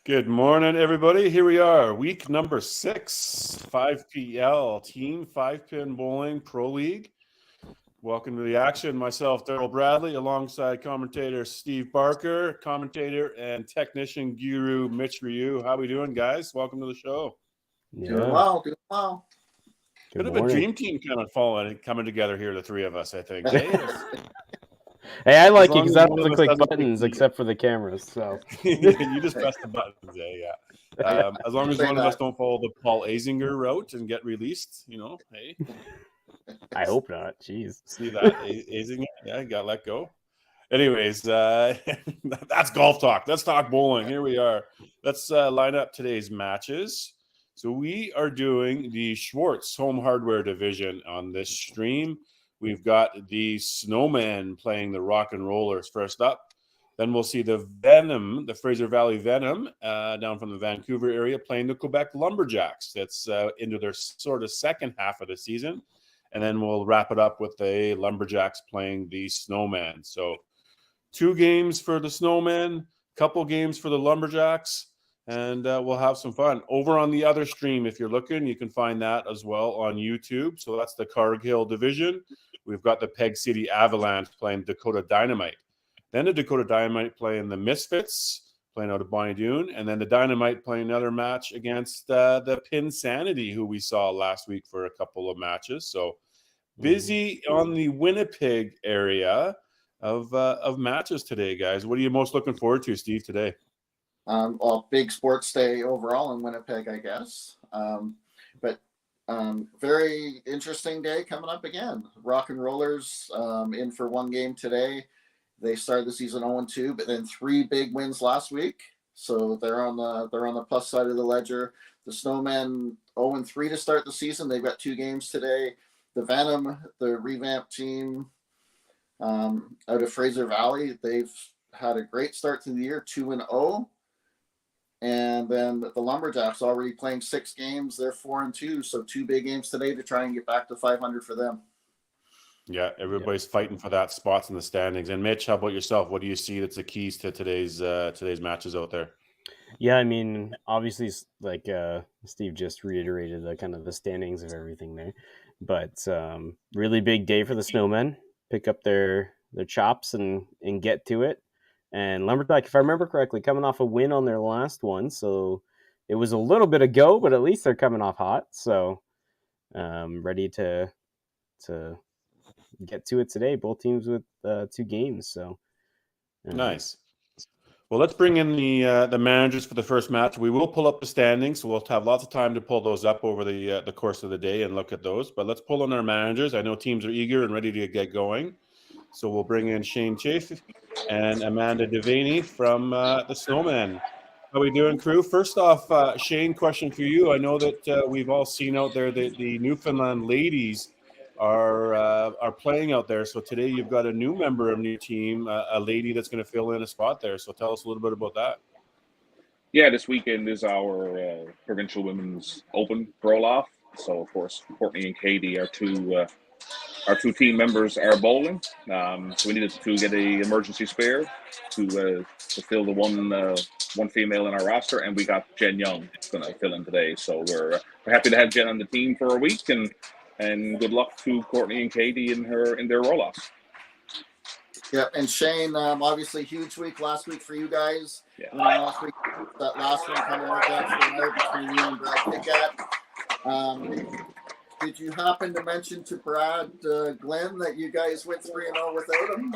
Good morning, everybody. Here we are, week number 6, 5PL, Team 5-Pin Bowling Pro League. Welcome to the action. Myself, Daryl Bradley, alongside commentator Steve Barker, commentator and technician guru Mitch Ryu. How we doing, guys? Welcome to the show. Doing well. Good Bit of a dream team kind of coming together here, the three of us, I think. Hey, I like it because I don't have to click buttons except for the cameras. So you just press the buttons, yeah. As long as one of us don't follow the Paul Azinger route and get released, hey. I hope not. Jeez. See that? Azinger? Yeah, got let go. Anyways, that's golf talk. Let's talk bowling. Here we are. Let's line up today's matches. So we are doing the Schwartz Home Hardware Division on this stream. We've got the Snowmen playing the Rock and Rollers first up. Then we'll see the Venom, the Fraser Valley Venom, down from the Vancouver area, playing the Quebec Lumberjacks. That's into their sort of second half of the season. And then we'll wrap it up with the Lumberjacks playing the Snowmen. So 2 games for the Snowmen, couple games for the Lumberjacks, and we'll have some fun. Over on the other stream, if you're looking, you can find that as well on YouTube. So that's the Cargill Division. We've got the Peg City Avalanche playing Dakota Dynamite. Then the Dakota Dynamite playing the Misfits, playing out of Bonnie Doon. And then the Dynamite playing another match against the Pinsanity, who we saw last week for a couple of matches. So busy on the Winnipeg area of matches today, guys. What are you most looking forward to, Steve, today? Well, big sports day overall in Winnipeg, I guess. But very interesting day coming up again. Rock and Rollers in for 1 game today. They started the season 0-2, but then 3 big wins last week. So they're on the plus side of the ledger. The Snowmen 0-3 to start the season. They've got 2 games today. The Venom, the revamped team out of Fraser Valley, they've had a great start to the year, 2-0. And then the Lumberjacks already playing 6 games. They're 4-2, so 2 big games today to try and get back to 500 for them. Yeah, everybody's fighting for that spots in the standings. And Mitch, how about yourself? What do you see that's the keys to today's matches out there? Yeah, I mean, obviously, like Steve just reiterated the kind of the standings of everything there. But really big day for the Snowmen. Pick up their chops and get to it. And Lumberjack, if I remember correctly, coming off a win on their last one. So it was a little bit ago, but at least they're coming off hot. So ready to get to it today. Both teams with 2 games. So nice. Well, let's bring in the managers for the first match. We will pull up the standings, so we'll have lots of time to pull those up over the course of the day and look at those. But let's pull in our managers. I know teams are eager and ready to get going. So we'll bring in Shane Chafe and Amanda Devaney from the Snowmen. How are we doing, crew? First off, Shane, question for you. I know that we've all seen out there that the Newfoundland ladies are playing out there. So today you've got a new member of your team, a lady that's going to fill in a spot there. So tell us a little bit about that. Yeah, this weekend is our Provincial Women's Open roll-off. So, of course, Courtney and Katie, our two team members, are bowling. So we needed to get an emergency spare to fill the one female in our roster, and we got Jen Young going to fill in today. So we're happy to have Jen on the team for a week, and good luck to Courtney and Katie in their roll-offs. Yeah, and Shane, obviously huge week last week for you guys. Yeah. Last week, that last one kind of worked out for between you and Brad Pickett. Did you happen to mention to Brad Glenn that you guys went 3-0 without him?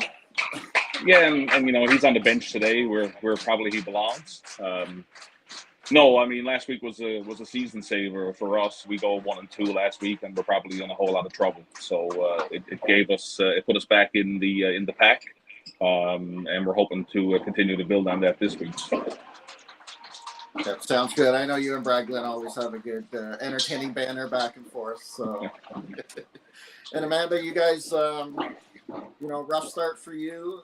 Yeah, and he's on the bench today where probably he belongs. No, I mean last week was a season saver for us. We go 1-2 last week, and we're probably in a whole lot of trouble. So it put us back in the pack, and we're hoping to continue to build on that this week. That sounds good. I know you and Brad Glenn always have a good, entertaining banter back and forth. So, and Amanda, you guys, rough start for you.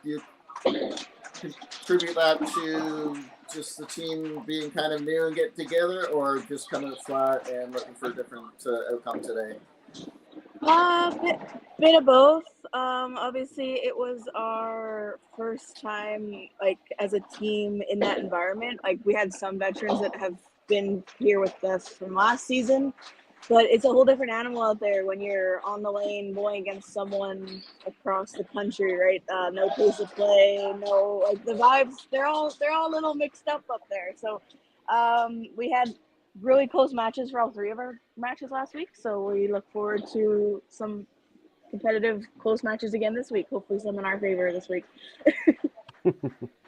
You contribute that to just the team being kind of new and getting together, or just coming flat and looking for a different outcome today? Bit of both. Obviously it was our first time like as a team in that environment. Like we had some veterans that have been here with us from last season, but it's a whole different animal out there when you're on the lane going against someone across the country, right? No pace of play, no like the vibes. They're all a little mixed up there. So we had really close matches for all three of our matches last week. So we look forward to some competitive close matches again this week. Hopefully some in our favor this week.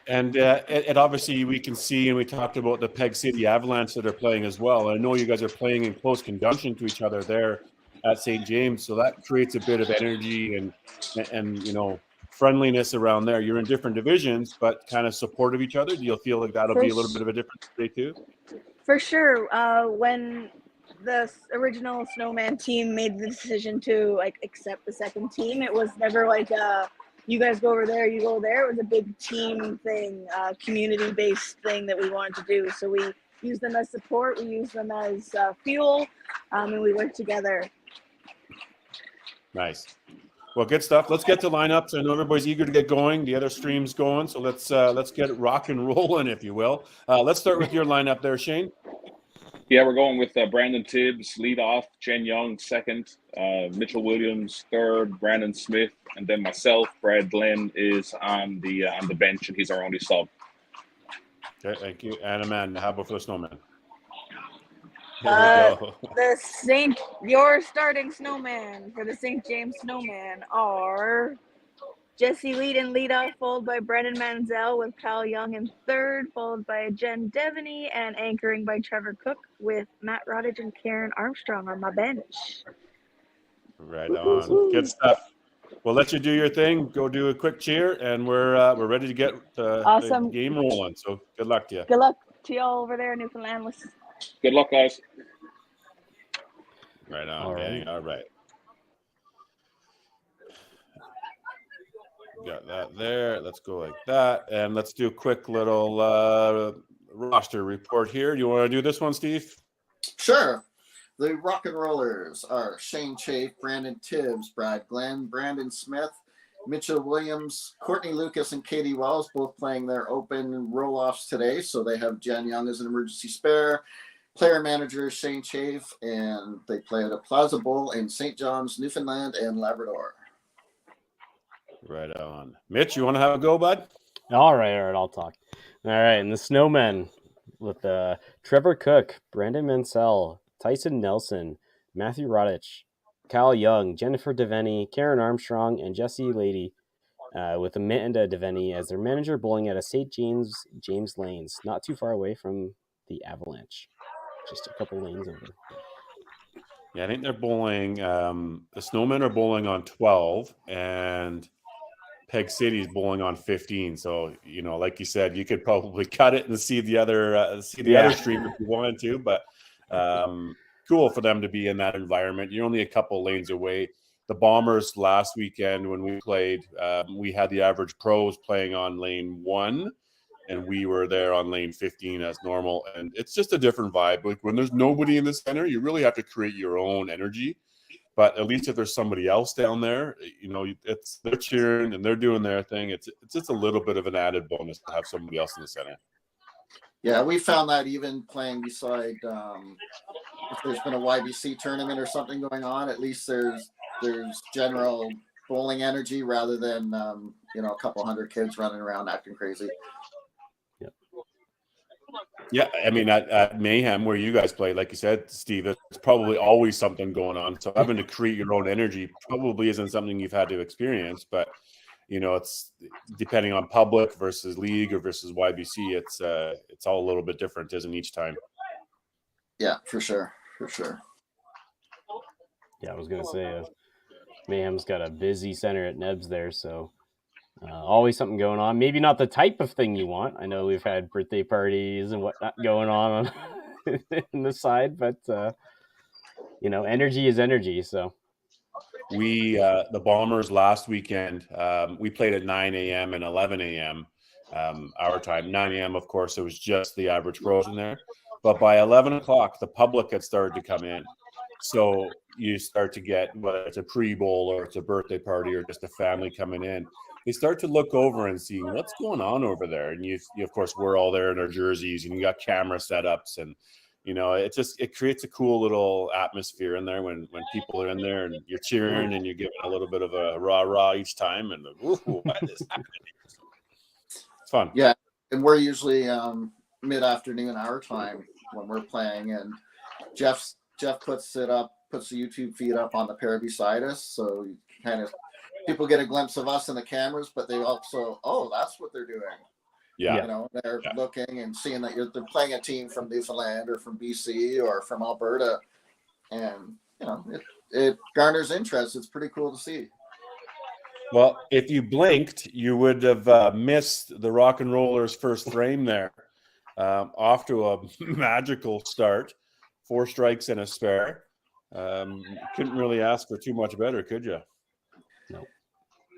And it obviously we can see, and we talked about the Peg City Avalanche that are playing as well. I know you guys are playing in close conjunction to each other there at St. James, so that creates a bit of energy and friendliness around there. You're in different divisions, but kind of support of each other. Do you feel like that'll be a little bit of a difference today too? For sure. When the original Snowman team made the decision to like accept the second team, it was never like you guys go over there, you go there. It was a big team thing, community-based thing that we wanted to do. So we use them as support, we use them as fuel, and we work together. Nice. Well, good stuff. Let's get to lineups. I know everybody's eager to get going. The other stream's going, so let's get it rock and rolling, if you will. Let's start with your lineup there, Shane. Yeah, we're going with Brandon Tibbs, lead off, Jen Young, second, Mitchell Williams, third, Brandon Smith, and then myself. Brad Glenn is on the bench, and he's our only sub. Okay, thank you. And Amanda, how about for the Snowman? Your starting Snowman for the St. James Snowman are Jesse Lead in leadoff, followed by Brendan Manziel with Kyle Young in third, followed by Jen Devaney, and anchoring by Trevor Cook with Matt Rodage and Karen Armstrong on my bench. Right on. Good stuff. We'll let you do your thing. Go do a quick cheer, and we're ready to get Awesome. the game rolling. So good luck to you. Good luck to y'all over there in Newfoundland. Good luck, guys. Right on, All gang. right. All right. Got that there. Let's go like that. And let's do a quick little roster report here. Do you want to do this one, Steve? Sure. The Rock and Rollers are Shane Chafe, Brandon Tibbs, Brad Glenn, Brandon Smith, Mitchell Williams, Courtney Lucas, and Katie Wells, both playing their open roll-offs today. So they have Jen Young as an emergency spare. Player manager is Shane Chafe, and they play at a Plaza Bowl in St. John's, Newfoundland, and Labrador. Right on. Mitch, you want to have a go, bud? All right, I'll talk. All right, and the Snowmen with Trevor Cook, Brandon Mansell, Tyson Nelson, Matthew Rodich, Kyle Young, Jennifer Devaney, Karen Armstrong, and Jesse Lady with Amanda Devaney as their manager, bowling at a St. James Lanes, not too far away from the Avalanche. Just a couple lanes over. Yeah, I think they're bowling. The Snowmen are bowling on 12, and Peg City's bowling on 15. So, like you said, you could probably cut it and see the other stream if you wanted to. But cool for them to be in that environment. You're only a couple lanes away. The Bombers last weekend when we played, we had the average pros playing on lane 1, and we were there on lane 15 as normal. And it's just a different vibe. Like when there's nobody in the center, you really have to create your own energy. But at least if there's somebody else down there, they're cheering and they're doing their thing. It's just a little bit of an added bonus to have somebody else in the center. Yeah, we found that even playing beside, if there's been a YBC tournament or something going on, at least there's general bowling energy rather than a couple hundred kids running around acting crazy. Yeah, I mean, at Mayhem, where you guys play, like you said, Steve, it's probably always something going on. So having to create your own energy probably isn't something you've had to experience. But, it's depending on public versus league or versus YBC, it's all a little bit different, isn't each time? Yeah, for sure. Yeah, I was going to say, Mayhem's got a busy center at Nebs there, so always something going on. Maybe not the type of thing you want. I know we've had birthday parties and whatnot going on in the side, but energy is energy. So we the Bombers last weekend, we played at 9 a.m. and 11 a.m. Our time. 9 a.m. Of course, it was just the average pros in there, but by 11 o'clock, the public had started to come in. So you start to get, whether it's a pre-bowl or it's a birthday party or just a family coming in, they start to look over and see what's going on over there. And you of course, we're all there in our jerseys, and you got camera setups, and it creates a cool little atmosphere in there when people are in there and you're cheering and you're giving a little bit of a rah each time, and what is happening? It's fun. Yeah, and we're usually mid-afternoon our time when we're playing, and Jeff puts the YouTube feed up on the pair beside us, so you kind of people get a glimpse of us in the cameras, but they also, that's what they're doing. Yeah, they're looking and seeing that they're playing a team from Newfoundland or from BC or from Alberta, and it garners interest. It's pretty cool to see. Well, if you blinked, you would have missed the Rock and Rollers' first frame there. Off to a magical start. 4 strikes and a spare. Couldn't really ask for too much better, could you? No.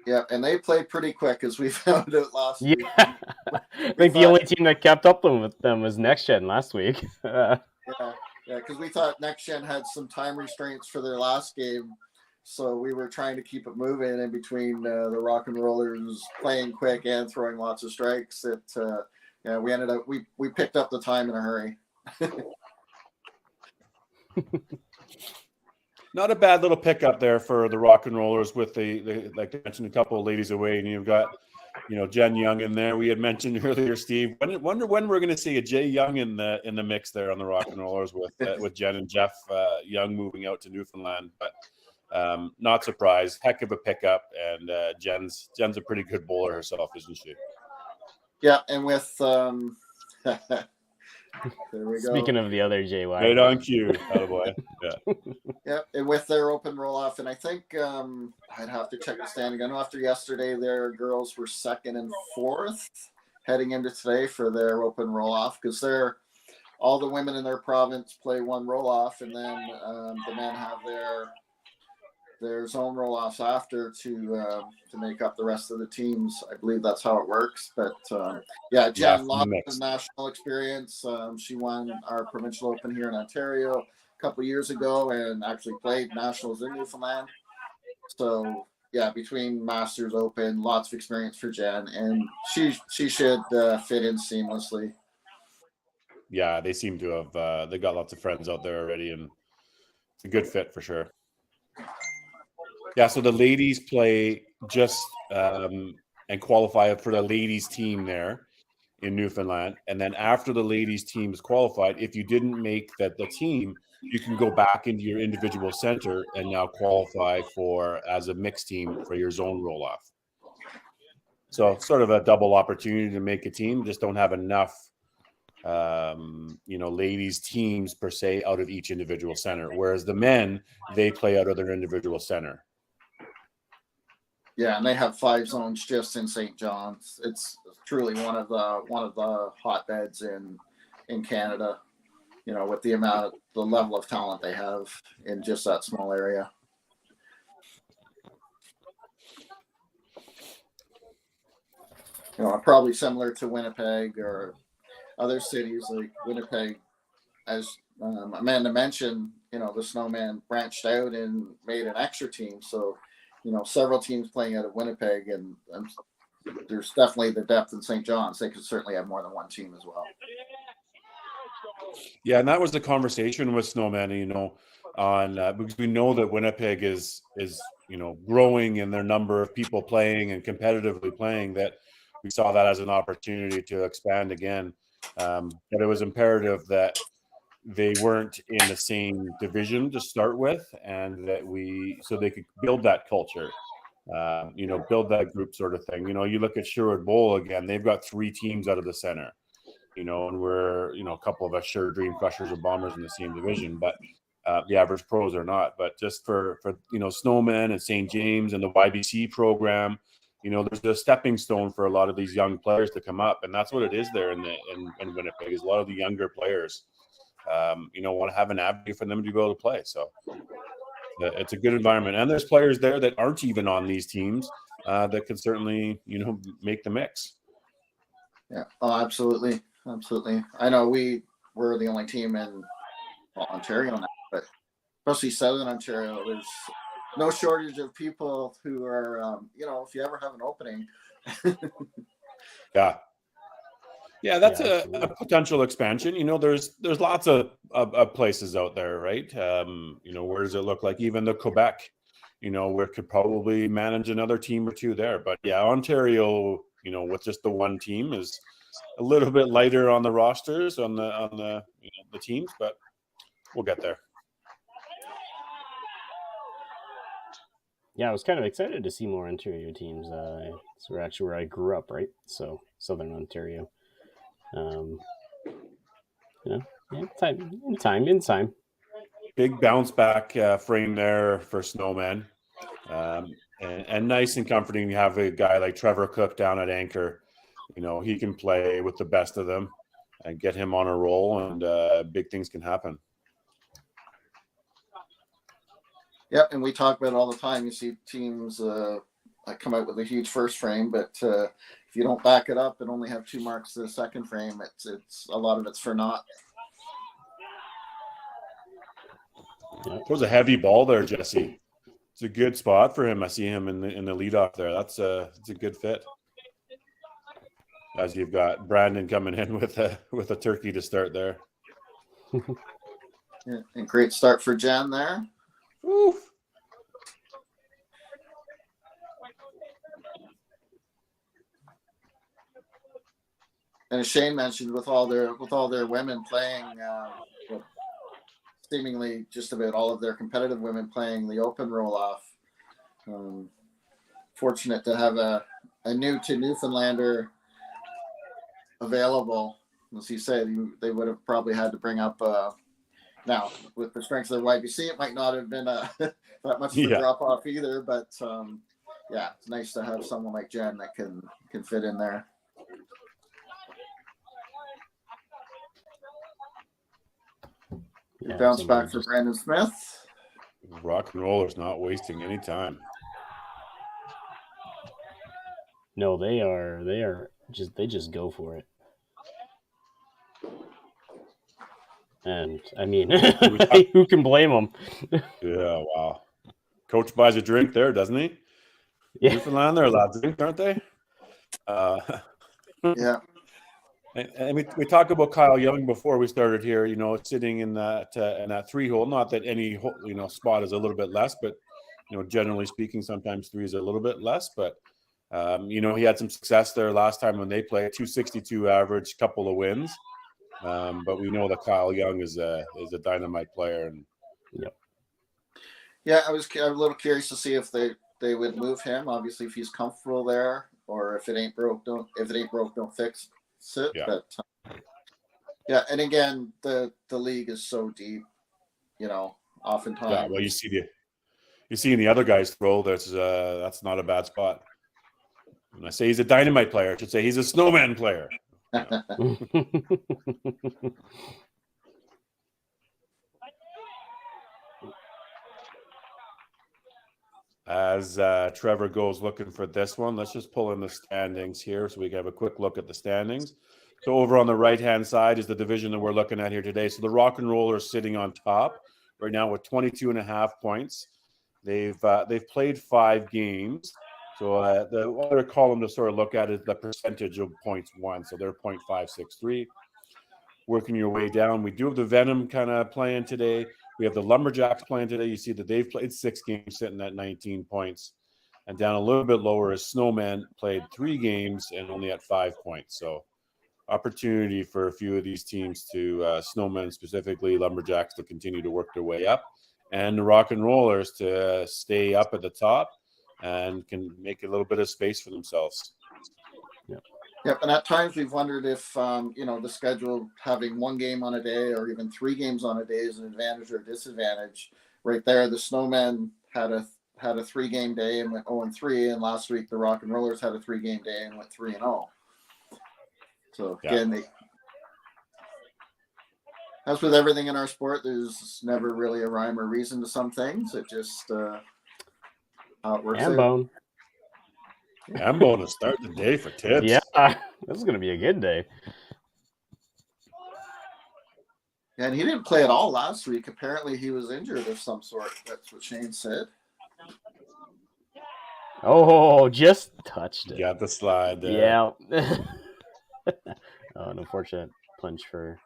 Yeah, and they played pretty quick, as we found out last week. Yeah, I think the only team that kept up with them was Next Gen last week. Yeah, because we thought Next Gen had some time restraints for their last game, so we were trying to keep it moving in between the Rock and Rollers playing quick and throwing lots of strikes. We ended up we picked up the time in a hurry. Not a bad little pickup there for the Rock and Rollers with the like I mentioned, a couple of ladies away, and you've got Jen Young in there. We had mentioned earlier, Steve. Wonder when we're going to see a Jay Young in the mix there on the Rock and Rollers with Jen and Jeff Young moving out to Newfoundland, but not surprised. Heck of a pickup, and Jen's a pretty good bowler herself, isn't she? Yeah, and with there we go. Speaking of the other JY. Right on cue, attaboy. Yeah. Yeah, and with their open roll-off, and I think I'd have to check the standing. I know after yesterday, their girls were 2nd and 4th heading into today for their open roll-off, because all the women in their province play one roll-off, and then the men have their zone roll-offs after to make up the rest of the teams. I believe that's how it works. But Jen, lots of national experience. She won our provincial open here in Ontario a couple of years ago, and actually played nationals in Newfoundland. So between Masters Open, lots of experience for Jen, and she should fit in seamlessly. Yeah, they seem to have. They got lots of friends out there already, and it's a good fit for sure. Yeah, so the ladies play just and qualify for the ladies team there in Newfoundland. And then after the ladies team is qualified, if you didn't make the team, you can go back into your individual center and now qualify as a mixed team for your zone roll-off. So sort of a double opportunity to make a team. Just don't have enough ladies teams per se out of each individual center. Whereas the men, they play out of their individual center. Yeah, and they have 5 zones just in St. John's. It's truly one of the hotbeds in Canada. With the level of talent they have in just that small area. Probably similar to Winnipeg or other cities like Winnipeg, as Amanda mentioned. The Snowmen branched out and made an extra team, so. Several teams playing out of Winnipeg, and there's definitely the depth in St. John's. They could certainly have more than one team as well. Yeah, and that was the conversation with Snowmen, on because we know that Winnipeg is growing in their number of people playing and competitively playing. That we saw that as an opportunity to expand again, but it was imperative that they weren't in the same division to start with, and that so they could build that culture, build that group sort of thing. You look at Sherwood Bowl again; they've got 3 teams out of the center, and we're a couple of us sure Dream Crushers or Bombers in the same division, but the average pros are not. But just for Snowmen and St. James and the YBC program, there's a stepping stone for a lot of these young players to come up, and that's what it is there in Winnipeg. Is a lot of the younger players. Want to have an avenue for them to be able to play. So it's a good environment. And there's players there that aren't even on these teams that could certainly, make the mix. Yeah. Oh, absolutely. Absolutely. I know we're the only team in Ontario now, especially Southern Ontario, there's no shortage of people who are, if you ever have an opening. Yeah, that's a absolutely. potential expansion. There's lots of places out there, right? Where does it look like? Even the Quebec, we could probably manage another team or two there. But yeah, Ontario, with just the one team is a little bit lighter on the rosters on the the teams, but we'll get there. Yeah, I was kind of excited to see more Ontario teams. It's actually where I grew up, right? So Southern Ontario. In time. Big bounce back frame there for Snowmen. And nice and comforting to have a guy like Trevor Cook down at anchor. He can play with the best of them and get him on a roll, and big things can happen. Yep, and we talk about it all the time. You see teams come out with a huge first frame, but if you don't back it up and only have 2 marks to the second frame, it's a lot of it's for naught. It was a heavy ball there, Jesse. It's a good spot for him. I see him in the leadoff there. It's a good fit. As you've got Brandon coming in with a turkey to start there. Yeah, and great start for Jen there. Woo. And as Shane mentioned, with all their women playing, seemingly just about all of their competitive women playing the open roll-off. Fortunate to have a new to Newfoundlander available. As you said, they would have probably had to bring up. Now, with the strength of the YBC, it might not have been that much of a drop off either. But it's nice to have someone like Jen that can fit in there. Yeah, bounce back for Brandon Smith. Rock and rollers not wasting any time. No, they just go for it. And I mean, who can blame them? Yeah, wow. Coach buys a drink there, doesn't he? Yeah. Newfoundland, they're allowed to drink, aren't they? Yeah. And we talked about Kyle Young before we started here. Sitting in that 3-hole. Not that any spot is a little bit less, but generally speaking, sometimes 3 is a little bit less. But he had some success there last time when they played. 262 average, couple of wins. But we know that Kyle Young is a dynamite player. And yeah, I was a little curious to see if they would move him. Obviously, if he's comfortable there, or if it ain't broke, don't fix it. Yeah. But and again, the league is so deep. Oftentimes. Yeah, well, you see in the other guys throw. That's not a bad spot. When I say he's a dynamite player, I should say he's a snowman player. As Trevor goes looking for this one, let's just pull in the standings here so we can have a quick look at the standings. So over on the right-hand side is the division that we're looking at here today. So the Rock and Rollers sitting on top right now with 22.5 points. They've played 5 games. So the other column to sort of look at is the percentage of points won. So they're 0.563. Working your way down. We do have the Venom kind of playing today. We have the Lumberjacks playing today. You see that they've played 6 games, sitting at 19 points. And down a little bit lower is Snowmen, played 3 games and only at 5 points. So opportunity for a few of these teams to, Snowmen specifically, Lumberjacks to continue to work their way up. And the Rock and Rollers to stay up at the top and can make a little bit of space for themselves. Yep, and at times we've wondered if the schedule having 1 game on a day or even 3 games on a day is an advantage or a disadvantage. Right there, the Snowmen had a 3-game day and went 0-3, and last week the Rock and Rollers had a 3-game day and went 3-0. So again, as with everything in our sport, there's never really a rhyme or reason to some things. It just how it works. Bone. I'm going to start the day for tips. Yeah, this is going to be a good day. And he didn't play at all last week. Apparently, he was injured of some sort. That's what Shane said. Oh, just touched it. Got the slide there. Yeah. Oh, an unfortunate punch for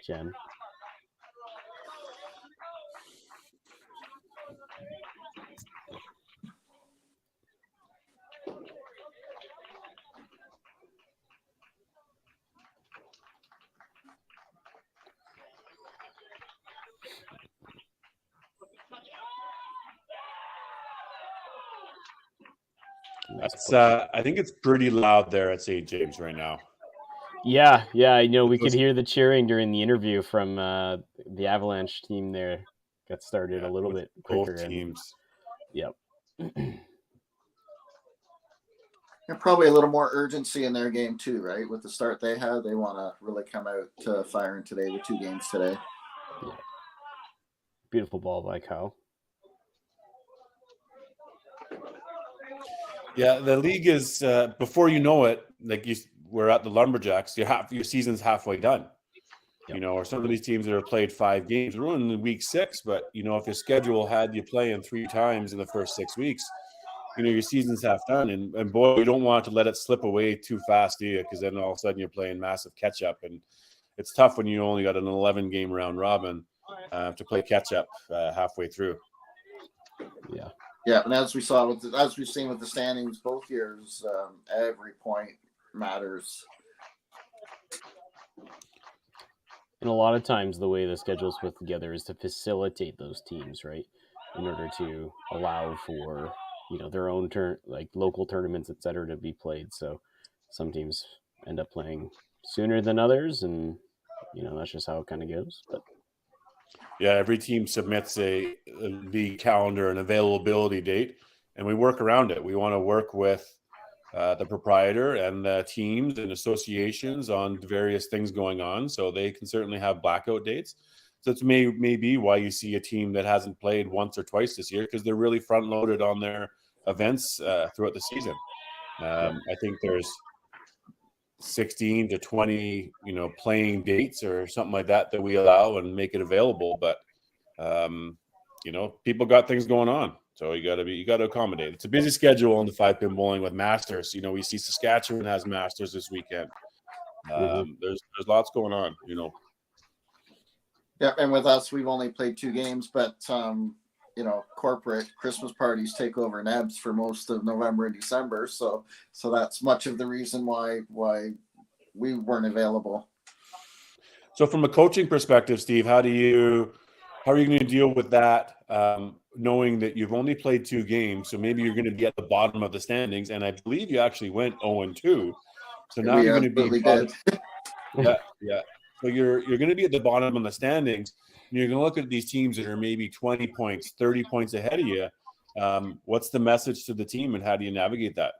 Jen. That's I think it's pretty loud there at St. James right now. Yeah. I know we could hear the cheering during the interview from the Avalanche team there. Got started a little bit quicker. Both teams. Yep. And probably a little more urgency in their game too, right? With the start they had, they want to really come out firing today with 2 games today. Yeah. Beautiful ball by Kyle. Yeah, the league is before you know it, like we're at the Lumberjacks. Your season's halfway done. Yep. Or some of these teams that have played 5 games. We're in week 6, but if your schedule had you playing 3 times in the first 6 weeks, your season's half done. And boy, you don't want to let it slip away too fast, do you? Because then all of a sudden you're playing massive catch up, and it's tough when you only got an 11 game round robin to play catch up halfway through. Yeah. Yeah, and as we've seen with the standings both years, every point matters. And a lot of times the way the schedule's put together is to facilitate those teams, right? In order to allow for, their own like local tournaments, et cetera, to be played. So some teams end up playing sooner than others, and, that's just how it kind of goes. But yeah, every team submits a league calendar and availability date, and we work around it. We want to work with the proprietor and the teams and associations on various things going on, so they can certainly have blackout dates. So it's maybe why you see a team that hasn't played once or twice this year, because they're really front loaded on their events throughout the season. I think there's 16 to 20 playing dates or something like that we allow and make it available, but people got things going on, so you got to accommodate. It's a busy schedule on the 5-pin bowling with Masters. We see Saskatchewan has Masters this weekend. There's lots going on. Yeah, and with us, we've only played 2 games, but corporate Christmas parties take over Nebs for most of November and December. So that's much of the reason why we weren't available. So from a coaching perspective, Steve, how are you going to deal with that? Knowing that you've only played 2 games, so maybe you're going to be at the bottom of the standings, and I believe you actually went 0-2. So now you're going to be yeah. So you're going to be at the bottom of the standings, and you're going to look at these teams that are maybe 20 points, 30 points ahead of you. What's the message to the team, and how do you navigate that?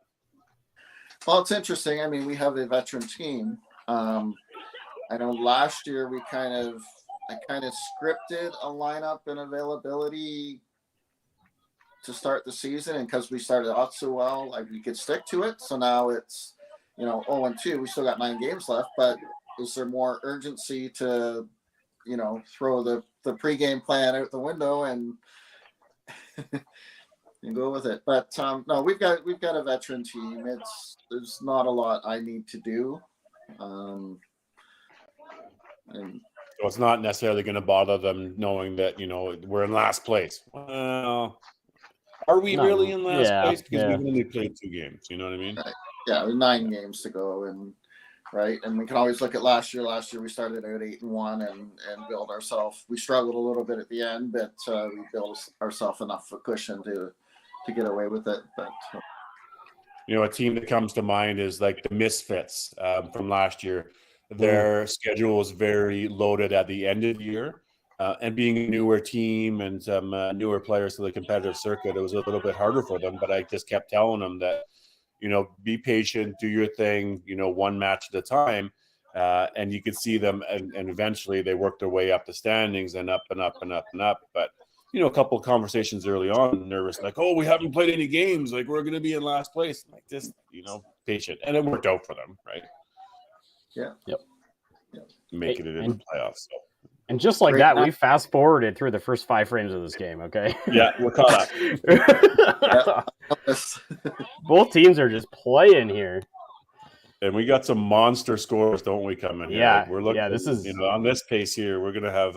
Well, it's interesting. I mean, we have a veteran team. I know last year I kind of scripted a lineup and availability to start the season, and because we started out so well, we could stick to it. So now it's 0-2. We still got 9 games left, but is there more urgency to throw the pregame plan out the window and go with it? But no, we've got a veteran team. There's not a lot I need to do, and so it's not necessarily going to bother them knowing that we're in last place. Well, are we really in last place? Because we've only played 2 games. You know what I mean? Right. Yeah, there's 9 games to go, and right, and we can always look at last year. Last year we started out 8-1 and build ourselves. We struggled a little bit at the end, but we built ourselves enough of a cushion to get away with it. But a team that comes to mind is like the Misfits from last year. Their schedule was very loaded at the end of the year, and being a newer team and some newer players to the competitive circuit, it was a little bit harder for them. But I just kept telling them that, be patient, do your thing, 1 match at a time, and you could see them, and eventually they worked their way up the standings and up and up and up and up. But a couple of conversations early on, nervous, like, oh, we haven't played any games, like we're going to be in last place, like just patient, and it worked out for them, right? Yeah. Yep. Making it into the playoffs. So. And just like Great that, night. we fast forwarded through the first 5 frames of this game, okay? Yeah, we're caught up. Both teams are just playing here. And we got some monster scores, don't we, coming here? Yeah, Like we're looking, this is on this pace here, we're going to have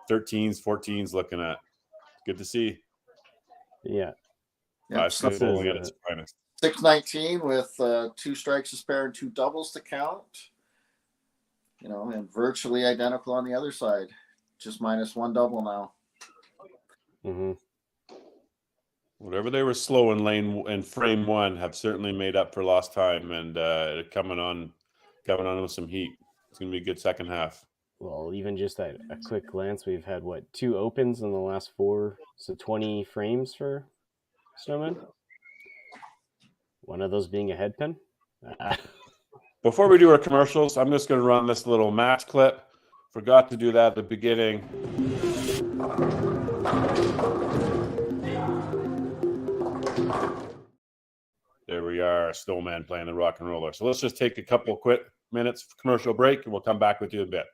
13s, 14s looking at. Good to see. Yeah. Yep, School bowling at its finest. 6-19 with 2 strikes to spare and 2 doubles to count. And virtually identical on the other side. Just minus 1 double now. Mm-hmm. Whatever they were slow in frame 1 have certainly made up for lost time and coming on with some heat. It's going to be a good second half. Well, even just at a quick glance, we've had 2 opens in the last 4, so 20 frames for Snowmen. One of those being a head pin. Before we do our commercials, I'm just going to run this little match clip. Forgot to do that at the beginning. There we are, Snowman playing the rock and roller. So let's just take a couple quick minutes for commercial break, and we'll come back with you in a bit.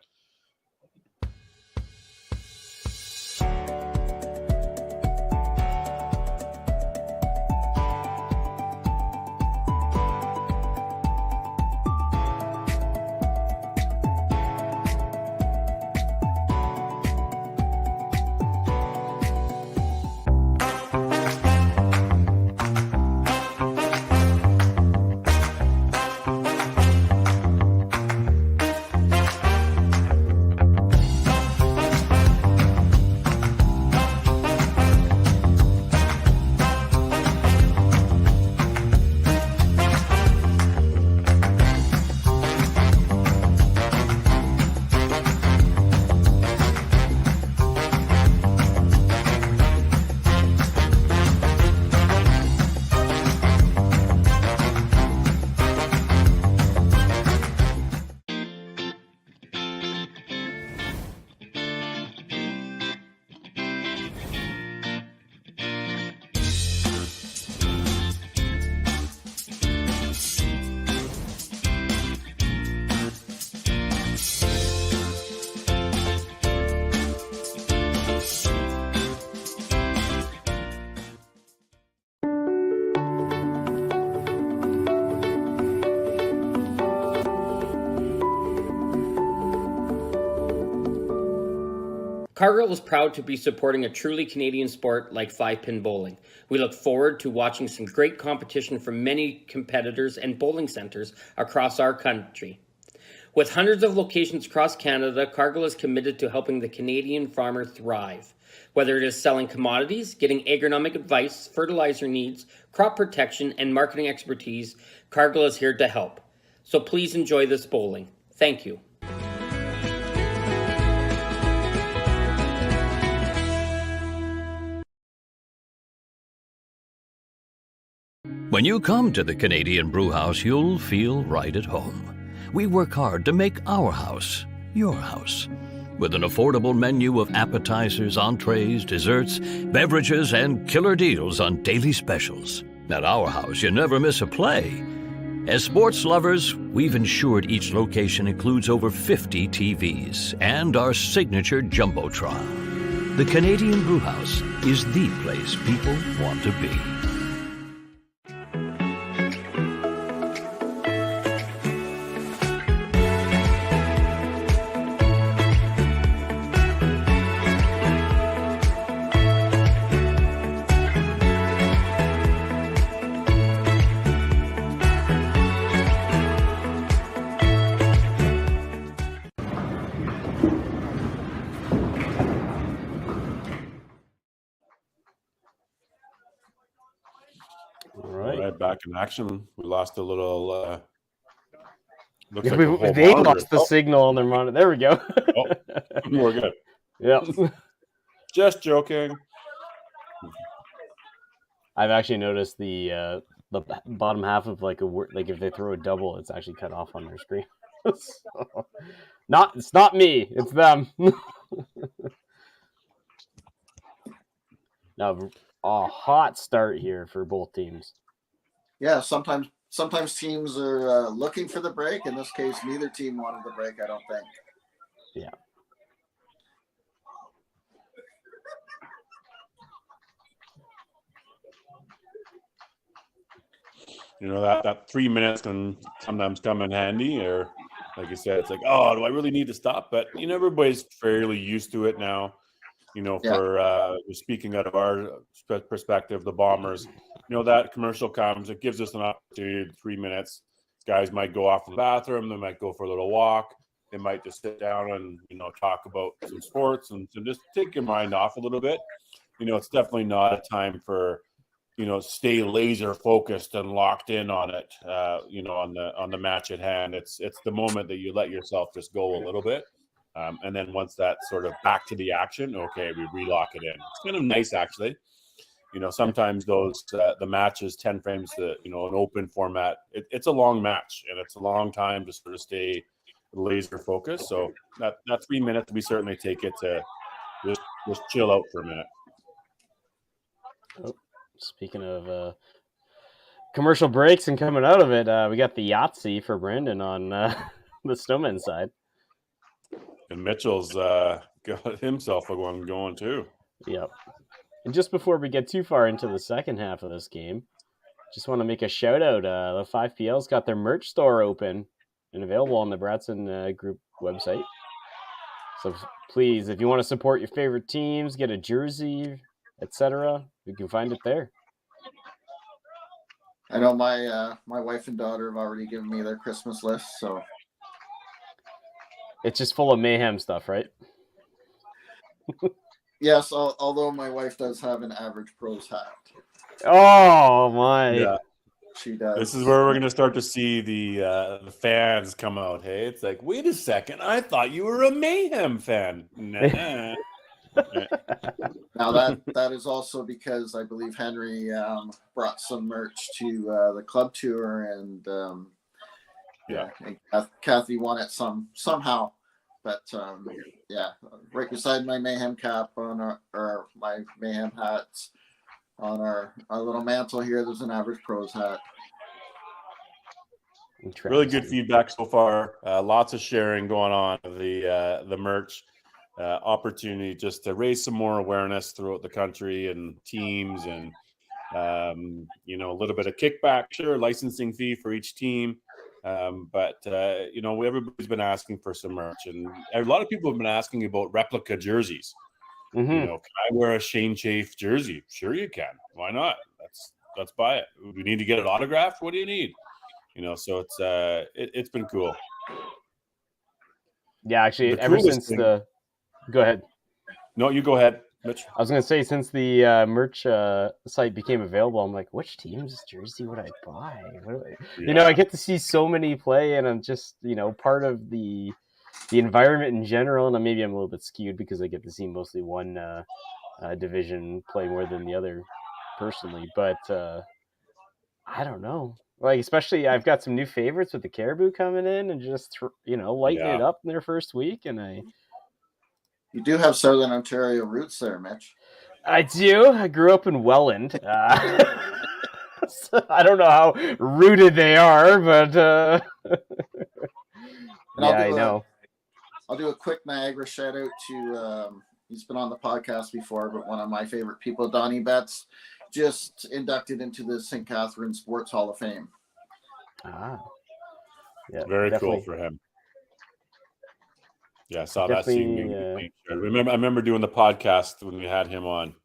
Cargill is proud to be supporting a truly Canadian sport like 5-pin bowling. We look forward to watching some great competition from many competitors and bowling centres across our country. With hundreds of locations across Canada, Cargill is committed to helping the Canadian farmer thrive. Whether it is selling commodities, getting agronomic advice, fertilizer needs, crop protection, and marketing expertise, Cargill is here to help. So please enjoy this bowling. Thank you. When you come to the Canadian Brewhouse, you'll feel right at home. We work hard to make our house your house. With an affordable menu of appetizers, entrees, desserts, beverages, and killer deals on daily specials. At our house, you never miss a play. As sports lovers, we've ensured each location includes over 50 TVs and our signature Jumbotron. The Canadian Brewhouse is the place people want to be. Back in action. We lost a little. Looks like they lost the signal on their monitor. There we go. We're good. Yep. Just joking. I've actually noticed the bottom half of like a word, like if they throw a double, it's actually cut off on their screen. So, it's not me, it's them. Now, a hot start here for both teams. Yeah, sometimes teams are looking for the break. In this case, neither team wanted the break, I don't think. Yeah. that 3 minutes can sometimes come in handy, or like you said, it's like, oh, do I really need to stop? But everybody's fairly used to it now. For speaking out of our perspective, the Bombers, that commercial comes, it gives us an opportunity. 3 minutes, guys might go off to the bathroom, they might go for a little walk, they might just sit down and talk about some sports and just take your mind off a little bit. It's definitely not a time for stay laser focused and locked in on it, on the match at hand. It's the moment that you let yourself just go a little bit. And then once that's sort of back to the action, okay, we relock it in. It's kind of nice, actually. Sometimes those the match is 10 frames, an open format. It's a long match, and it's a long time to sort of stay laser focused. So that 3 minutes, we certainly take it to just chill out for a minute. Oh, speaking of commercial breaks and coming out of it, we got the Yahtzee for Brandon on the Snowmen side. And Mitchell's got himself a one going too. Yep. And just before we get too far into the second half of this game, just want to make a shout out. The 5PL's got their merch store open and available on the Bratson Group website. So please, if you want to support your favorite teams, get a jersey, etc., you can find it there. I know my wife and daughter have already given me their Christmas list, so it's just full of mayhem stuff, right? yes, although my wife does have an Average Pros hat. Oh my! Yeah, she does. This is where we're going to start to see the fans come out. Hey, it's like, wait a second, I thought you were a Mayhem fan. Nah. Now that is also because I believe Henry brought some merch to the club tour, and and Kathy won it somehow. But right beside my Mayhem cap on our my Mayhem hats on our little mantle here, there's an Average Pros hat. Really good feedback so far. Lots of sharing going on of the merch. Opportunity just to raise some more awareness throughout the country and teams, and a little bit of kickback, sure, licensing fee for each team, but everybody's been asking for some merch, and a lot of people have been asking about replica jerseys. Mm-hmm. Can I wear a Shane Chafe jersey? Sure, you can. Why not? Let's buy it. We need to get it autographed. What do you need? So it's been cool. Yeah, actually, ever since go ahead. No, you go ahead, Mitch. I was going to say, since the merch site became available, I'm like, which team's jersey would I buy? I get to see so many play, and I'm just, part of the environment in general, and maybe I'm a little bit skewed because I get to see mostly one division play more than the other personally, but I don't know. Like, especially, I've got some new favorites with the Caribou coming in and just, lighting it up in their first week, and You do have Southern Ontario roots there, Mitch. I do. I grew up in Welland. So I don't know how rooted they are, but I know. I'll do a quick Niagara shout out to, he's been on the podcast before, but one of my favorite people, Donnie Betts, just inducted into the St. Catharines Sports Hall of Fame. Ah. Yeah, very definitely. cool for him. Yeah, I saw that scene. I remember doing the podcast when we had him on.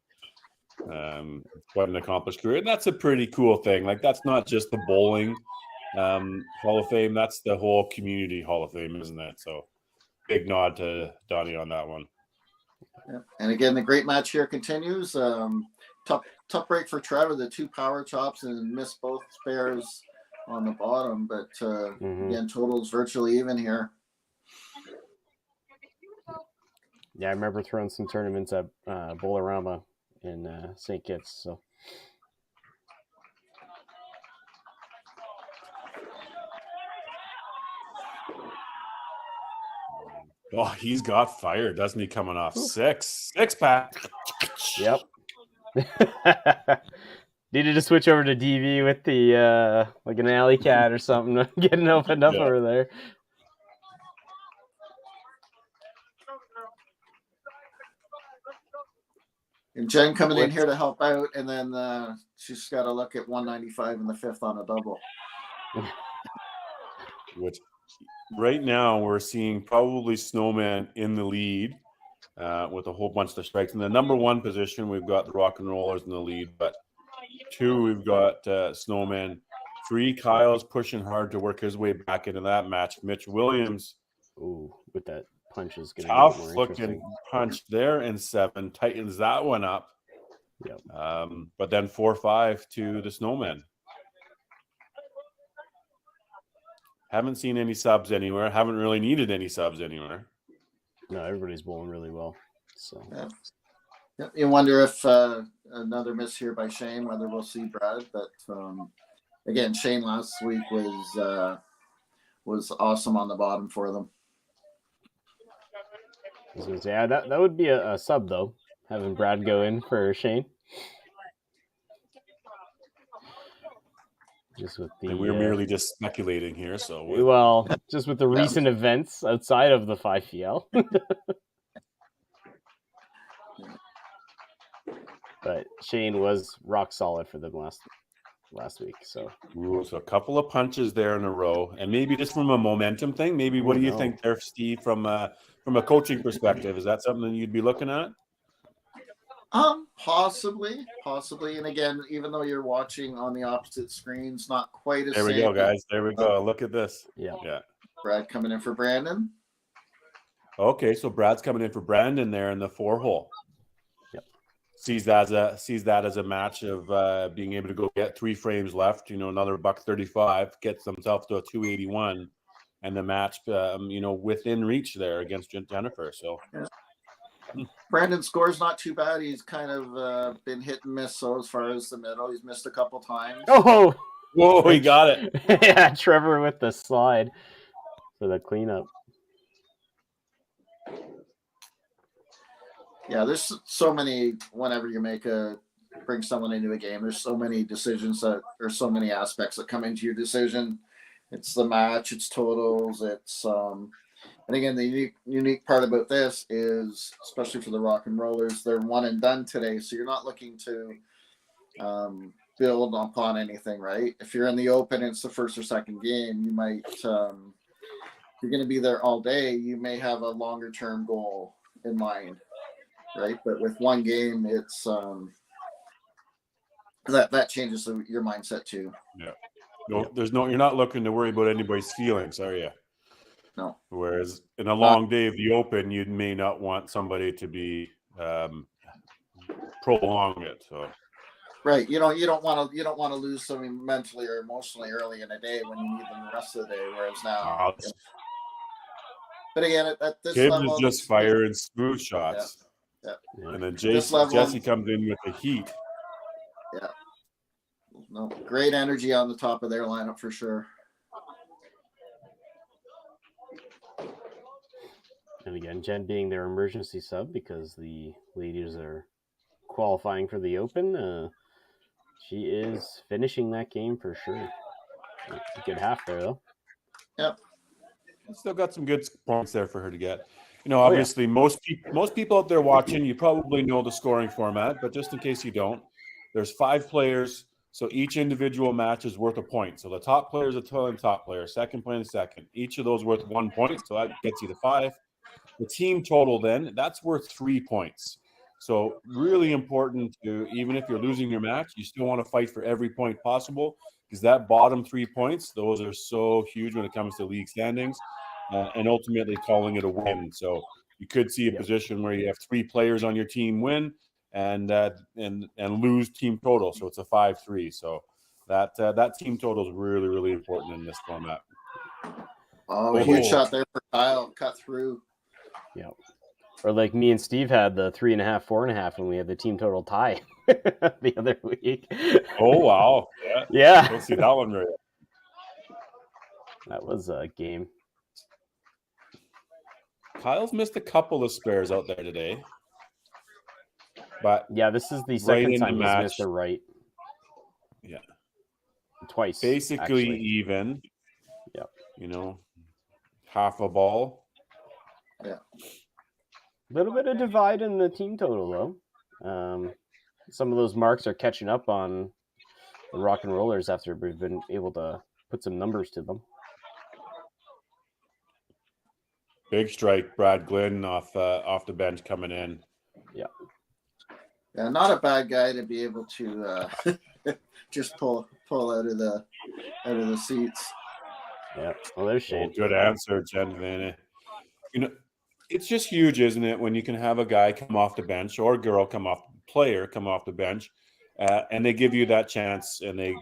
Quite an accomplished career, and that's a pretty cool thing. Like, that's not just the bowling Hall of Fame; that's the whole community Hall of Fame, isn't it? So, big nod to Donnie on that one. Yeah. And again, the great match here continues. Tough break for Trevor. The two power chops and missed both spares on the bottom, but again, totals virtually even here. Yeah, I remember throwing some tournaments at Bolorama in St. Kitts. So, oh, he's got fired, doesn't he? Coming off six pack. Yep. Needed to switch over to DV with the like an alley cat or something, getting opened up over there. And Jen coming in here to help out, and then she's got to look at 195 in the fifth on a double. Which right now we're seeing probably Snowman in the lead with a whole bunch of strikes. In the number one position, we've got the Rock and Rollers in the lead, but 2, we've got Snowman. 3, Kyle's pushing hard to work his way back into that match. Mitch Williams, with that punch is going to tough be more looking interesting. punch there in 7, tightens that one up. Yep. But then 4-5 to the Snowmen. Haven't seen any subs anywhere. Haven't really needed any subs anywhere. No, everybody's bowling really well. So Yep. You wonder if another miss here by Shane, whether we'll see Brad. But again, Shane last week was awesome on the bottom for them. I was gonna say, that would be a sub though, having Brad go in for Shane. Just with the, and we're merely just speculating here. So just with the recent events outside of the 5PL. But Shane was rock solid for them last week. So so a couple of punches there in a row, and maybe just from a momentum thing. Maybe what do you think there, Steve, from a coaching perspective? Is that something you'd be looking at? Possibly. And again, even though you're watching on the opposite screens, not quite as. There we go, guys. There we go. Look at this. Yeah. Brad coming in for Brandon. Okay, so Brad's coming in for Brandon there in the 4-hole. Yep. Sees that as a match of being able to go get 3 frames left. Another $135, gets himself to a 281, and the match, within reach there against Jennifer. So. Yeah. Brandon's score's not too bad. He's kind of been hit and miss. So as far as the middle, he's missed a couple times. Oh, whoa! He got it. Yeah, Trevor with the slide for the cleanup. Yeah, there's so many. Whenever you bring someone into a game, there's so many decisions there's so many aspects that come into your decision. It's the match, it's totals, it's and again, the unique part about this is, especially for the Rock and Rollers, they're one and done today. So you're not looking to build upon anything, right? If you're in the open, it's the first or second game, you might, if you're going to be there all day, you may have a longer term goal in mind, right? But with one game, it's that changes your mindset too. Yeah. No, you're not looking to worry about anybody's feelings, are you? No. Whereas in a long day of the open, you may not want somebody to be prolong it. So. Right. You don't want to lose somebody mentally or emotionally early in a day when you need them the rest of the day. Whereas now, but again, at this Gibbs level, is just firing smooth shots. Yeah. And then Jesse comes in with the heat. Yeah. No, great energy on the top of their lineup for sure. And again, Jen being their emergency sub because the ladies are qualifying for the Open. She is finishing that game for sure. A good half there, though. Yep. Still got some good points there for her to get. Obviously, most people out there watching, you probably know the scoring format, but just in case you don't, there's 5 players, so each individual match is worth a point. So the top player is a top player, second player is second. Each of those worth 1 point, so that gets you to 5. The team total then, that's worth 3 points. So really important to, even if you're losing your match, you still want to fight for every point possible, because that bottom 3 points, those are so huge when it comes to league standings and ultimately calling it a win. So you could see a position where you have 3 players on your team win and lose team total. So it's a 5-3. So that team total is really, really important in this format. Oh, a huge shot there for Kyle, cut through. Yeah. Or like me and Steve had the 3.5, 4.5 when we had the team total tie the other week. Oh, wow. Yeah. Let's see that one right. That was a game. Kyle's missed a couple of spares out there today. But yeah, this is the second time he's match, missed a right. Yeah. Twice. Basically actually. even. Yep. Half a ball. Yeah. A little bit of divide in the team total, though. Some of those marks are catching up on the Rock and Rollers after we've been able to put some numbers to them. Big strike, Brad Glynn off the bench coming in. Yeah, not a bad guy to be able to just pull out of the seats. Yeah. Well, there's Shane. Good answer, Jen Vanna. It's just huge, isn't it, when you can have a guy come off the bench or a girl come off the bench, and they give you that chance, and they,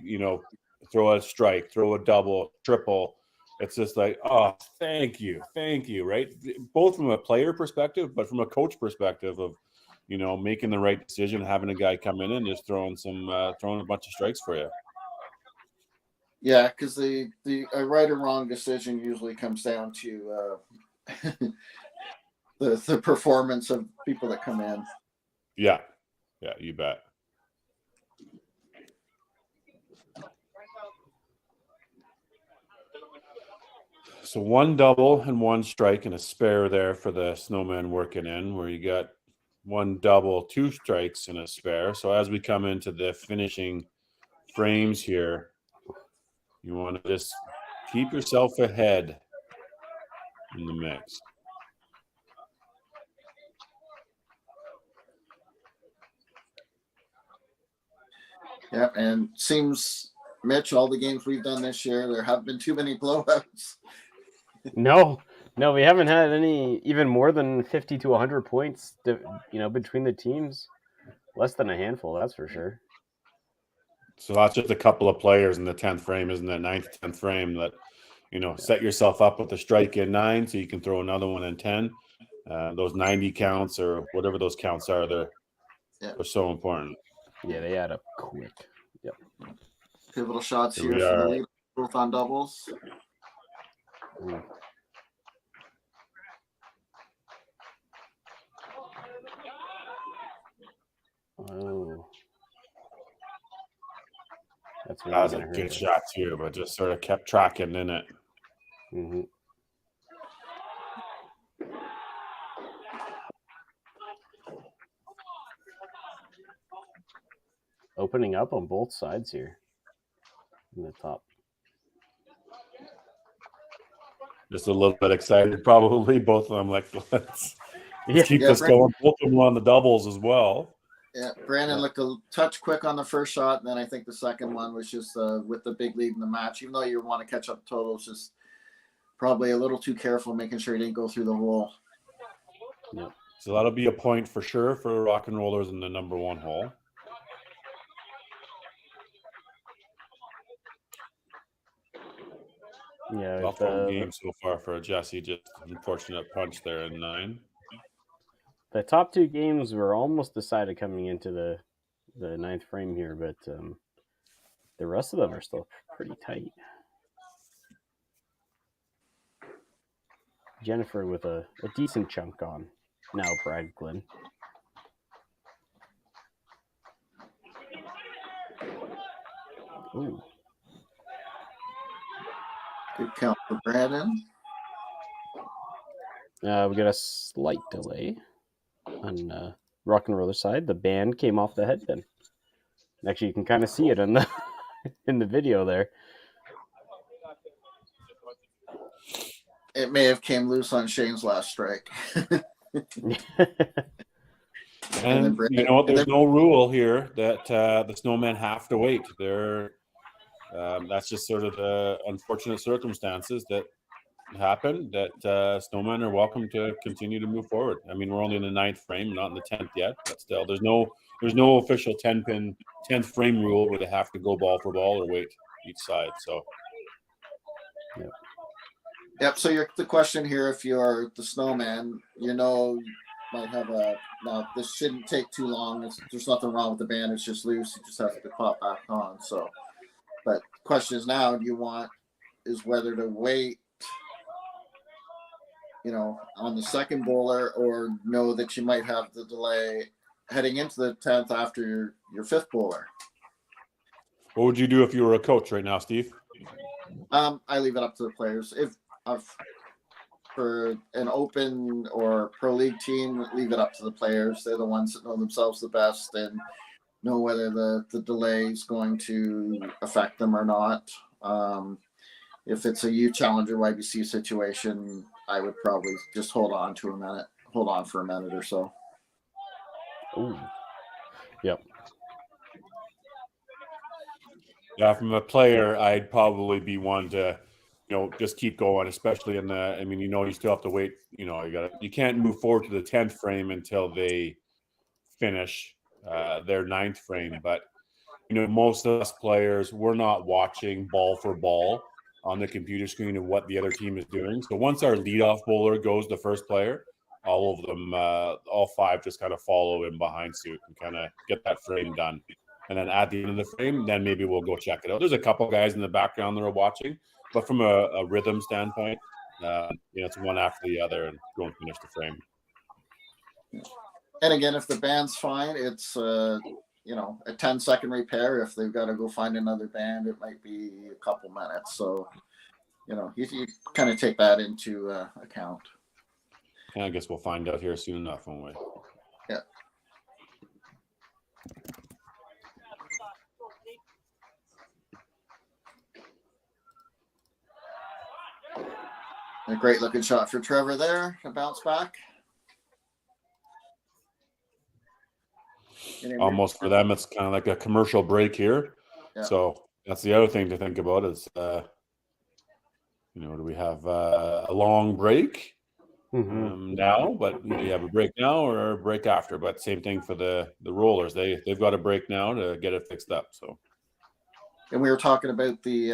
throw a strike, throw a double, triple. It's just like, oh, thank you, right? Both from a player perspective, but from a coach perspective of, making the right decision, having a guy come in and just throwing a bunch of strikes for you. Yeah, because the right or wrong decision usually comes down to the performance of people that come in. Yeah, you bet. So one double and one strike and a spare there for the Snowmen working in, where you got one double, two strikes and a spare. So as we come into the finishing frames here, you want to just keep yourself ahead in the mix. Yeah, and seems, Mitch, all the games we've done this year, there haven't been too many blowouts. No, we haven't had any even more than 50 to 100 points, between the teams. Less than a handful, that's for sure. So that's just a couple of players in the 10th frame, isn't it? 9th, 10th frame that, set yourself up with a strike in 9 so you can throw another one in 10. Those 90 counts or whatever those counts are, they're so important. Yeah, they add up quick. Yep. Pivotal shots here for the lead, both on doubles. Ooh. Oh. That was a good shot too, but just sort of kept tracking in it. Mm-hmm. Opening up on both sides here in the top. Just a little bit excited, probably. Both of them like, let's keep this going. Both of them on the doubles as well. Yeah, Brandon looked a touch quick on the first shot, and then I think the second one was just with the big lead in the match. Even though you want to catch up totals, just probably a little too careful, making sure he didn't go through the hole. Yep. So that'll be a point for sure for the Rock and Rollers in the number 1 hole. Yeah, tough game so far for Jesse. Just an unfortunate punch there in 9. The top 2 games were almost decided coming into the 9th frame here, but the rest of them are still pretty tight. Jennifer with a decent chunk on. Now Brad Glynn. Ooh. Good count for Brandon. We got a slight delay on Rock and Roller side. The band came off the headband. Actually, you can kind of see it in the in the video there. It may have came loose on Shane's last strike. And there's no rule here that the Snowmen have to wait. That's just sort of the unfortunate circumstances that happen, that Snowmen are welcome to continue to move forward. I mean, we're only in the 9th frame, not in the 10th yet, but still, there's no official 10th frame rule where they have to go ball for ball or wait each side. So, Yep. So the question here, if you're the Snowman, you might have now this shouldn't take too long. There's nothing wrong with the band. It's just loose. You just have to pop back on. So, but the question is now, is whether to wait, on the second bowler, or know that you might have the delay heading into the 10th after your 5th bowler. What would you do if you were a coach right now, Steve? I leave it up to the players. for an open or pro league team, leave it up to the players. They're the ones that know themselves the best and know whether the delay is going to affect them or not. If it's a youth challenger YBC situation, I would probably just hold on for a minute or so. Ooh. Yep. Yeah, from a player, I'd probably be one to, just keep going, especially in the. I mean, you still have to wait. You can't move forward to the 10th frame until they finish their 9th frame. But most of us players, we're not watching ball for ball on the computer screen of what the other team is doing. So once our leadoff bowler goes the first player, all of them, all 5 just kind of follow in behind suit and kind of get that frame done. And then at the end of the frame, then maybe we'll go check it out. There's a couple guys in the background that are watching, but from a rhythm standpoint, it's one after the other and go and finish the frame. And again, if the band's fine, it's a 10-second repair. If they've got to go find another band, it might be a couple minutes. So, you kind of take that into account. And I guess we'll find out here soon enough, won't we? Yeah. A great looking shot for Trevor there. A bounce back. Almost for them, it's kind of like a commercial break here. Yeah. So that's the other thing to think about is, do we have a long break now? But you have a break now or a break after. But same thing for the rollers. They've got a break now to get it fixed up. So. And we were talking about the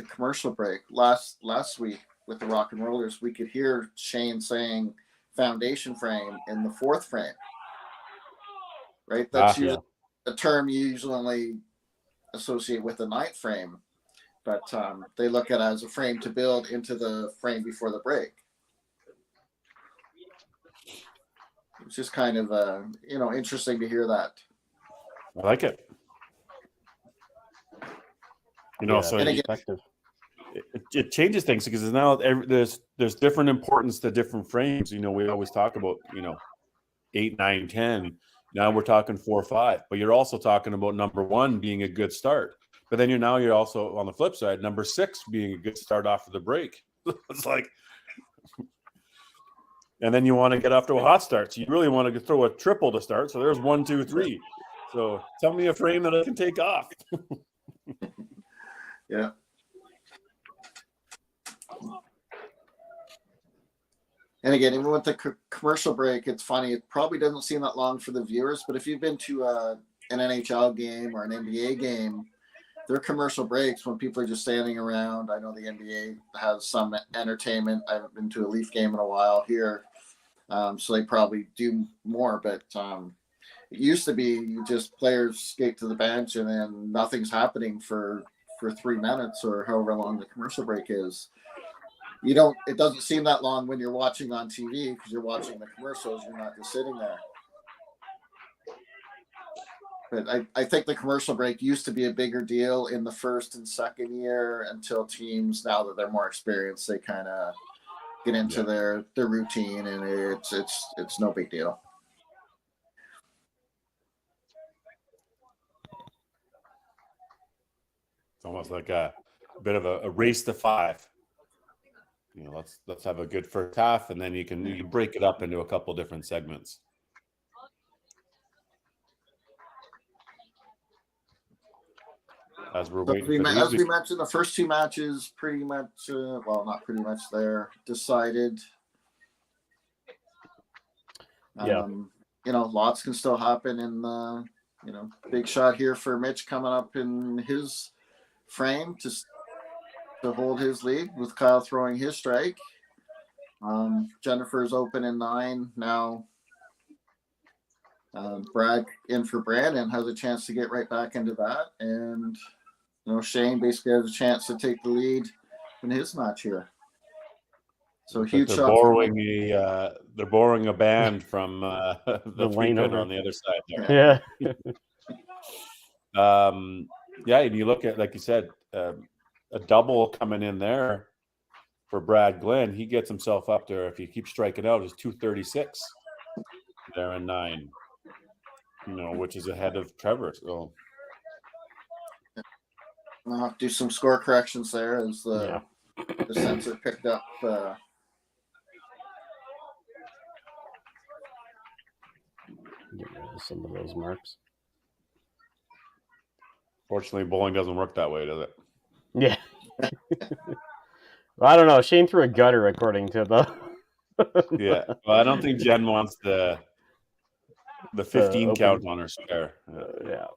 commercial break last week with the rock and rollers. We could hear Shane saying foundation frame in the 4th frame. Right, that's usually a term you usually associate with the 9th frame, but they look at it as a frame to build into the frame before the break. It's just kind of interesting to hear that. I like it. So it changes things because now there's different importance to different frames. We always talk about 8, 9, 10. Now we're talking 4, 5, but you're also talking about number 1 being a good start. But then you're also on the flip side, number 6 being a good start off of the break. It's like, and then you want to get off to a hot start. So you really want to throw a triple to start. So there's 1, 2, 3. So tell me a frame that I can take off. Yeah. And again, even with the commercial break, it's funny. It probably doesn't seem that long for the viewers, but if you've been to an NHL game or an NBA game, there are commercial breaks when people are just standing around. I know the NBA has some entertainment. I haven't been to a Leaf game in a while here, so they probably do more. But it used to be just players skate to the bench and then nothing's happening for 3 minutes or however long the commercial break is. It doesn't seem that long when you're watching on TV because you're watching the commercials. You're not just sitting there. But I think the commercial break used to be a bigger deal in the 1st and 2nd year until teams, now that they're more experienced, they kind of get into their routine and it's no big deal. It's almost like a bit of a race to 5. Let's have a good first half, and then you can break it up into a couple different segments. As we're waiting, as we mentioned, the first 2 matches pretty much, not pretty much, they're decided. Lots can still happen in the, big shot here for Mitch coming up in his frame to hold his lead with Kyle throwing his strike. Jennifer's open in 9 now. Brad in for Brandon has a chance to get right back into that, and Shane basically has a chance to take the lead in his match here. So huge they're shot. They're borrowing a band from the lane on the other side there. Yeah. And you look at, like you said, a double coming in there. for Brad Glenn, he gets himself up there. If he keeps striking out, is 236 there in 9, which is ahead of Trevor. So I'll have to do some score corrections there as the sensor picked up. Get rid of some of those marks. Fortunately, bowling doesn't work that way, does it? Yeah. Well, I don't know. Shane threw a gutter according to the. Yeah. Well, I don't think Jen wants the 15 count on her spare. Yeah.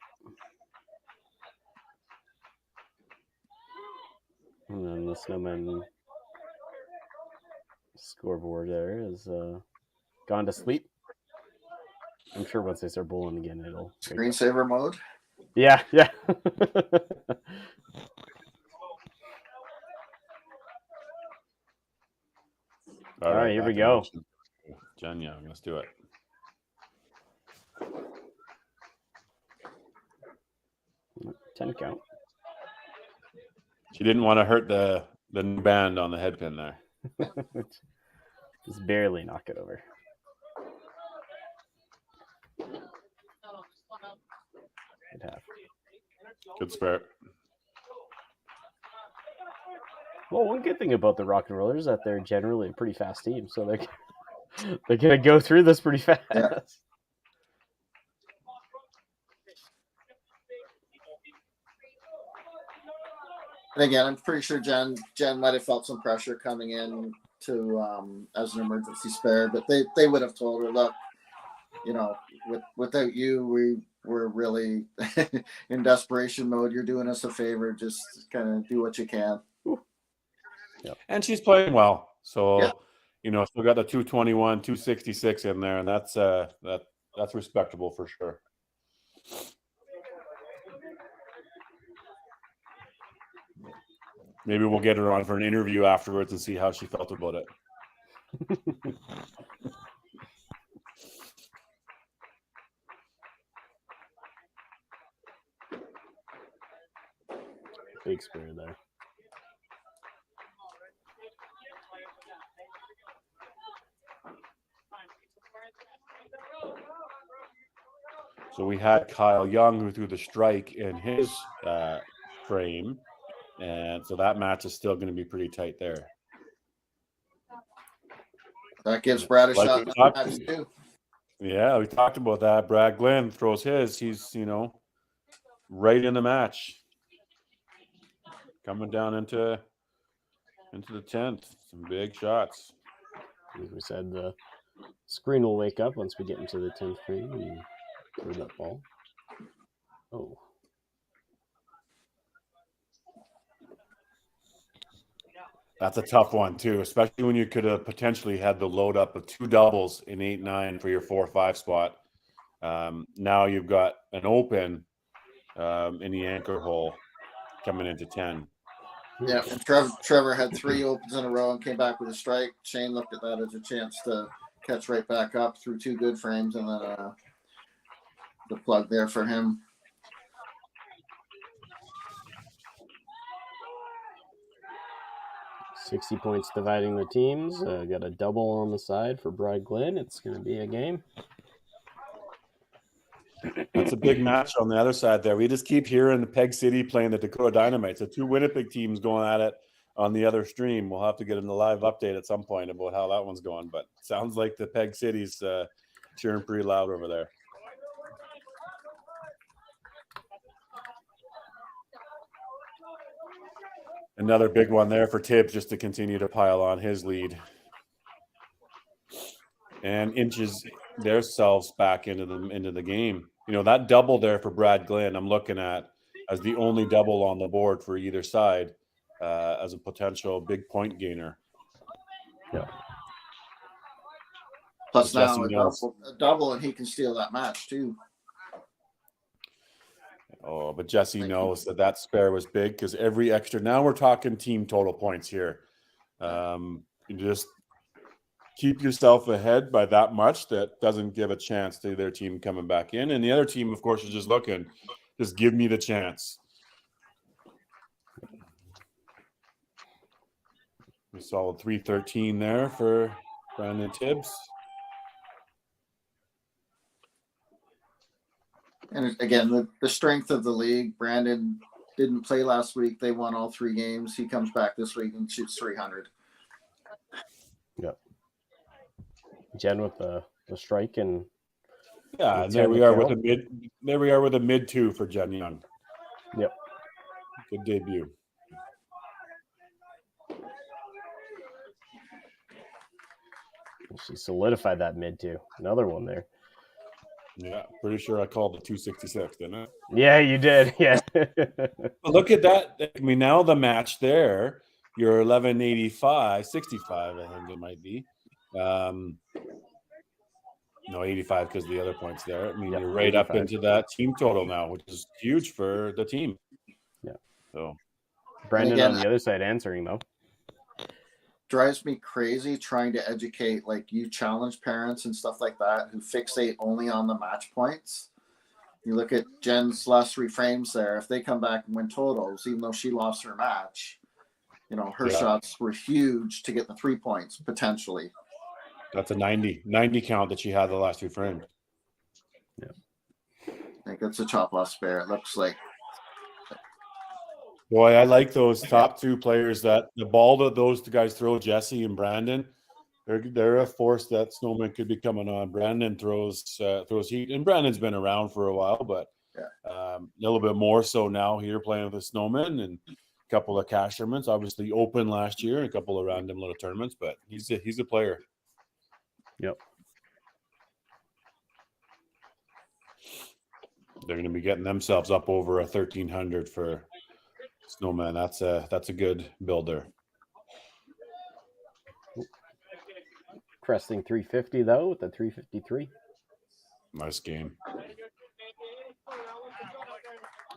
And then the Snowmen scoreboard there is gone to sleep. I'm sure once they start bowling again, it'll Screensaver mode. Yeah. All right, here we go. Jen Young, let's do it. Ten count. She didn't want to hurt the new band on the head pin there. Just barely knock it over. Good half. Good spare. Well, one good thing about the Rock and Rollers is that they're generally a pretty fast team, so they're gonna go through this pretty fast. Yeah. And again, I'm pretty sure Jen might have felt some pressure coming in to as an emergency spare, but they would have told her, look, without you, we're really in desperation mode. You're doing us a favor. Just kind of do what you can. Yep. And she's playing well. So, still got the 221, 266 in there, and that's respectable for sure. Maybe we'll get her on for an interview afterwards and see how she felt about it. Big spare there. So we had Kyle Young who threw the strike in his frame. And so that match is still going to be pretty tight there. That gives Brad a shot in that match too. Yeah, we talked about that. Brad Glenn throws his. He's, right in the match. Coming down into the 10th. Some big shots. As we said, the screen will wake up once we get into the 10th frame and throw that ball. Oh. That's a tough one, too, especially when you could have potentially had the load up of 2 doubles in 8-9 for your 4-5 spot. Now you've got an open in the anchor hole coming into 10. Yeah, and Trevor had 3 opens in a row and came back with a strike. Shane looked at that as a chance to catch right back up through 2 good frames, and then the plug there for him. $60 points dividing the teams. Got a double on the side for Brad Glenn. It's going to be a game. That's a big match on the other side there. We just keep hearing the Peg City playing the Dakota Dynamite. So 2 Winnipeg teams going at it on the other stream. We'll have to get a live update at some point about how that one's going. But sounds like the Peg City's cheering pretty loud over there. Another big one there for Tibbs just to continue to pile on his lead. And inches themselves back into the game. That double there for Brad Glenn, I'm looking at as the only double on the board for either side as a potential big point gainer. Yeah. Plus now a double, and he can steal that match too. Oh, but Jesse knows that spare was big because every extra. Now we're talking team total points here. You just keep yourself ahead by that much. That doesn't give a chance to their team coming back in, and the other team, of course, is just looking. Just give me the chance. A solid 313 there for Brandon Tibbs. And again, the strength of the league. Brandon didn't play last week. They won all 3 games. He comes back this week and shoots 300. Yep. Jen with the strike and Yeah, and there we are with a mid. There we are with a mid 2 for Jen Young. Yep. Good debut. She solidified that mid 2. Another one there. Yeah, pretty sure I called it 266, didn't I? Yeah, you did. Yeah. But look at that. I mean, now the match there, you're 1185, 65, I think it might be. No, 85 because the other points there. I mean, Yep, you're right 85. up into that team total now, which is huge for the team. Yeah. So Brendan again, on the other side answering, though. Drives me crazy trying to educate like you challenge parents and stuff like that who fixate only on the match points. You look at Jen's last 3 frames there. If they come back and win totals, even though she lost her match, you know, her shots were huge to get the 3 points potentially. that's a 90 count that she had the last 2 frames. I think it's a chop off spare. It looks like. Boy, I like those top 2 players. That the ball that those 2 guys throw, Jesse and Brandon, they're a force that Snowmen could be coming on. Brandon throws heat, and Brandon's been around for a while, but a little bit more so now here playing with the Snowmen and a couple of cash tournaments. Obviously, open last year and a couple of random little tournaments, but he's a player. Yep. They're going to be getting themselves up over a 1300 for Snowman. That's a good builder. Cresting 350 though with the 353. Nice game.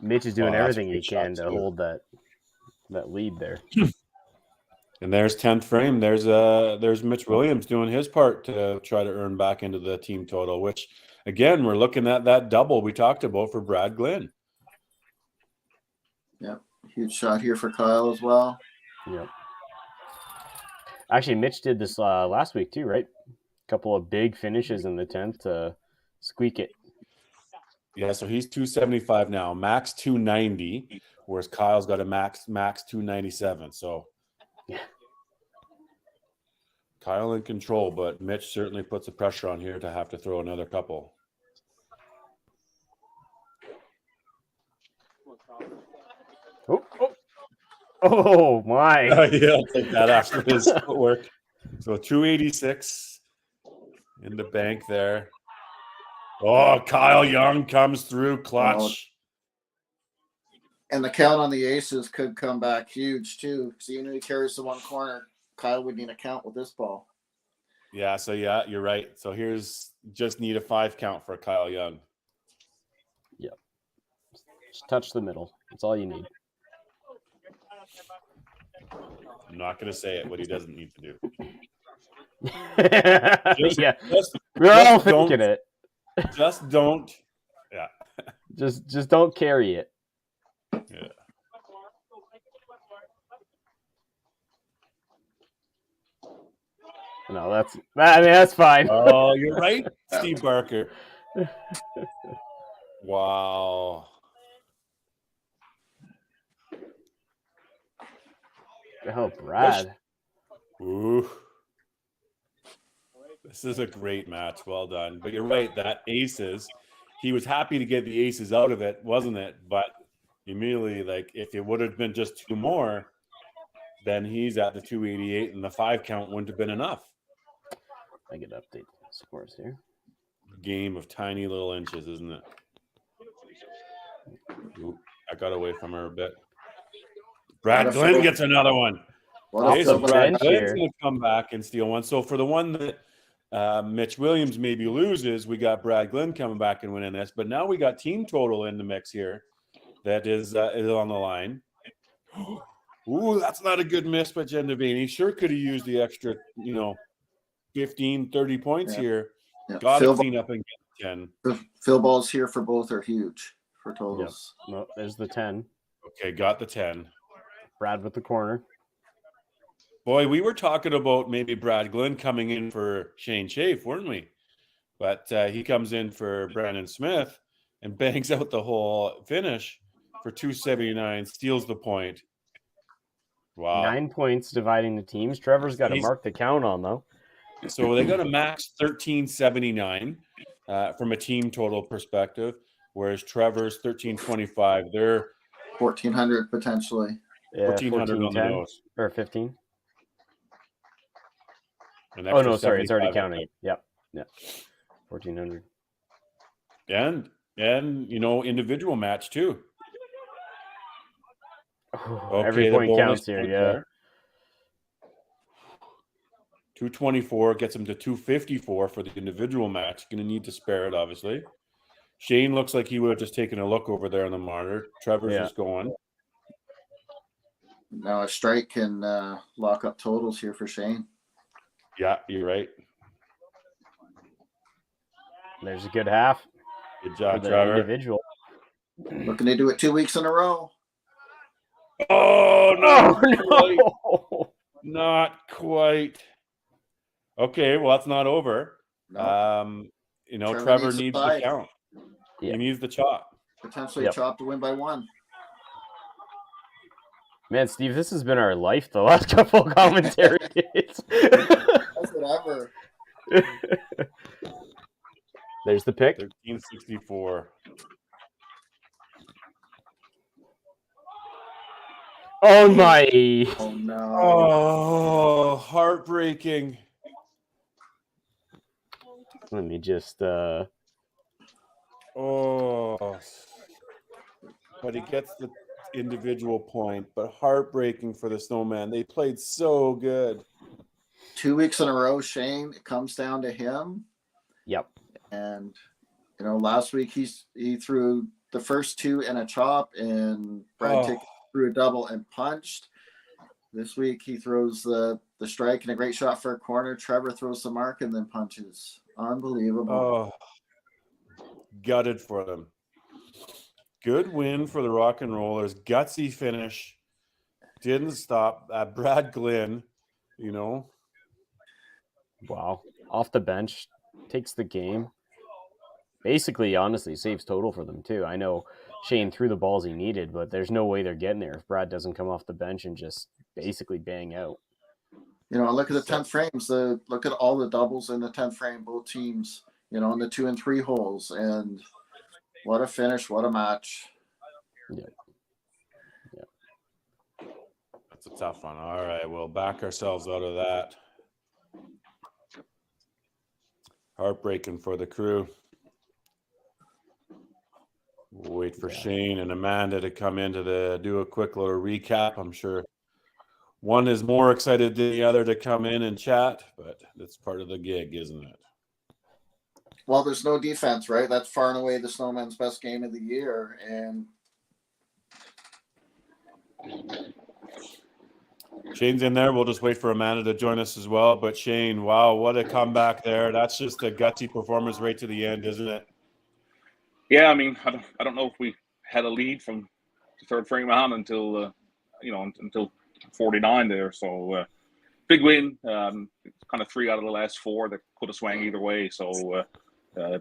Mitch is doing Oh, that's everything a he good can shot, to too. hold that lead there. And there's 10th frame. There's Mitch Williams doing his part to try to earn back into the team total, which again, we're looking at that double we talked about for Brad Glenn. Yep. Huge shot here for Kyle as well. Yep. Actually, Mitch did this last week too, right? A couple of big finishes in the 10th to squeak it. Yeah, so he's 275 now, max 290, whereas Kyle's got a max 297. So yeah, Kyle in control, but Mitch certainly puts the pressure on here to have to throw another couple. Oh my! Yeah, I'll take that after his footwork. So 286 in the bank there. Oh, Kyle Young comes through clutch. And the count on the aces could come back huge too. So even if he carries the one corner, Kyle would need a count with this ball. Yeah, so yeah, you're right. So here's just need a 5 count for Kyle Young. Yep. Just touch the middle. That's all you need. I'm not going to say it what he doesn't need to do. Yeah, Just we're all don't- thinking it. Just don't. Yeah. Just don't carry it. Yeah. No, that's fine. Oh, you're right, Steve Barker. Wow. Oh, Brad. Ooh. This is a great match. Well done. But you're right, that aces, he was happy to get the aces out of it, wasn't it? But immediately, like, if it would have been just 2 more, then he's at the 288 and the 5 count wouldn't have been enough. I can update the scores here. Game of tiny little inches, isn't it? Ooh, I got away from her a bit. Brad Glenn gets another one. Okay, so Brad Glenn's going to come back and steal one. So for the one that Mitch Williams maybe loses, we got Brad Glenn coming back and winning this. But now we got team total in the mix here that is on the line. Ooh, that's not a good miss by Jen Devane. He sure could have used the extra, 15, 30 points here. Yeah. Got to clean up and get 10. The fill balls here for both are huge for totals. Yep. No, there's the 10. Okay, got the 10. Brad with the corner. Boy, we were talking about maybe Brad Glenn coming in for Shane Chafe, weren't we? But he comes in for Brandon Smith and bangs out the whole finish for 279, steals the point. Wow. 9 points dividing the teams. Trevor's got to mark the count on, though. So they got a max 1379 from a team total perspective, whereas Trevor's 1325. They're 1400 potentially. Yeah, 1400 on the nose. Or 15. Oh, no, sorry. It's already counting. Yep. Yeah. 1400. And individual match too. Every point counts here, yeah. There. 224 gets him to 254 for the individual match. Going to need to spare it, obviously. Shane looks like he would have just taken a look over there on the monitor. Trevor's just going. Now a strike can lock up totals here for Shane. Yeah, you're right. There's a good half. Good job, for the Trevor. Individual. Looking to do it 2 weeks in a row. Oh, no. No. Not quite. Okay, well, that's not over. No. Trevor needs the count. Yeah. He needs the chop. Potentially chop to win by 1. Man, Steve, this has been our life the last couple of commentary days. That's whatever. There's the pick. 1364. Oh, my. Oh, no. Oh, heartbreaking. Let me just... Oh. But he gets the individual point, but heartbreaking for the Snowmen. They played so good. 2 weeks in a row, Shane, it comes down to him. Yep. And, last week he threw the first 2 in a chop, and Brad threw a double and punched. This week he throws the strike and a great shot for a corner. Trevor throws the mark and then punches. Unbelievable. Oh, gutted for them. Good win for the Rock and Rollers. Gutsy finish. Didn't stop. Brad Glenn, Wow. Off the bench. Takes the game. Basically, honestly, saves total for them, too. I know Shane threw the balls he needed, but there's no way they're getting there if Brad doesn't come off the bench and just basically bang out. Look at the 10th frames. Look at all the doubles in the 10th frame, both teams, in the 2 and 3 holes. And what a finish. What a match. Yeah. That's a tough one. All right, we'll back ourselves out of that. Heartbreaking for the crew. We'll wait for Shane and Amanda to come in to do a quick little recap. I'm sure one is more excited than the other to come in and chat, but that's part of the gig, isn't it? Well, there's no defense, right? That's far and away the Snowmen's best game of the year. And Shane's in there. We'll just wait for Amanda to join us as well. But Shane, wow, what a comeback there. That's just a gutsy performance right to the end, isn't it? Yeah, I mean, I don't know if we had a lead from the third frame on until 49 there. So big win. Kind of 3 out of the last 4 that could have swung either way. So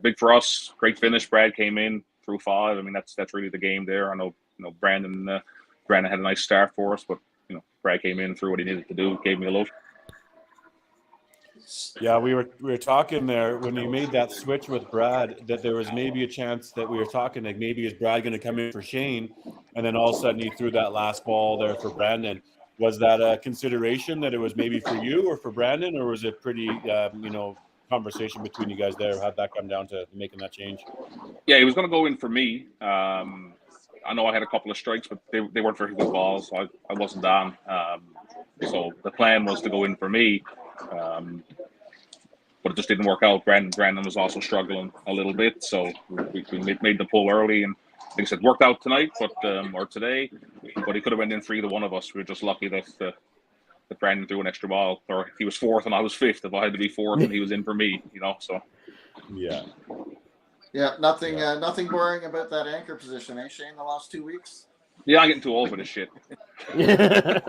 big for us. Great finish. Brad came in through 5. I mean, that's really the game there. I know Brandon had a nice start for us, but Brad came in, threw what he needed to do, gave me a look. Yeah, we were talking there when he made that switch with Brad that there was maybe a chance that we were talking like maybe is Brad going to come in for Shane, and then all of a sudden he threw that last ball there for Brandon. Was that a consideration that it was maybe for you or for Brandon, or was it pretty conversation between you guys there? How'd that come down to making that change? Yeah, he was going to go in for me. I know I had a couple of strikes, but they weren't very good balls, so I wasn't down. So the plan was to go in for me. But it just didn't work out. Brandon was also struggling a little bit, so we made the pull early, and like I said, worked out tonight, or today. But he could have went in for either one of us. We were just lucky that Brandon threw an extra ball, or he was 4th and I was 5th. If I had to be 4th, and he was in for me, So yeah, nothing boring about that anchor position, eh, Shane? The last 2 weeks. Yeah, I'm getting too old for this shit. Yeah.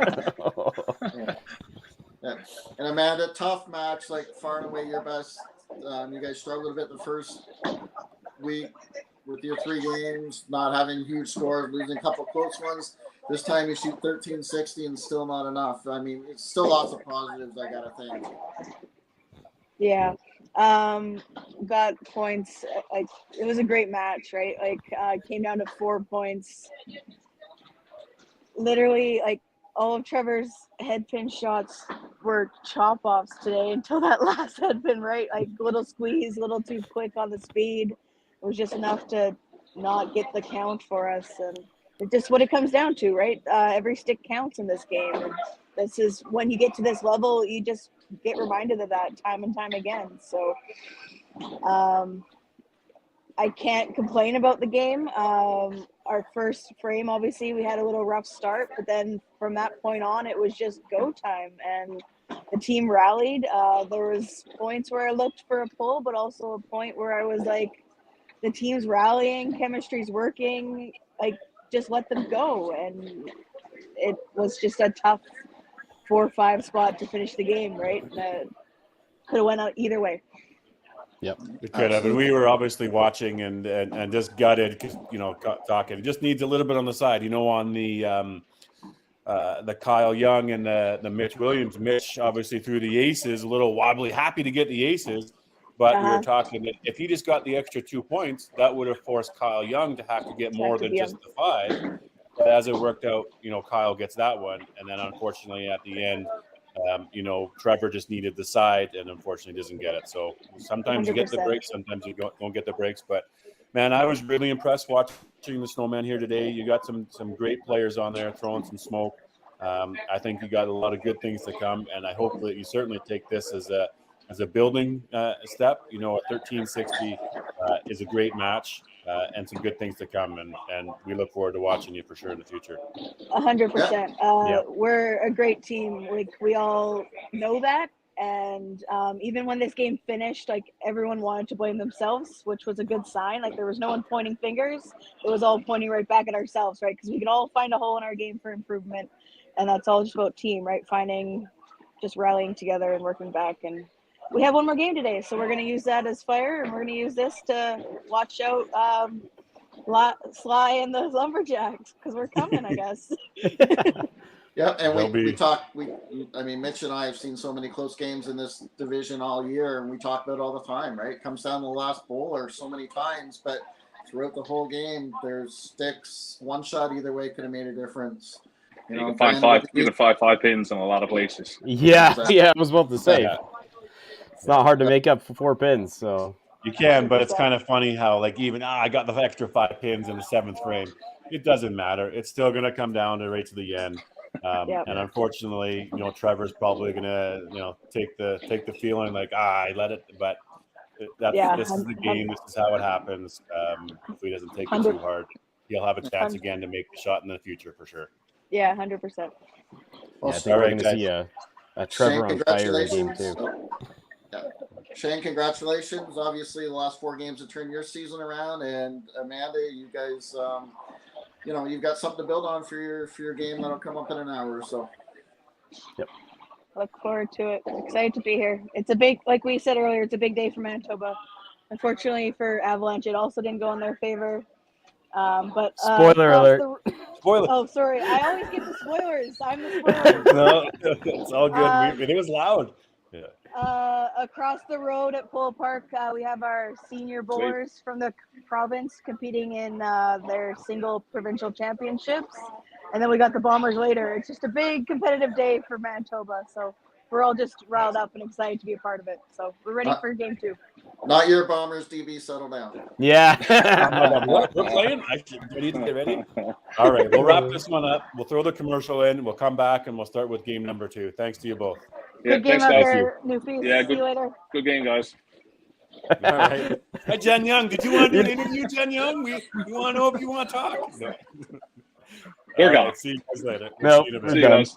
And Amanda, tough match, like far and away your best. You guys struggled a bit the first week with your 3 games, not having huge scores, losing a couple close ones. This time you shoot 1360 and still not enough. I mean, it's still lots of positives, I gotta think. Yeah. Got points. Like, it was a great match, right? Like, came down to 4 points. Literally, like, all of Trevor's headpin shots were chop offs today until that last headpin, right? Like, little squeeze, little too quick on the speed. It was just enough to not get the count for us. And it's just what it comes down to, right? Every stick counts in this game. And this is when you get to this level, you just get reminded of that time and time again. So I can't complain about the game. Our first frame, obviously, we had a little rough start, but then from that point on, it was just go time, and the team rallied. There was points where I looked for a pull, but also a point where I was like, the team's rallying, chemistry's working, like, just let them go. And it was just a tough 4-5 spot to finish the game, right? That could have went out either way. Yep. It could have, and we were obviously watching and just gutted because, you know, talking. It just needs a little bit on the side, you know, on the Kyle Young and the Mitch Williams. Mitch obviously threw the aces, a little wobbly, happy to get the aces, but we were talking that if he just got the extra 2 points, that would have forced Kyle Young to have to get more than just the 5. But as it worked out, you know, Kyle gets that one, and then unfortunately at the end, you know, Trevor just needed the side and unfortunately doesn't get it. So sometimes 100%. You get the breaks, sometimes you don't get the breaks. But man, I was really impressed watching the Snowmen here today. You got some great players on there throwing some smoke. I think you got a lot of good things to come, and I hope that you certainly take this as a building step. You know, a 1360 is a great match. And some good things to come, and we look forward to watching you for sure in the future. 100%. We're a great team. Like, we all know that, and even when this game finished, like, everyone wanted to blame themselves, which was a good sign. Like, there was no one pointing fingers. It was all pointing right back at ourselves, right? Because we can all find a hole in our game for improvement, and that's all just about team, right? Just rallying together and working back. And we have one more game today, so we're going to use that as fire, and we're going to use this to watch out Sly and the Lumberjacks, because we're coming, I guess. Yeah, and we talk. I mean, Mitch and I have seen so many close games in this division all year, and we talk about it all the time, right? It comes down to the last bowler so many times, but throughout the whole game, there's sticks. One shot either way could have made a difference. You can find five pins in a lot of places. Yeah, I was about to say. It's not hard to make up for 4 pins, so you can, but it's kind of funny how, like, even I got the extra 5 pins in the 7th frame. It doesn't matter. It's still going to come down to right to the end. And unfortunately, you know, Trevor's probably going to, you know, take the feeling like, I let it, but this is the game. This is how it happens. If he doesn't take it too hard, he'll have a chance again to make the shot in the future for sure. Yeah, 100%. Well, I think we're going to see a Trevor on fire game too. Yeah. Shane, congratulations. Obviously, the last 4 games have turned your season around. And Amanda, you guys, you know, you've got something to build on for your game that'll come up in an hour or so. Yep. Look forward to it. Excited to be here. It's a big, like we said earlier, it's a big day for Manitoba. Unfortunately for Avalanche, it also didn't go in their favor. But spoiler alert. Spoiler. Oh, sorry. I always give the spoilers. I'm the spoiler. No, it's all good. It was loud. Yeah. Across the road at Polo Park, we have our senior bowlers from the province competing in their single provincial championships. And then we got the Bombers later. It's just a big competitive day for Manitoba. So we're all just riled up and excited to be a part of it. So we're ready for game 2. Not your Bombers, DB, settle down. Yeah. We're playing. I need to get ready. All right, we'll wrap this one up. We'll throw the commercial in. We'll come back and we'll start with game number 2. Thanks to you both. Yeah, good game thanks, out guys. there, Newfies. Yeah, See you later. Good game, guys. All right. Hey, Jen Young, did you want to do an interview, Jen Young? We want to know if you want to talk. No. They're gone. See you guys later. No, See you guys.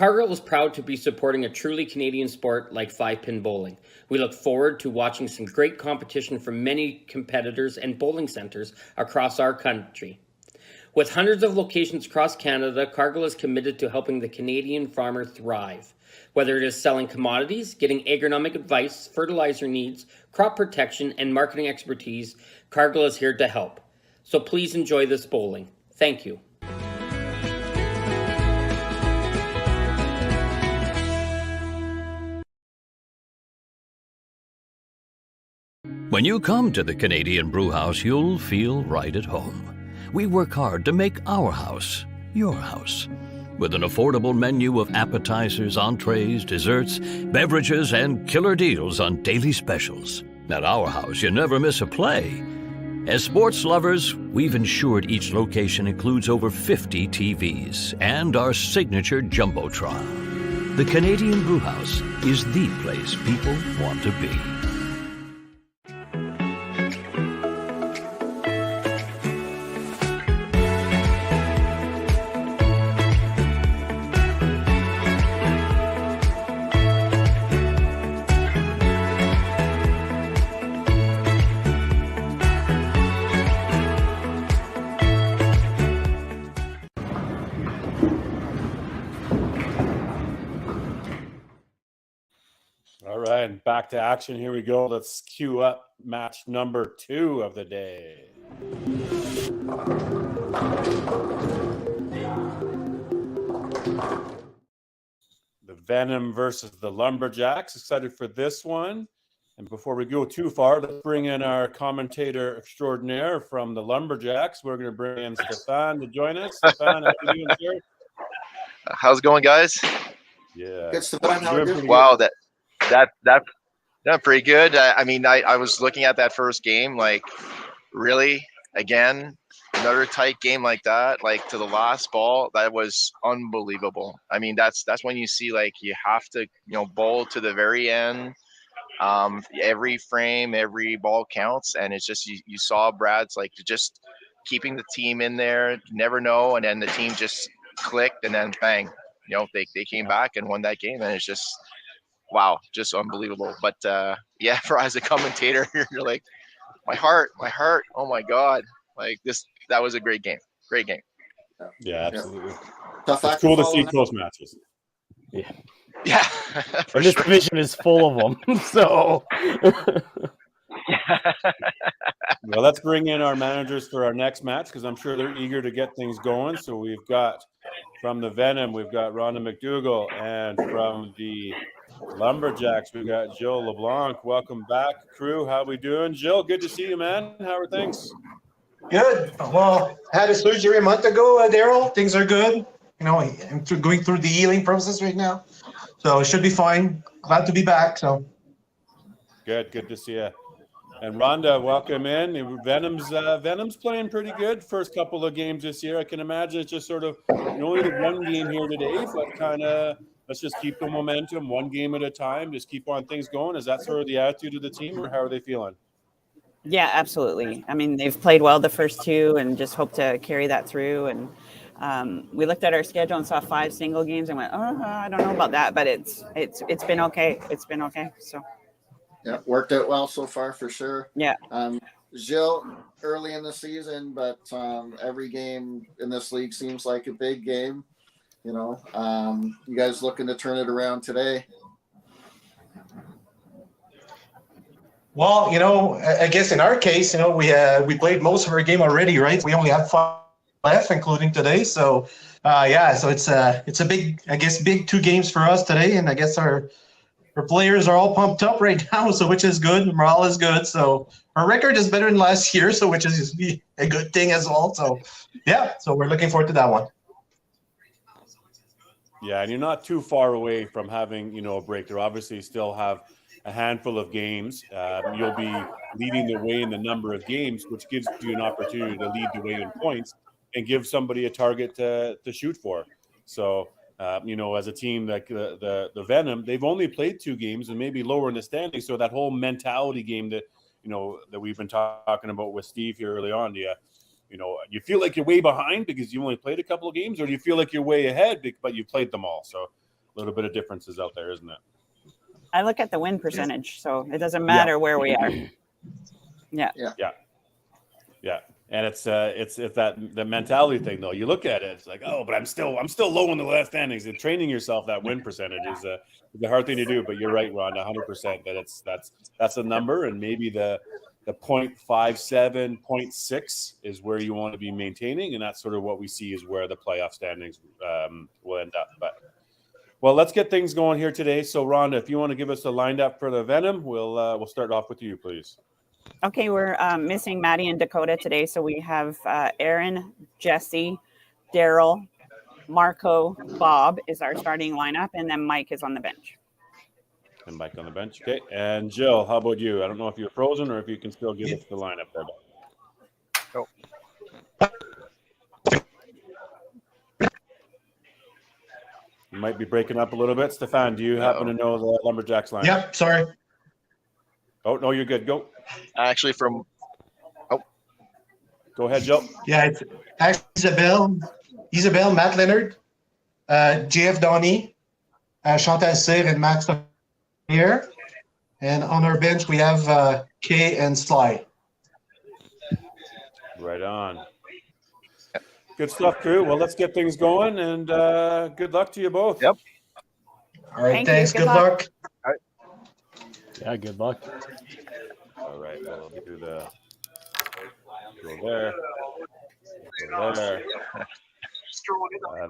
Cargill is proud to be supporting a truly Canadian sport like 5-pin bowling. We look forward to watching some great competition from many competitors and bowling centers across our country. With hundreds of locations across Canada, Cargill is committed to helping the Canadian farmer thrive. Whether it is selling commodities, getting agronomic advice, fertilizer needs, crop protection, and marketing expertise, Cargill is here to help. So please enjoy this bowling. Thank you. When you come to the Canadian Brewhouse, you'll feel right at home. We work hard to make our house your house. With an affordable menu of appetizers, entrees, desserts, beverages, and killer deals on daily specials. At our house, you never miss a play. As sports lovers, we've ensured each location includes over 50 TVs and our signature Jumbotron. The Canadian Brewhouse is the place people want to be. All right, and back to action. Here we go. Let's cue up match number 2 of the day. The Venom versus the Lumberjacks. Excited for this one. And before we go too far, let's bring in our commentator extraordinaire from the Lumberjacks. We're going to bring in Stefan to join us. Stefan, how you doing, sir? How's it going, guys? Yeah. Good, Stefan. How are you? Wow, that's pretty good. I mean, I was looking at that first game, like, really, again, another tight game like that, like to the last ball. That was unbelievable. I mean, that's when you see, like, you have to, bowl to the very end. Every frame, every ball counts, and it's just you saw Brad's like just keeping the team in there. You never know, and then the team just clicked, and then bang, they came back and won that game, and it's just. Wow, just unbelievable. But yeah, for as a commentator, you're like, my heart, oh my God. Like that was a great game. Great game. Yeah, absolutely. Yeah. It's cool to see close matches. Yeah. Yeah. And this division is full of them. So Well, let's bring in our managers for our next match because I'm sure they're eager to get things going. So we've got from the Venom, we've got Rhonda McDougall, and from the Lumberjacks, we got Jill LeBlanc. Welcome back, crew. How we doing? Jill, good to see you, man. How are things? Good. Well, had a surgery a month ago, Daryl. Things are good. I'm going through the healing process right now, so it should be fine. Glad to be back. So good to see you. And Rhonda, welcome in. Venom's playing pretty good. First couple of games this year. I can imagine it's just sort of only the one game here today, but kind of. Let's just keep the momentum, one game at a time. Just keep on things going. Is that sort of the attitude of the team, or how are they feeling? Yeah, absolutely. I mean, they've played well the first 2, and just hope to carry that through. And we looked at our schedule and saw 5 single games and went, I don't know about that, but it's been okay. It's been okay. So yeah, worked out well so far for sure. Yeah. Jill, early in the season, but every game in this league seems like a big game. You guys looking to turn it around today? well, I guess in our case, we played most of our game already, right? We only have 5 left, including today. So so it's a big 2 games for us today, and I guess our players are all pumped up right now, so which is good. Morale is good. So our record is better than last year, so which is a good thing as well. So yeah, so we're looking forward to that one. Yeah, and you're not too far away from having, a break. There obviously still have a handful of games. You'll be leading the way in the number of games, which gives you an opportunity to lead the way in points and give somebody a target to shoot for. So, as a team like the Venom, they've only played 2 games and maybe lower in the standings. So that whole mentality game that, that we've been talking about with Steve here early on, you feel like you're way behind because you only played a couple of games, or do you feel like you're way ahead but you played them all? So little bit of differences out there, isn't it? I look at the win percentage, so it doesn't matter where we are. Yeah. And it's that the mentality thing though. You look at it, it's like, oh, but I'm still low in the last standings. And training yourself that win percentage is a hard thing to do. But you're right, Ron, 100% that that's a number, and maybe the 0.57, 0.6 is where you want to be maintaining, and that's sort of what we see is where the playoff standings will end up. But well, let's get things going here today. So, Rhonda, if you want to give us a lined up for the Venom, we'll start off with you, please. Okay, we're missing Maddie and Dakota today, so we have Aaron, Jesse, Daryl, Marco, Bob is our starting lineup, and then Mike is on the bench. And Mike on the bench, okay. And Jill, how about you? I don't know if you're frozen or if you can still give us the lineup there. Oh. You might be breaking up a little bit. Stefan, do you happen to know the Lumberjacks lineup? Yep, sorry. Oh, no, you're good. Go. Actually, Go ahead, Jill. Yeah, it's actually Isabelle, Matt Leonard, JF Donnie, Chantal Cyr, and Max here. And on our bench, we have Kay and Sly. Right on. Good stuff, crew. Well, let's get things going, and good luck to you both. Yep. All right, Thank thanks. you. Good luck. Yeah, good luck. All right, we'll do the go there. Go there.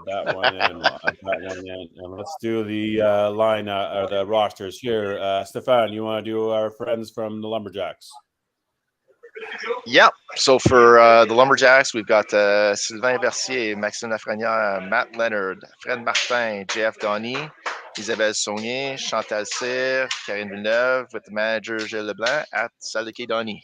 That one in. That one in. And let's do the line or the rosters here. Stefan, you want to do our friends from the Lumberjacks? Yep. So for the Lumberjacks, we've got Sylvain Versier, Maxime Lafrenière, Matt Leonard, Fred Martin, JF Donnie, Isabelle Saunier, Chantal Cyr, Karine Villeneuve, with the manager Gilles Leblanc at Salle de Quai Donnie.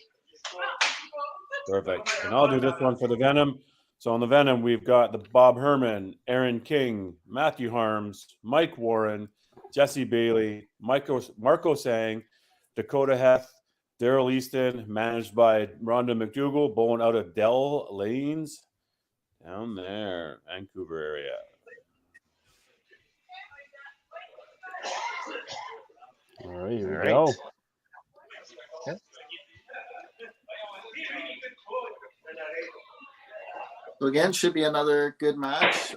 Perfect. And I'll do this one for the Venom. So on the Venom, we've got the Bob Herman, Aaron King, Matthew Harms, Mike Warren, Jesse Bailey, Marco Sang, Dakota Heth, Daryl Easton, managed by Rhonda McDougall, bowling out of Dell Lanes down there, Vancouver area. All right, here we go. Yep. So again, should be another good match.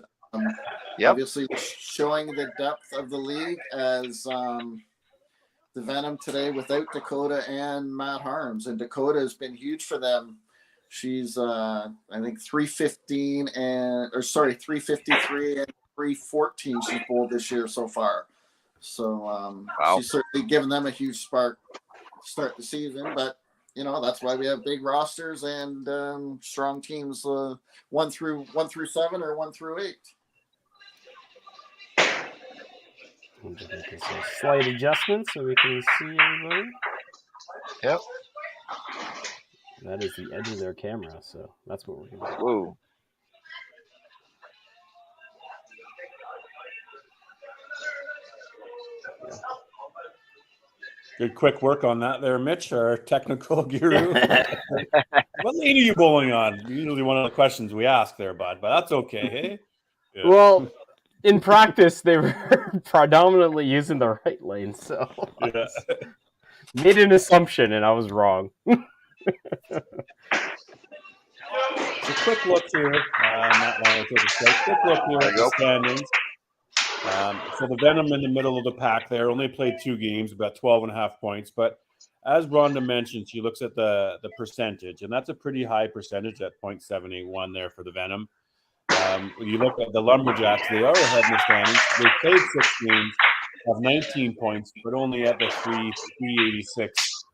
Yep. Obviously, showing the depth of the league as the Venom today without Dakota and Matt Harms, and Dakota has been huge for them. She's I think 353 and 314 she's bowled this year so far. So Wow. She's certainly given them a huge spark to start the season. But you know that's why we have big rosters and strong teams, 1 through 7 or 1 through 8. We'll just make this a slight adjustment so we can see everybody. Yep. That is the edge of their camera, so that's what we're going to do. Whoa. Good quick work on that there, Mitch, our technical guru. What lane are you bowling on? Usually one of the questions we ask there, bud, but that's okay, hey? Yeah. Well, in practice, they were predominantly using the right lane, so I made an assumption, and I was wrong. So quick look here. Not long to the strike. Quick look here at the standings. So the Venom in the middle of the pack there only played 2 games, about 12.5 points. But as Rhonda mentioned, she looks at the percentage, and that's a pretty high percentage at 0.781 there for the Venom. When you look at the Lumberjacks, they are ahead in the standings. They played 6 games, have 19 points, but only at the 386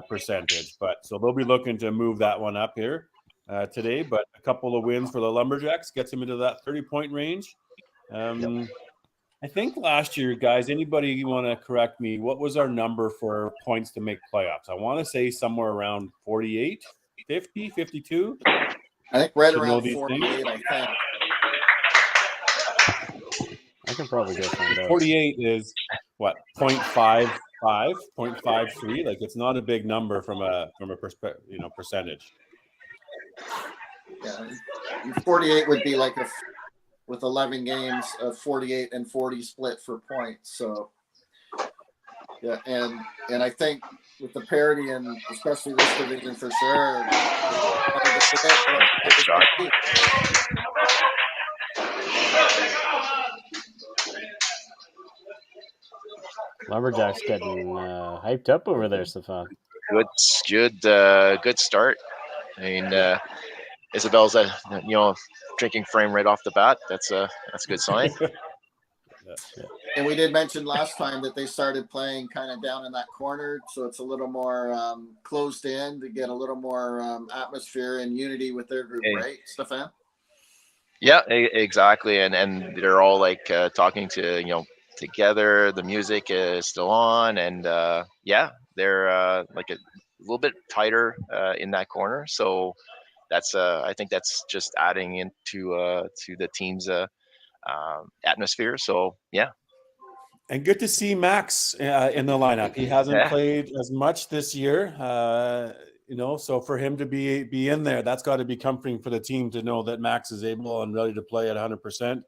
percentage. But so they'll be looking to move that one up here today. But a couple of wins for the Lumberjacks gets them into that 30-point range. I think last year, guys, anybody want to correct me? What was our number for points to make playoffs? I want to say somewhere around 48, 50, 52. I think right Should know around these 48, things. I think. I can probably go find out. 48 is what, 0.55, 0.53? Like it's not a big number from a percentage. Yeah, 48 would be like a with 11 games of 48 and 40 split for points. So yeah, and I think with the parity and especially this division for sure. Good shot. Lumberjacks getting hyped up over there, Stefan. Good start. I mean, Isabel's drinking frame right off the bat. That's a good sign. And we did mention last time that they started playing kind of down in that corner, so it's a little more closed in to get a little more atmosphere and unity with their group, right, Stefan? Yeah, exactly. And they're all like talking to together. The music is still on, and they're like a little bit tighter in that corner. So that's I think that's just adding into to the team's atmosphere. So yeah. And good to see Max in the lineup. He hasn't played as much this year, so for him to be in there, that's got to be comforting for the team to know that Max is able and ready to play at 100%.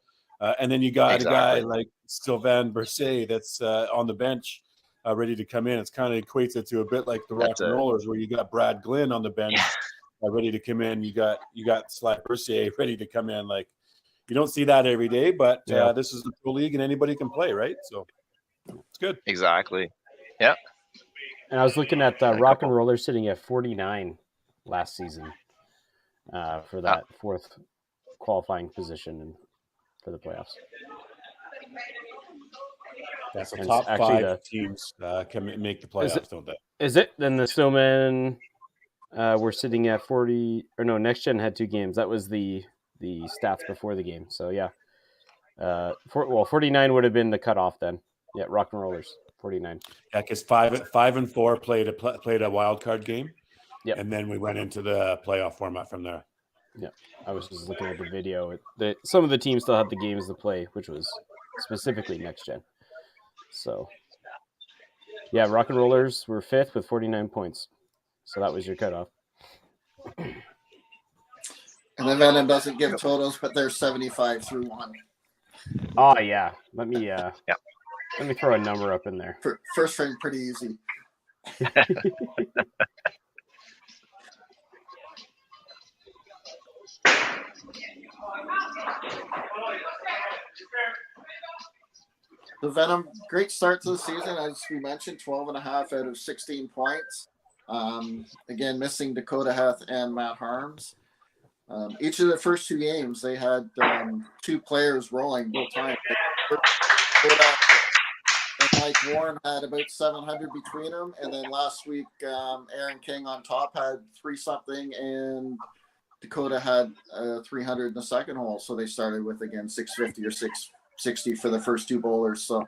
And then you got a guy like Sylvain Berset that's on the bench ready to come in. It's kind of equates it to a bit like the Rock and Rollers, where you got Brad Glynn on the bench ready to come in. You got Slack Berset ready to come in. Like, you don't see that every day, but this is the pro league and anybody can play, right? So it's good. Exactly. Yeah. And I was looking at Rock and Roller sitting at 49 last season for that fourth qualifying position for the playoffs. Yeah, so top five teams can make the playoffs, don't they? Is it? Then the Snowmen were sitting at 40, or no, Next Gen had 2 games. That was the stats before the game. So yeah, 49 would have been the cutoff then. Yeah, Rock and Rollers 49. Yeah, because 5 and 4 played a wild card game. Yeah, and then we went into the playoff format from there. Yeah, I was just looking at the video. Some of the teams still had the games to play, which was specifically Next Gen. So yeah, Rock and Rollers were 5th with 49 points. So that was your cutoff. And then Venom doesn't give totals, but they're 75 through 1. Oh yeah. Let me throw a number up in there. First frame, pretty easy. The Venom, great start to the season. As we mentioned, 12.5 out of 16 points. Again, missing Dakota Heth and Matt Harms. Each of the first 2 games, they had 2 players rolling both times. And Mike Warren had about 700 between them. And then last week, Aaron King on top had 3-something, and Dakota had 300 in the second hole. So they started with, again, 650 or 660 for the first 2 bowlers. So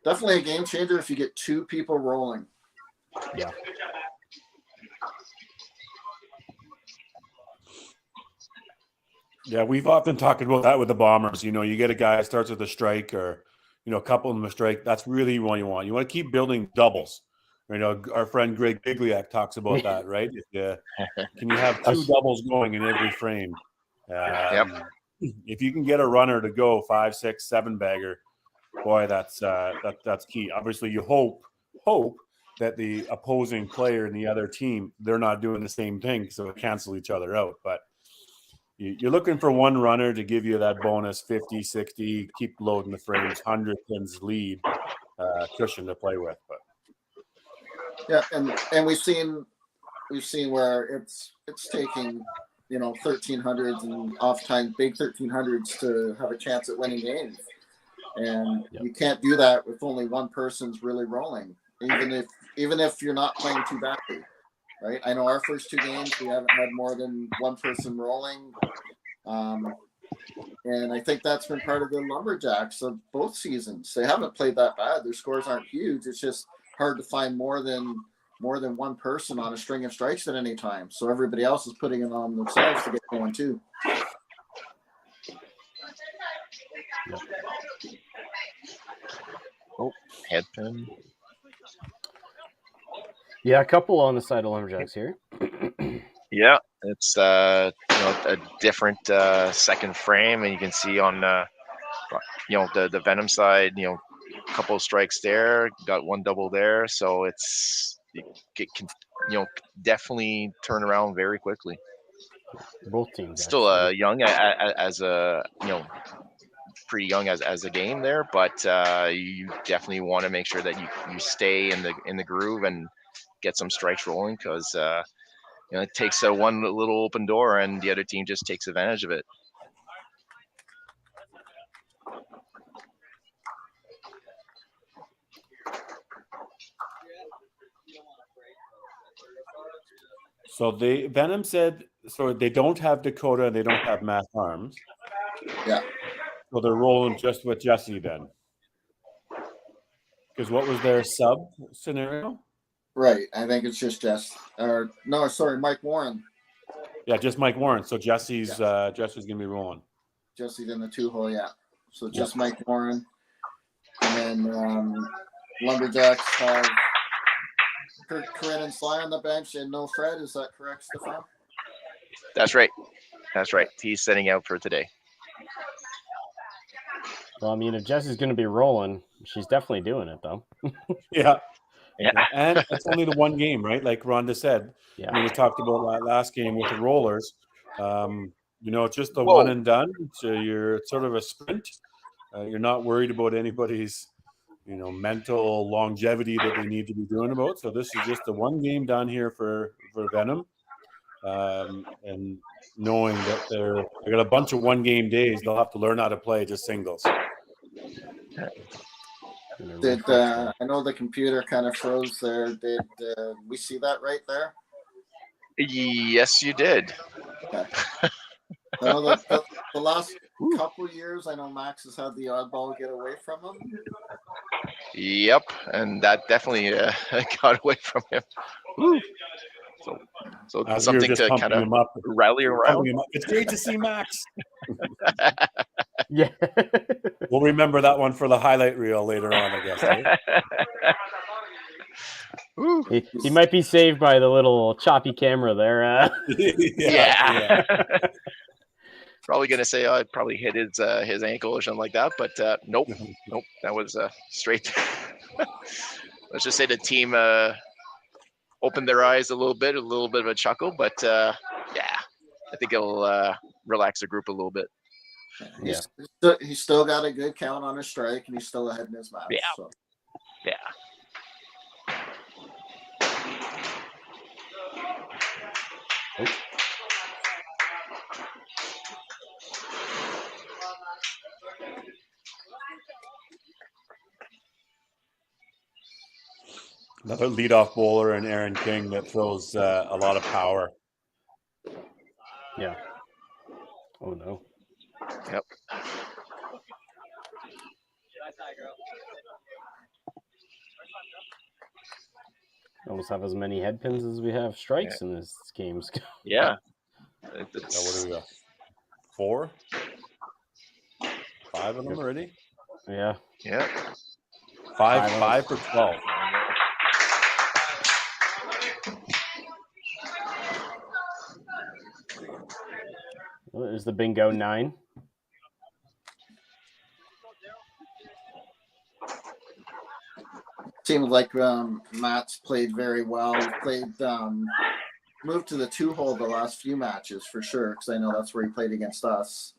definitely a game changer if you get 2 people rolling. Yeah. Yeah, we've often talked about that with the Bombers. You get a guy that starts with a strike, or a couple of them a strike. That's really what you want. You want to keep building doubles. Our friend Greg Bigliak talks about that, right? Can you have 2 doubles going in every frame? If you can get a runner to go 5, 6, 7 bagger, boy, that's key. Obviously, you hope that the opposing player in the other team, they're not doing the same thing, so it cancel each other out. But you're looking for one runner to give you that bonus 50, 60, keep loading the frames, 100 pins lead cushion to play with. But yeah, and we've seen where it's taking 1300s and oftentimes big 1300s to have a chance at winning games, and you can't do that with only one person's really rolling, even if you're not playing too badly. Right. I know our first 2 games, we haven't had more than one person rolling. And I think that's been part of the Lumberjacks of both seasons. They haven't played that bad. Their scores aren't huge. It's just hard to find more than one person on a string of strikes at any time. So everybody else is putting it on themselves to get going too. Yep. Oh, head pin. Yeah, a couple on the side of Lumberjacks here. Yeah, It's a different second frame, and you can see on the Venom side, a couple of strikes there, got one double there, so it can definitely turn around very quickly. Both teams Still actually. young as a pretty young as a game there, but you definitely want to make sure that you stay in the groove and get some strikes rolling, because it takes one little open door and the other team just takes advantage of it. So Venom said, so they don't have Dakota and they don't have Matt Arms. Yeah. So they're rolling just with Jesse then. Because what was their sub scenario? Right. I think it's just Mike Warren. Yeah, just Mike Warren. So Jesse's gonna be rolling. Jesse's in the 2-hole, yeah. So just Mike Warren. And then Lumberjacks have Corinne and Sly on the bench and no Fred. Is that correct, Stefan? That's right. He's setting out for today. Well, I mean, if Jesse's going to be rolling, she's definitely doing it, though. Yeah. Yeah. And it's only the one game, right? Like Rhonda said. Yeah. I mean, we talked about that last game with the rollers. It's just the one and done. So you're sort of a sprint. You're not worried about anybody's, mental longevity that they need to be doing about. So this is just the one game done here for Venom. And knowing that they got a bunch of one game days, they'll have to learn how to play just singles. I know the computer kind of froze there. Did we see that right there? Yes, you did. Okay. I know that the last couple years, I know Max has had the oddball get away from him. Yep, and that definitely got away from him. Woo. So something to kind of rally around. It's great to see Max. Yeah. We'll remember that one for the highlight reel later on, I guess. Right? He might be saved by the little choppy camera there. Yeah. Probably going to say I probably hit his ankle or something like that, but nope. That was straight. Let's just say the team opened their eyes a little bit of a chuckle, but I think it'll relax the group a little bit. Yeah. He's still got a good count on his strike, and he's still ahead in his match. Yeah. So. Yeah. Another leadoff bowler and Aaron King that throws a lot of power. Yeah. Oh no. Yep. Almost have as many head pins as we have strikes in this games. Yeah. What do we got? 4? 5 of them already? Yeah. Yeah. 5 for 12. There's the bingo 9. Seems like Matt's played very well. Moved to the 2-hole the last few matches for sure, because I know that's where he played against us.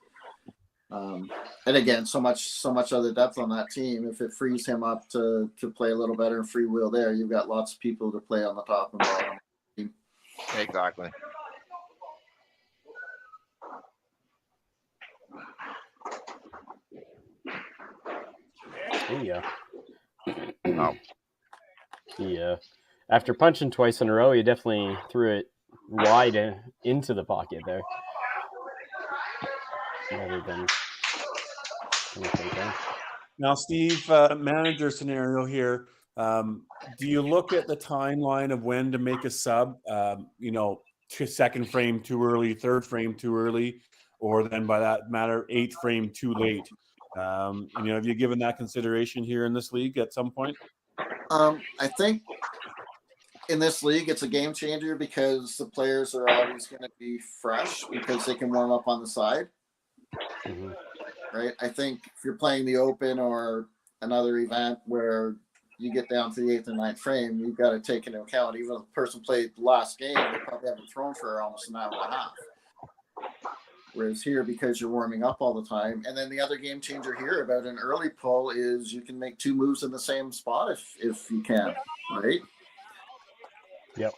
And again, so much other depth on that team. If it frees him up to play a little better and freewheel there, you've got lots of people to play on the top and bottom. Exactly. Yeah. Oh. Yeah. After punching twice in a row, he definitely threw it wide into the pocket there. Rather than now, Steve, manager scenario here. Do you look at the timeline of when to make a sub? Second frame too early, third frame too early, or then by that matter, 8th frame too late? Have you given that consideration here in this league at some point? I think in this league, it's a game changer because the players are always going to be fresh because they can warm up on the side. Mhm. Right. I think if you're playing the Open or another event where you get down to the 8th and 9th frame, you've got to take into account, even if the person played the last game, they probably haven't thrown for almost an hour and a half. Whereas here, because you're warming up all the time. And then the other game changer here about an early pull is you can make 2 moves in the same spot if you can, right? Yep.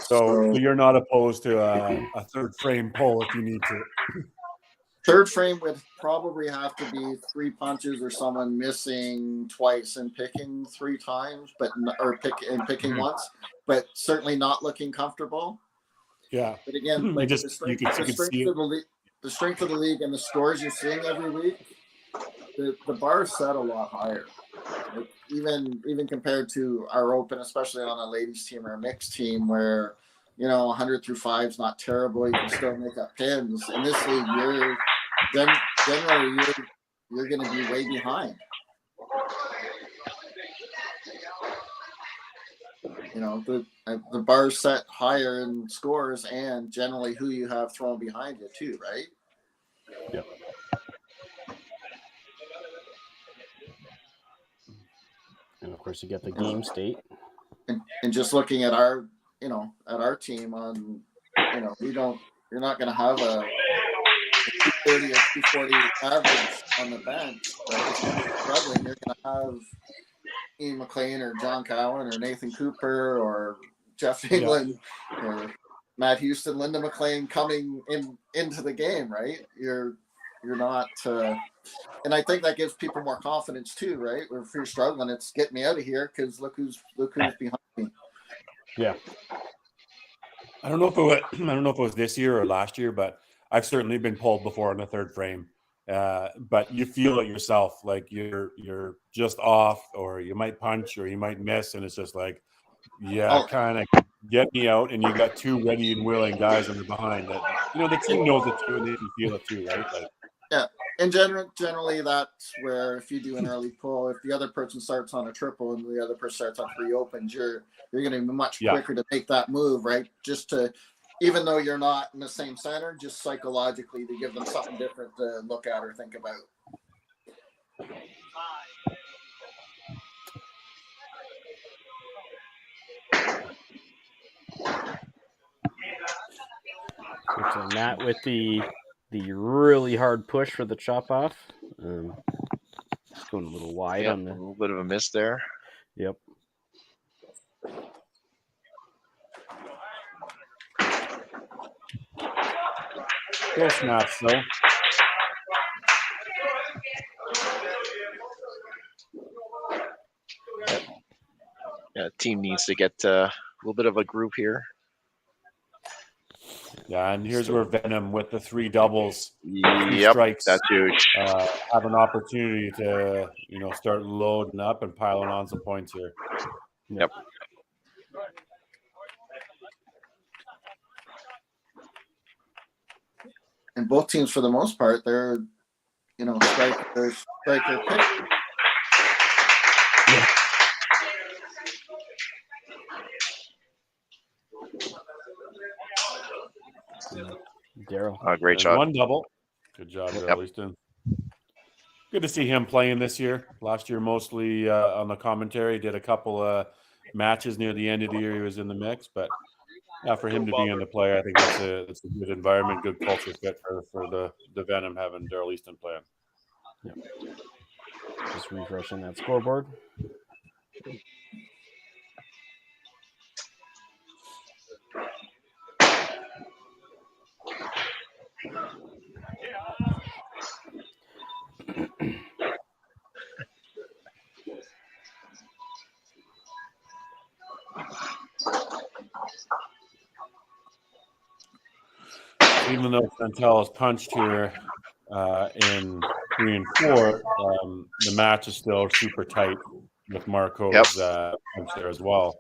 So you're not opposed to a third frame pull if you need to. Third frame would probably have to be 3 punches or someone missing twice and picking 3 times, picking once, but certainly not looking comfortable. Yeah. But again, like the strength of the league and the scores you're seeing every week, the bar is set a lot higher. Like even compared to our Open, especially on a ladies team or a mixed team where, 100 through 5 is not terrible. You can still make up pins. In this league, generally you're going to be way behind. The bar's set higher in scores and generally who you have thrown behind you too, right? Yep. And of course, you get the game state. And just looking at our team on, you're not going to have a 230 or 240 average on the bench, right? If you're struggling, you're going to have Ian McLean or John Cowan or Nathan Cooper or Jeff England or Matt Houston, Linda McLean coming into the game, right? You're not, and I think that gives people more confidence too, right? If you're struggling, it's get me out of here because look who's behind me. Yeah. I don't know if it was this year or last year, but I've certainly been pulled before in the third frame. But you feel it yourself, like you're just off, or you might punch, or you might miss, and it's just like, kind of get me out. And you got 2 ready and willing guys on the behind that the team knows it too, and they can feel it too, right? Like, yeah, and generally that's where if you do an early pull, if the other person starts on a triple and the other person starts on 3 opens, you're going to be much quicker to make that move, right? Just to. Even though you're not in the same center, just psychologically to give them something different to look at or think about. So Matt with the really hard push for the chop off. Just going a little wide on the. A little bit of a miss there. Yep. Still snaps though. Yeah, team needs to get a little bit of a group here. Yeah, and here's where Venom with the 3 doubles, 3 Yep, strikes, that's huge. Have an opportunity to start loading up and piling on some points here. Yep. And both teams, for the most part, they're striker pick. Daryl. Great shot. 1 double. Good job, Daryl Easton. Good to see him playing this year. Last year, mostly on the commentary. Did a couple matches near the end of the year. He was in the mix, but for him to be in the play, I think it's a good environment, good culture fit for the Venom having Daryl Easton playing. Yep. Just refreshing that scoreboard. Even though Santel is punched here in 3 and 4, the match is still super tight with Marco's punch there as well.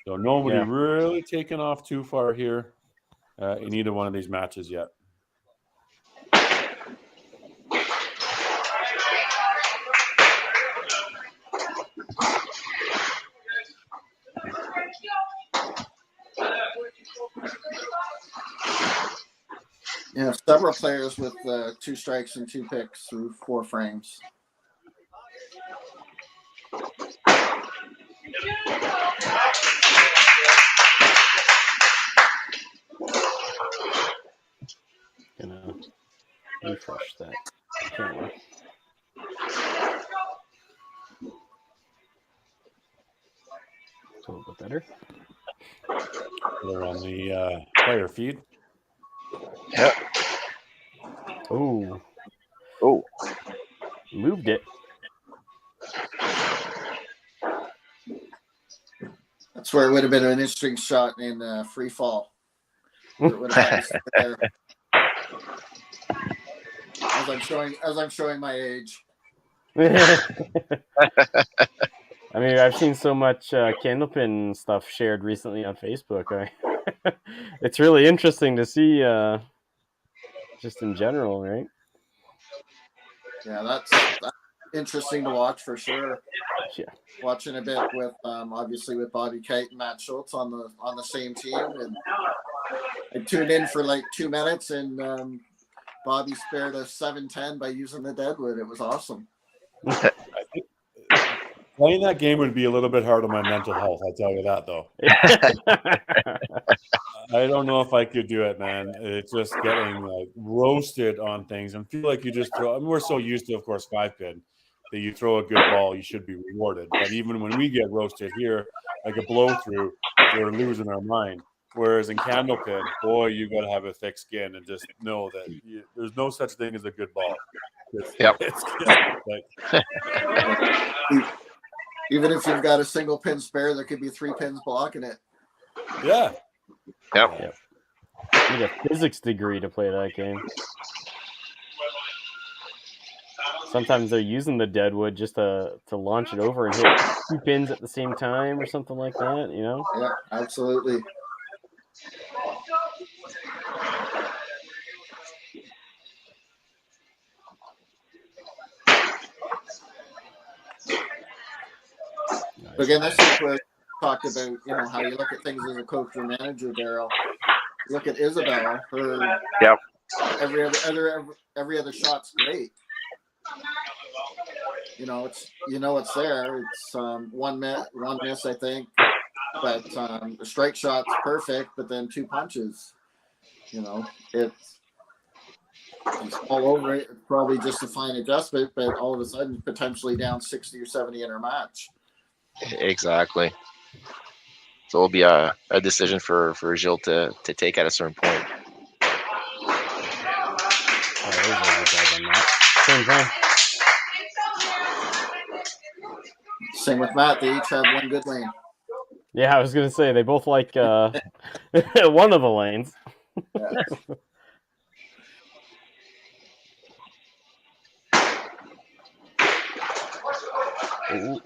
So nobody really taken off too far here in either one of these matches yet. several players with 2 strikes and 2 picks through 4 frames. Gonna refresh that camera. It's a little bit better. They're on the player feed. Yep. Oh, Oh, moved it. That's where it would have been an interesting shot in free fall. It would have had to sit there. As I'm showing my age. I mean, I've seen so much candlepin stuff shared recently on Facebook. It's really interesting to see, just in general, right? Yeah, that's interesting to watch for sure. Yeah. Watching a bit with obviously with Bobby Kite and Matt Schultz on the same team, and I tuned in for like 2 minutes, and Bobby spared a 7-10 by using the deadwood. It was awesome. I think playing that game would be a little bit hard on my mental health. I'll tell you that, though. I don't know if I could do it, man. It's just getting like roasted on things, and feel like you just throw. I mean, we're so used to, of course, 5-pin that you throw a good ball, you should be rewarded. But even when we get roasted here, like a blow through, we're losing our mind. Whereas in Candlepin, boy, you got to have a thick skin and just know that there's no such thing as a good ball. It's good. Even if you've got a single pin spare, there could be 3 pins blocking it. Yeah. Yep. You need a physics degree to play that game. Sometimes they're using the deadwood just to launch it over and hit 2 pins at the same time or something like that, you know? Yeah, absolutely. Again, this is where we talked about, how you look at things as a coach or manager, Daryl. Look at Isabel. Her every other shot's great. It's there. It's one miss, I think, but the strike shot's perfect. But then 2 punches. It's all over it. It's probably just a fine adjustment, but all of a sudden, potentially down 60 or 70 in her match. Exactly. So it'll be a decision for Gilles to take at a certain point. Same thing. Same with Matt. They each have 1 good lane. Yeah, I was gonna say they both like one of the lanes. Yeah. Ooh.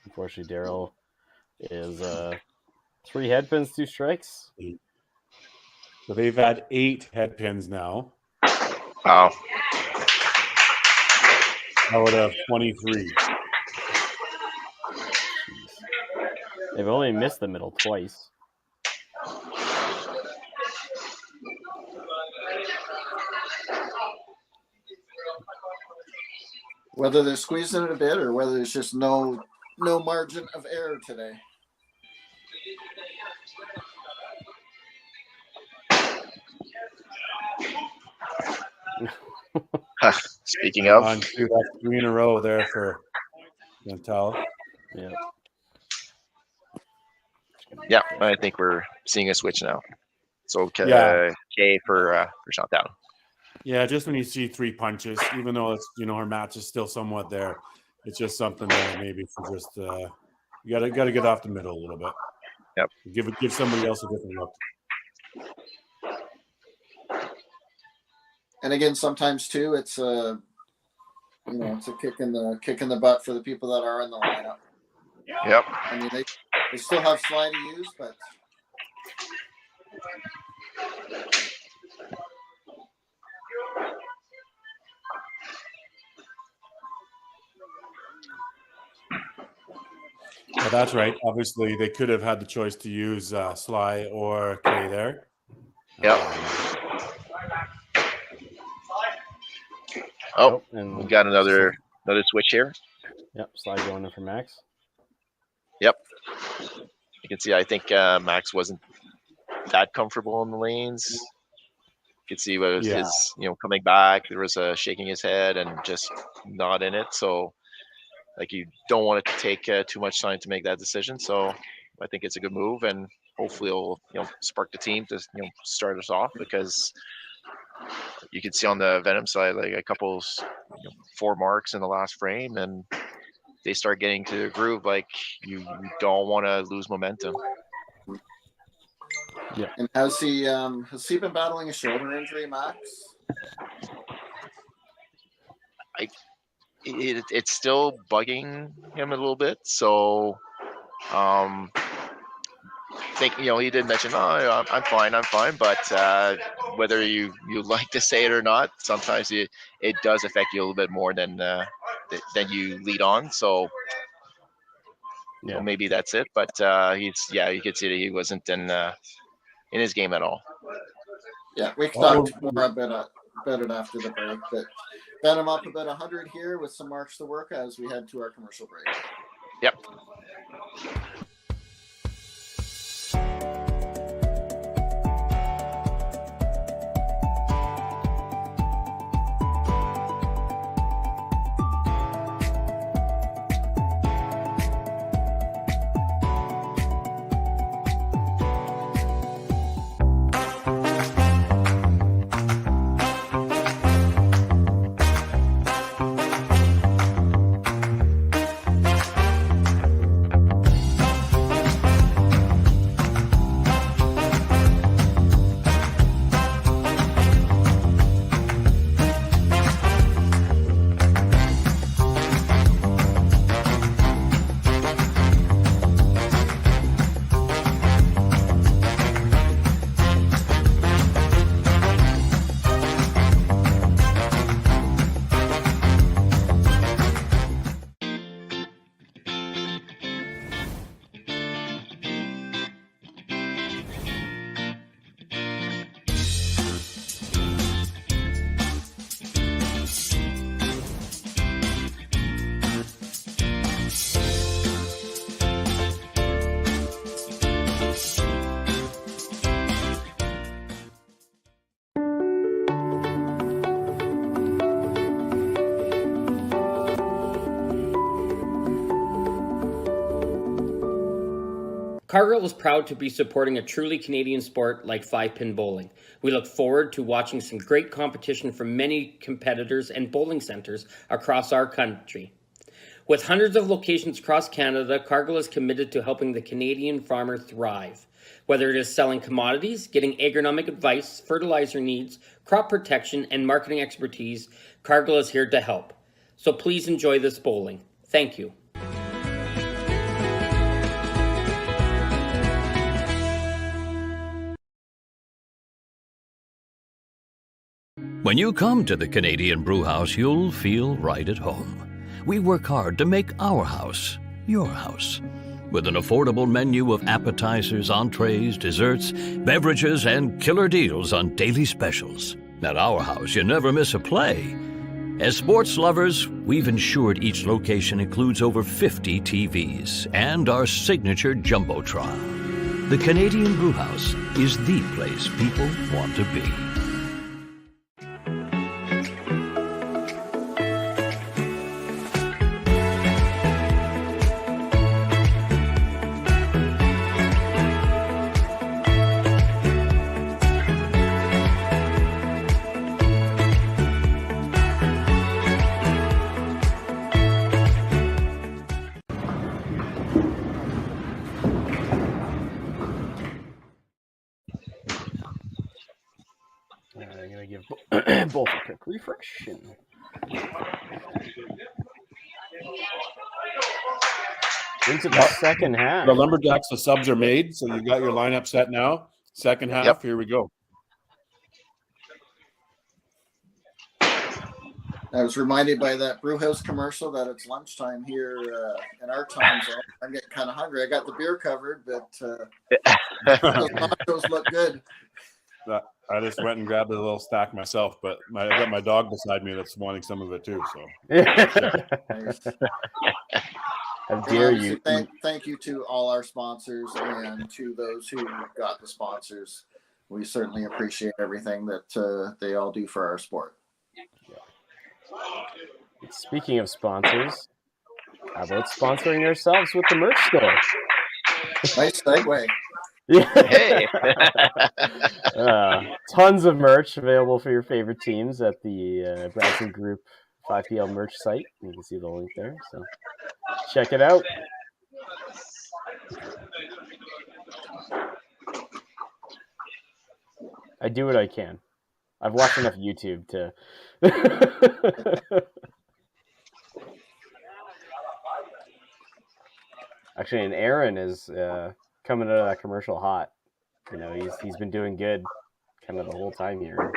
Unfortunately, Daryl is 3 head pins, 2 strikes. So they've had 8 head pins now. Wow. Out of 23. They've only missed the middle twice. Whether they're squeezing it a bit or whether there's just no margin of error today. Speaking of, on 2, that's 3 in a row there for Chantal. Yeah. Yeah, I think we're seeing a switch now. So K for Chantal. Yeah, just when you see 3 punches, even though it's her match is still somewhat there, it's just something that maybe for just you gotta get off the middle a little bit. Yep. Give somebody else a different look. And again, sometimes too, it's it's a kick in the butt for the people that are in the lineup. Yep. I mean, they still have slide to use, but But that's right. Obviously, they could have had the choice to use Sly or Kay there. Yep. Oh, and we got another switch here. Yep, Sly going in for Max. Yep. You can see, I think Max wasn't that comfortable in the lanes. You could see what his, coming back. There was a shaking his head and just not in it. So, like, you don't want to take too much time to make that decision. So, I think it's a good move, and hopefully it'll, spark the team to, start us off, because you can see on the Venom side, like, a couple 4 marks in the last frame, and they start getting to the groove. Like, you don't want to lose momentum. Yeah. And has he been battling a shoulder injury, Max? It's still bugging him a little bit. So, he did mention, I'm fine. But whether you like to say it or not, sometimes it does affect you a little bit more than you lead on. So, maybe that's it. But you could see that he wasn't in his game at all. Yeah, we talked more about it after the break. But Venom up about 100 here with some marks to work as we head to our commercial break. Yep. Cargill is proud to be supporting a truly Canadian sport like 5-pin bowling. We look forward to watching some great competition from many competitors and bowling centres across our country. With hundreds of locations across Canada, Cargill is committed to helping the Canadian farmer thrive. Whether it is selling commodities, getting agronomic advice, fertilizer needs, crop protection, and marketing expertise, Cargill is here to help. So please enjoy this bowling. Thank you. When you come to the Canadian Brewhouse, you'll feel right at home. We work hard to make our house your house. With an affordable menu of appetizers, entrees, desserts, beverages, and killer deals on daily specials. At our house, you never miss a play. As sports lovers, we've ensured each location includes over 50 TVs and our signature Jumbotron. The Canadian Brewhouse is the place people want to be. I'm going to give both a quick refresh. And... into the second half. The Lumberjacks, the subs are made, so you got your lineup set now. Second half, Here we go. I was reminded by that Brewhouse commercial that it's lunchtime here in our time zone. I'm getting kind of hungry. I got the beer covered, but those nachos look good. I just went and grabbed a little stack myself, but I got my dog beside me that's wanting some of it too. So, Nice. How dare you? Thank you to all our sponsors and to those who got the sponsors. We certainly appreciate everything that they all do for our sport. Speaking of sponsors, how about sponsoring ourselves with the merch store? Nice segue. Yeah. Hey. Tons of merch available for your favorite teams at the Bradson Group 5PL merch site. You can see the link there. So check it out. I do what I can. I've watched enough YouTube to. Actually, and Aaron is coming out of that commercial hot. You know, he's been doing good kind of the whole time here.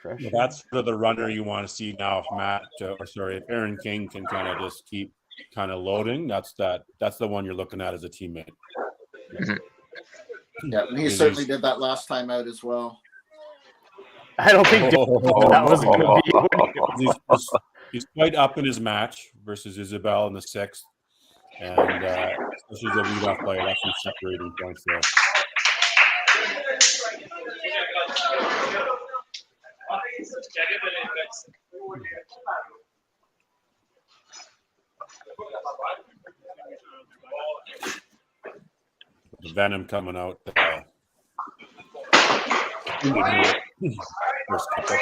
Well, that's sort of the runner you want to see now, Matt. If Aaron King can kind of just keep kind of loading, that's the one you're looking at as a teammate. Yeah, and he certainly did that last time out as well. I don't think that was going to be. He's quite up in his match versus Isabel in the 6th, and especially the leadoff player, that's some separating points there. The Venom coming out. First couple.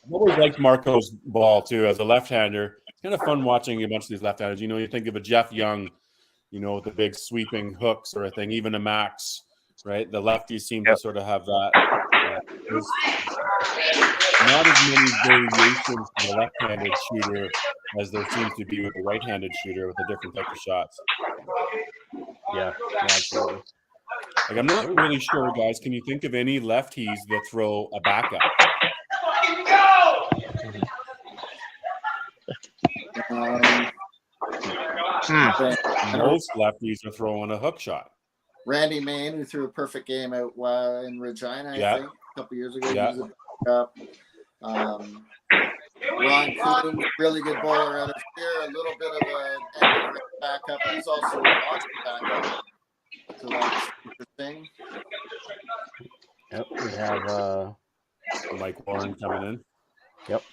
I've always liked Marco's ball too as a left-hander. It's kind of fun watching a bunch of these left-handers. You know, you think of a Jeff Young, you know, with the big sweeping hooks sort of thing, even a Max, right? The lefties seem to sort of have that. There's not as many variations to the left-handed shooter as there seems to be with the right-handed shooter with a different type of shots. Yeah, absolutely. Like, I'm not really sure, guys. Can you think of any lefties that throw a backup? Most lefties are throwing a hook shot. Randy Main, who threw a perfect game out in Regina, I think, a couple years ago. Yeah. He was a backup. Ron Coon, really good bowler out of here. A little bit of a backup. He's also a Boston backup. So that's interesting. Yep, we have Mike Warren coming in. Yep.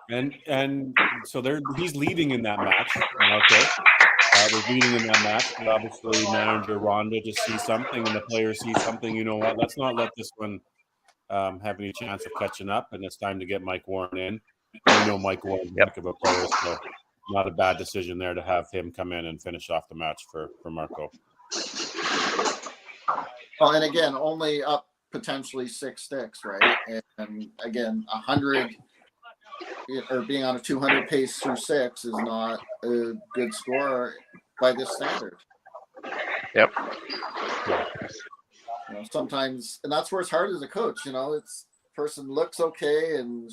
And so he's leading in that match. Okay. Was leading in that match. But obviously, manager Rhonda just sees something, and the players see something. You know what? Let's not let this one have any chance of catching up, and it's time to get Mike Warren in. You know Mike Warren's a heck of a player, so not a bad decision there to have him come in and finish off the match for Marco. Well, and again, only up potentially 6 sticks, right? And again, 100 or being on a 200 pace through 6 is not a good score by this standard. Yep. You know, sometimes, and that's where it's hard as a coach. You know, it's person looks okay and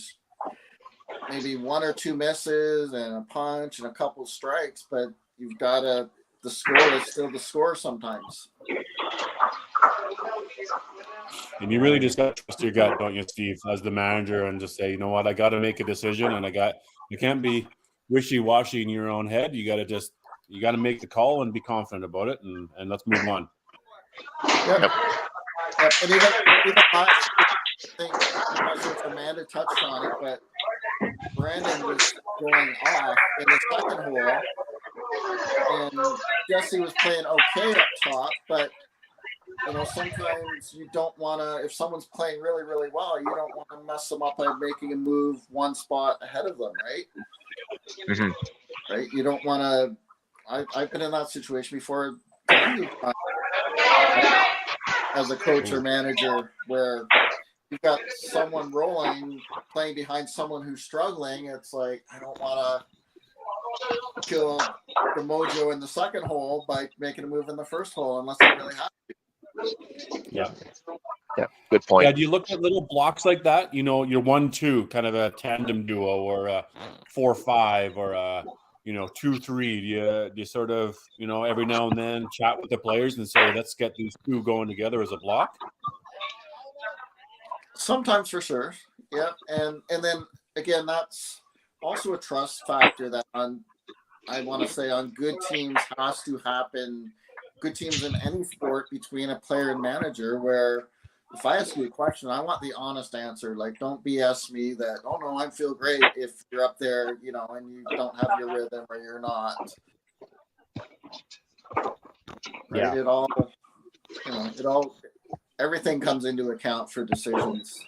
maybe 1 or 2 misses and a punch and a couple strikes, but you've got the score is still the score sometimes. And you really just got to trust your gut, don't you, Steve, as the manager, and just say, you know what, I got to make a decision, and you can't be wishy-washy in your own head. You got to make the call and be confident about it, and let's move on. Yep. And even last, I think, I'm not sure if Amanda touched on it, but Brandon was going off in the second hole, and Jesse was playing okay up top, but you know, sometimes you don't want to, if someone's playing really, really well, you don't want to mess them up by making a move 1 spot ahead of them, right? Mm-hmm. Right? You don't want to, I've been in that situation before as a coach or manager where you've got someone rolling, playing behind someone who's struggling, it's like, I don't want to kill the mojo in the second hole by making a move in the first hole unless I really have to. Yeah. Yeah, good point. Yeah, do you look at little blocks like that? You're 1-2, kind of a tandem duo, or a 4-5, or a 2-3. Do you sort of every now and then chat with the players and say, let's get these two going together as a block? Sometimes, for sure. Yeah, and then again, that's also a trust factor that I want to say on good teams has to happen. Good teams in any sport between a player and manager, where if I ask you a question, I want the honest answer. Like, don't BS me that, oh no, I feel great if you're up there, and you don't have your rhythm or you're not. Right? Yeah. Everything comes into account for decisions.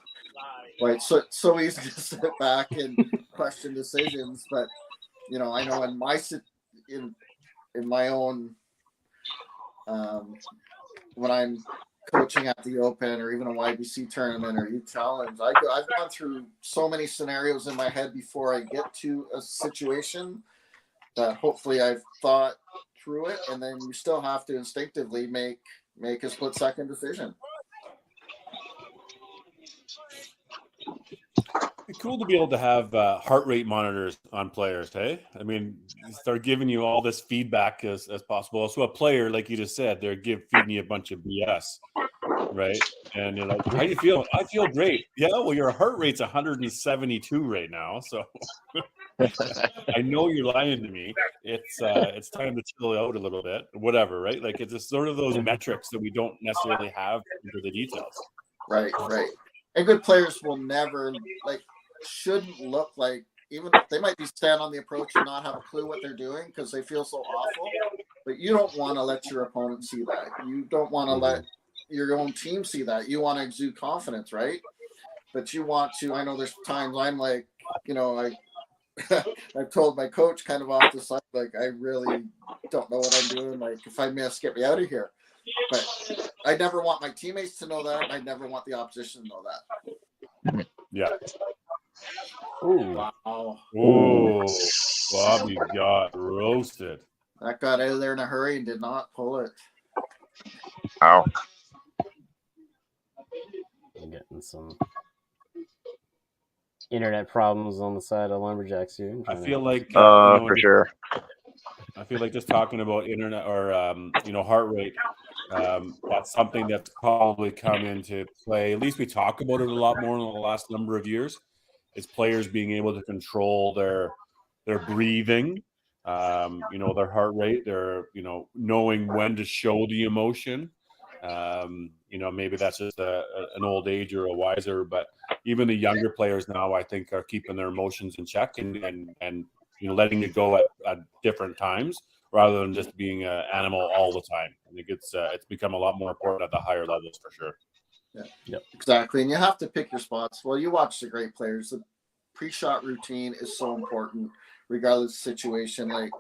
Right. So easy to sit back and question decisions, but I know in my own when I'm coaching at the Open or even a YBC tournament or youth challenge, I've gone through so many scenarios in my head before I get to a situation that hopefully I've thought through it, and then you still have to instinctively make a split-second decision. It'd be cool to be able to have heart rate monitors on players, hey? I mean, start giving you all this feedback as possible. So a player, like you just said, they're feeding you a bunch of BS, right? And you're like, how do you feel? I feel great. Yeah, well, your heart rate's 172 right now, so I know you're lying to me. It's time to chill out a little bit, whatever, right? Like, it's just sort of those metrics that we don't necessarily have into the details. Right. And good players will never, shouldn't look like, even if they might be stand on the approach and not have a clue what they're doing because they feel so awful, but you don't want to let your opponent see that. You don't want to let your own team see that. You want to exude confidence, right? But you want to, I know there's times I'm like, I've told my coach kind of off the side, like, I really don't know what I'm doing. Like, if I miss, get me out of here. But I never want my teammates to know that. I never want the opposition to know that. Yeah. Ooh. Wow. Ooh. Bobby got roasted. That got out of there in a hurry and did not pull it. Wow. I'm getting some internet problems on the side of Lumberjacks here. I feel like for sure. I feel like just talking about internet or heart rate, that's something that's probably come into play. At least we talk about it a lot more in the last number of years. Is players being able to control their breathing, their heart rate, their knowing when to show the emotion. Maybe that's just an old age or a wiser, but even the younger players now, I think, are keeping their emotions in check and letting it go at different times rather than just being an animal all the time. I think it's become a lot more important at the higher levels for sure. Yeah, yep. Exactly. And you have to pick your spots. Well, you watch the great players. The pre-shot routine is so important regardless of situation. Like,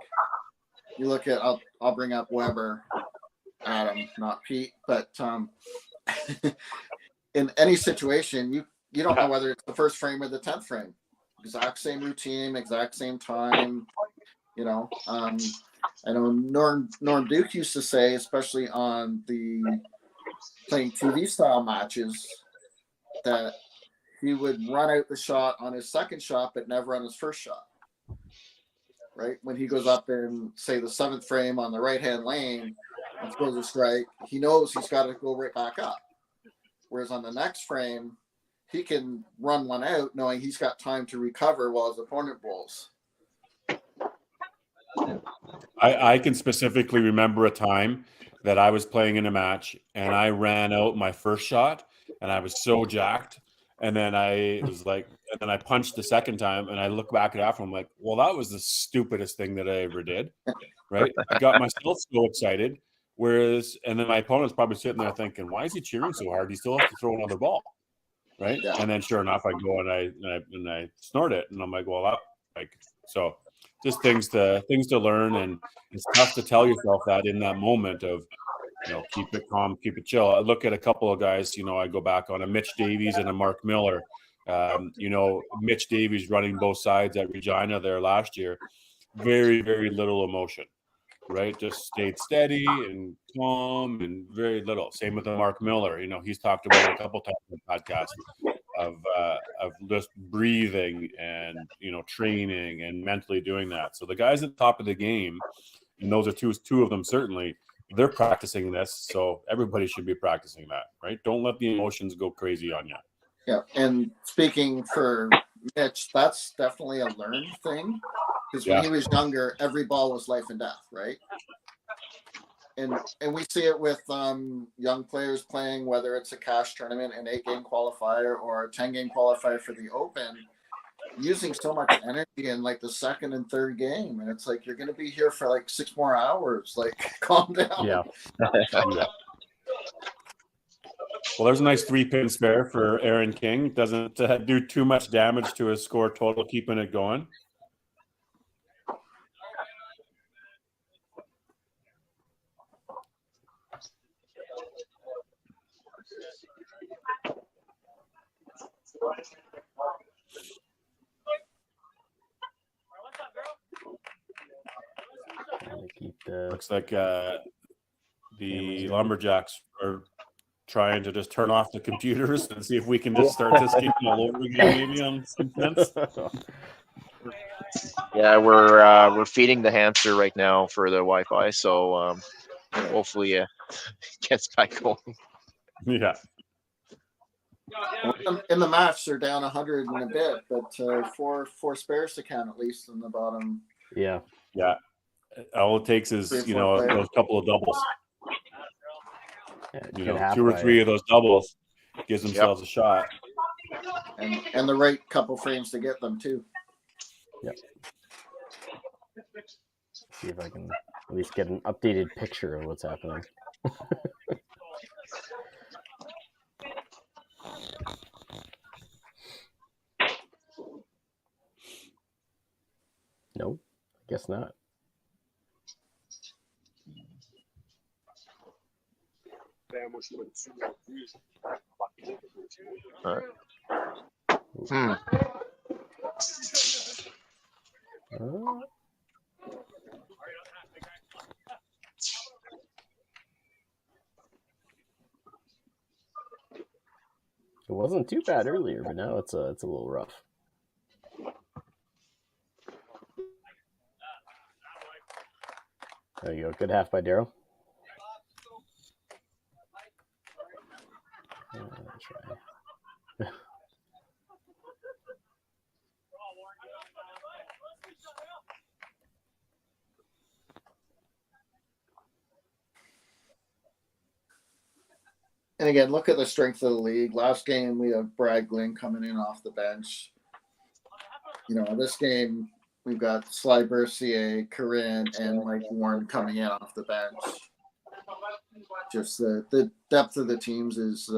you look at, I'll bring up Weber, Adam, not Pete, but in any situation, you don't know whether it's the first frame or the 10th frame. Exact same routine, exact same time. I know Norm Duke used to say, especially on the playing TV style matches, that he would run out the shot on his second shot, but never on his first shot. Right? When he goes up in, say, the 7th frame on the right-hand lane and throws a strike, he knows he's got to go right back up. Whereas on the next frame, he can run one out knowing he's got time to recover while his opponent bowls. I can specifically remember a time that I was playing in a match and I ran out my first shot and I was so jacked. And then I punched the second time and I look back at it after, I'm like, well, that was the stupidest thing that I ever did. Right. I got myself so excited. And then my opponent's probably sitting there thinking, why is he cheering so hard? He still has to throw another ball. Right. Yeah. And then sure enough, I go and I snort it. And I'm like, well, so just things to learn. And it's tough to tell yourself that in that moment of, keep it calm, keep it chill. I look at a couple of guys, I go back on a Mitch Davies and a Mark Miller. Mitch Davies running both sides at Regina there last year. Very, very little emotion, right? Just stayed steady and calm and very little. Same with Mark Miller. He's talked about it a couple times in the podcast of just breathing and, training and mentally doing that. So the guys at the top of the game, and those are two of them certainly, they're practicing this. So everybody should be practicing that, right? Don't let the emotions go crazy on you. Yeah, and speaking for Mitch, that's definitely a learned thing, because when he was younger, every ball was life and death, right? And we see it with young players playing, whether it's a cash tournament, an 8-game qualifier, or a 10-game qualifier for the Open, using so much energy in like the second and third game, and it's like, you're going to be here for like 6 more hours. Like, calm down. Yeah. Well, there's a nice 3-pin spare for Aaron King. Doesn't do too much damage to his score total, keeping it going. Looks like the Lumberjacks are trying to just turn off the computers and see if we can just start this game all over again, maybe on some sense. Yeah, we're feeding the hamster right now for the Wi-Fi, so hopefully it gets back going. Yeah. In the match, they're down 100 and a bit, but four spares to count at least in the bottom. Yeah. All it takes is those couple of doubles. Yeah, 2 or 3 of those doubles gives themselves a shot, and the right couple frames to get them too. Yep. See if I can at least get an updated picture of what's happening. No, I guess not. It wasn't too bad earlier, but now it's a little rough. There you go. Good half by Daryl. And again, look at the strength of the league. Last game, we have Brad Glynn coming in off the bench. This game, we've got Sly Bercier, Corinne, and Mike Warren coming in off the bench. Just the depth of the teams is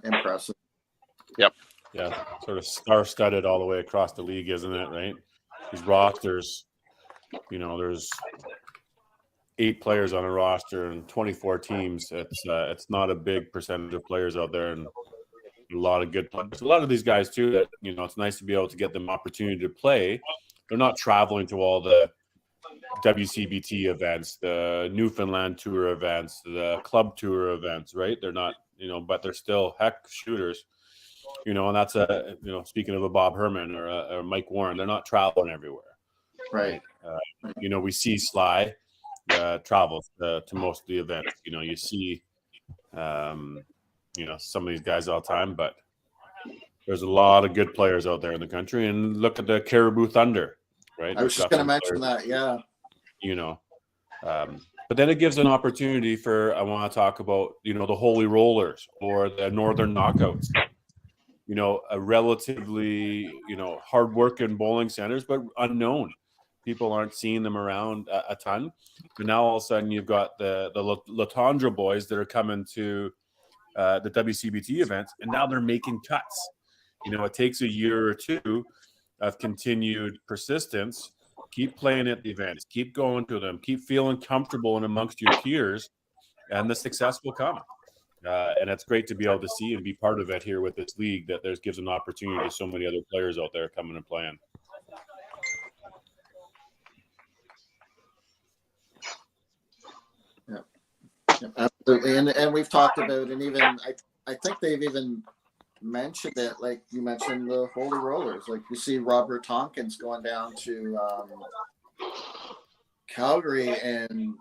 impressive. Yep. Yeah, sort of star-studded all the way across the league, isn't it, right? These rosters, there's 8 players on a roster and 24 teams. It's not a big percentage of players out there, and a lot of good players. A lot of these guys too that it's nice to be able to get them opportunity to play. They're not traveling to all the WCBT events, the Newfoundland Tour events, the Club Tour events, right? They're not, but they're still heck shooters. And that's speaking of a Bob Herman or a Mike Warren, they're not traveling everywhere, right? We see Sly travels to most of the events. You see, some of these guys all the time, but there's a lot of good players out there in the country. And look at the Caribou Thunder, right? I was just going to mention that, yeah. But then it gives an opportunity for, I want to talk about, the Holy Rollers or the Northern Knockouts. A relatively, hard-working bowling centers, but unknown. People aren't seeing them around a ton. But now all of a sudden you've got the Latondra boys that are coming to the WCBT events, and now they're making cuts. It takes a year or two of continued persistence. Keep playing at the events. Keep going to them. Keep feeling comfortable and amongst your peers. and the success will come. And it's great to be able to see and be part of it here with this league that gives an opportunity to so many other players out there coming and playing. Yeah, absolutely. And we've talked about, and even I think they've even mentioned it, like you mentioned the Holy Rollers. Like you see Robert Tompkins going down to Calgary and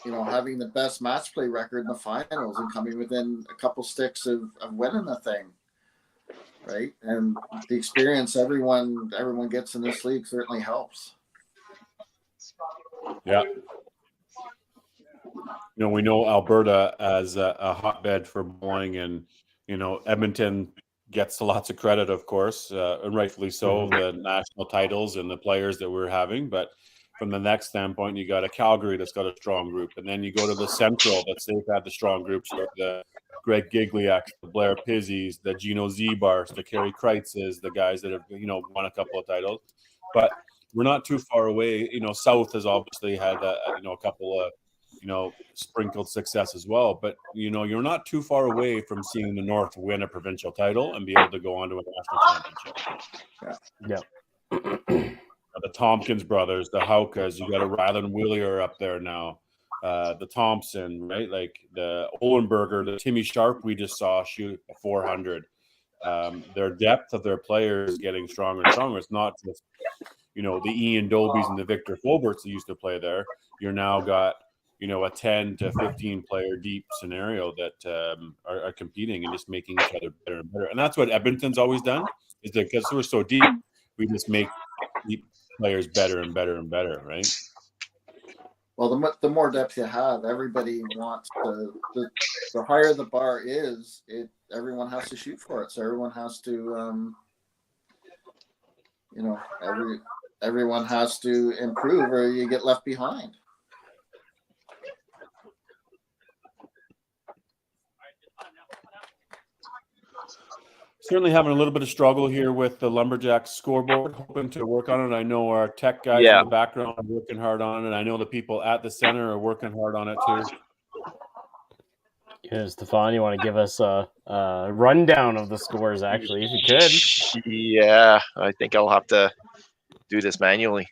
having the best match play record in the finals and coming within a couple sticks of winning the thing, right? And the experience everyone gets in this league certainly helps. Yeah. We know Alberta as a hotbed for bowling, and Edmonton gets lots of credit, of course, and rightfully so, the national titles and the players that we're having. But from the next standpoint, you got a Calgary that's got a strong group, and then you go to the Central they've had the strong groups, the Greg Gigliaks, the Blair Pizzies, the Gino Zbars, the Kerry Kreitzes, the guys that have won a couple of titles. But we're not too far away. South has obviously had a couple of sprinkled success as well. But, you're not too far away from seeing the North win a provincial title and be able to go on to a national championship. Yeah. The Tompkins brothers, the Haukas, you got a Ryland Willier up there now. The Thompson, right? Like the Olenberger, the Timmy Sharp we just saw shoot a 400. Their depth of their players is getting stronger and stronger. It's not just, the Ian Dobies and the Victor Fulberts that used to play there. You're now got a 10 to 15 player deep scenario that are competing and just making each other better and better. And that's what Edmonton's always done, is that because we're so deep, we just make deep players better and better and better, right? Well, the more depth you have, everybody wants the higher the bar is, everyone has to shoot for it. So everyone has to, everyone has to improve or you get left behind. Certainly having a little bit of struggle here with the Lumberjacks scoreboard, hoping to work on it. I know our tech guys in the background are working hard on it. I know the people at the center are working hard on it too. Yeah, Stefan, you want to give us a rundown of the scores, actually, if you could? Yeah, I think I'll have to do this manually.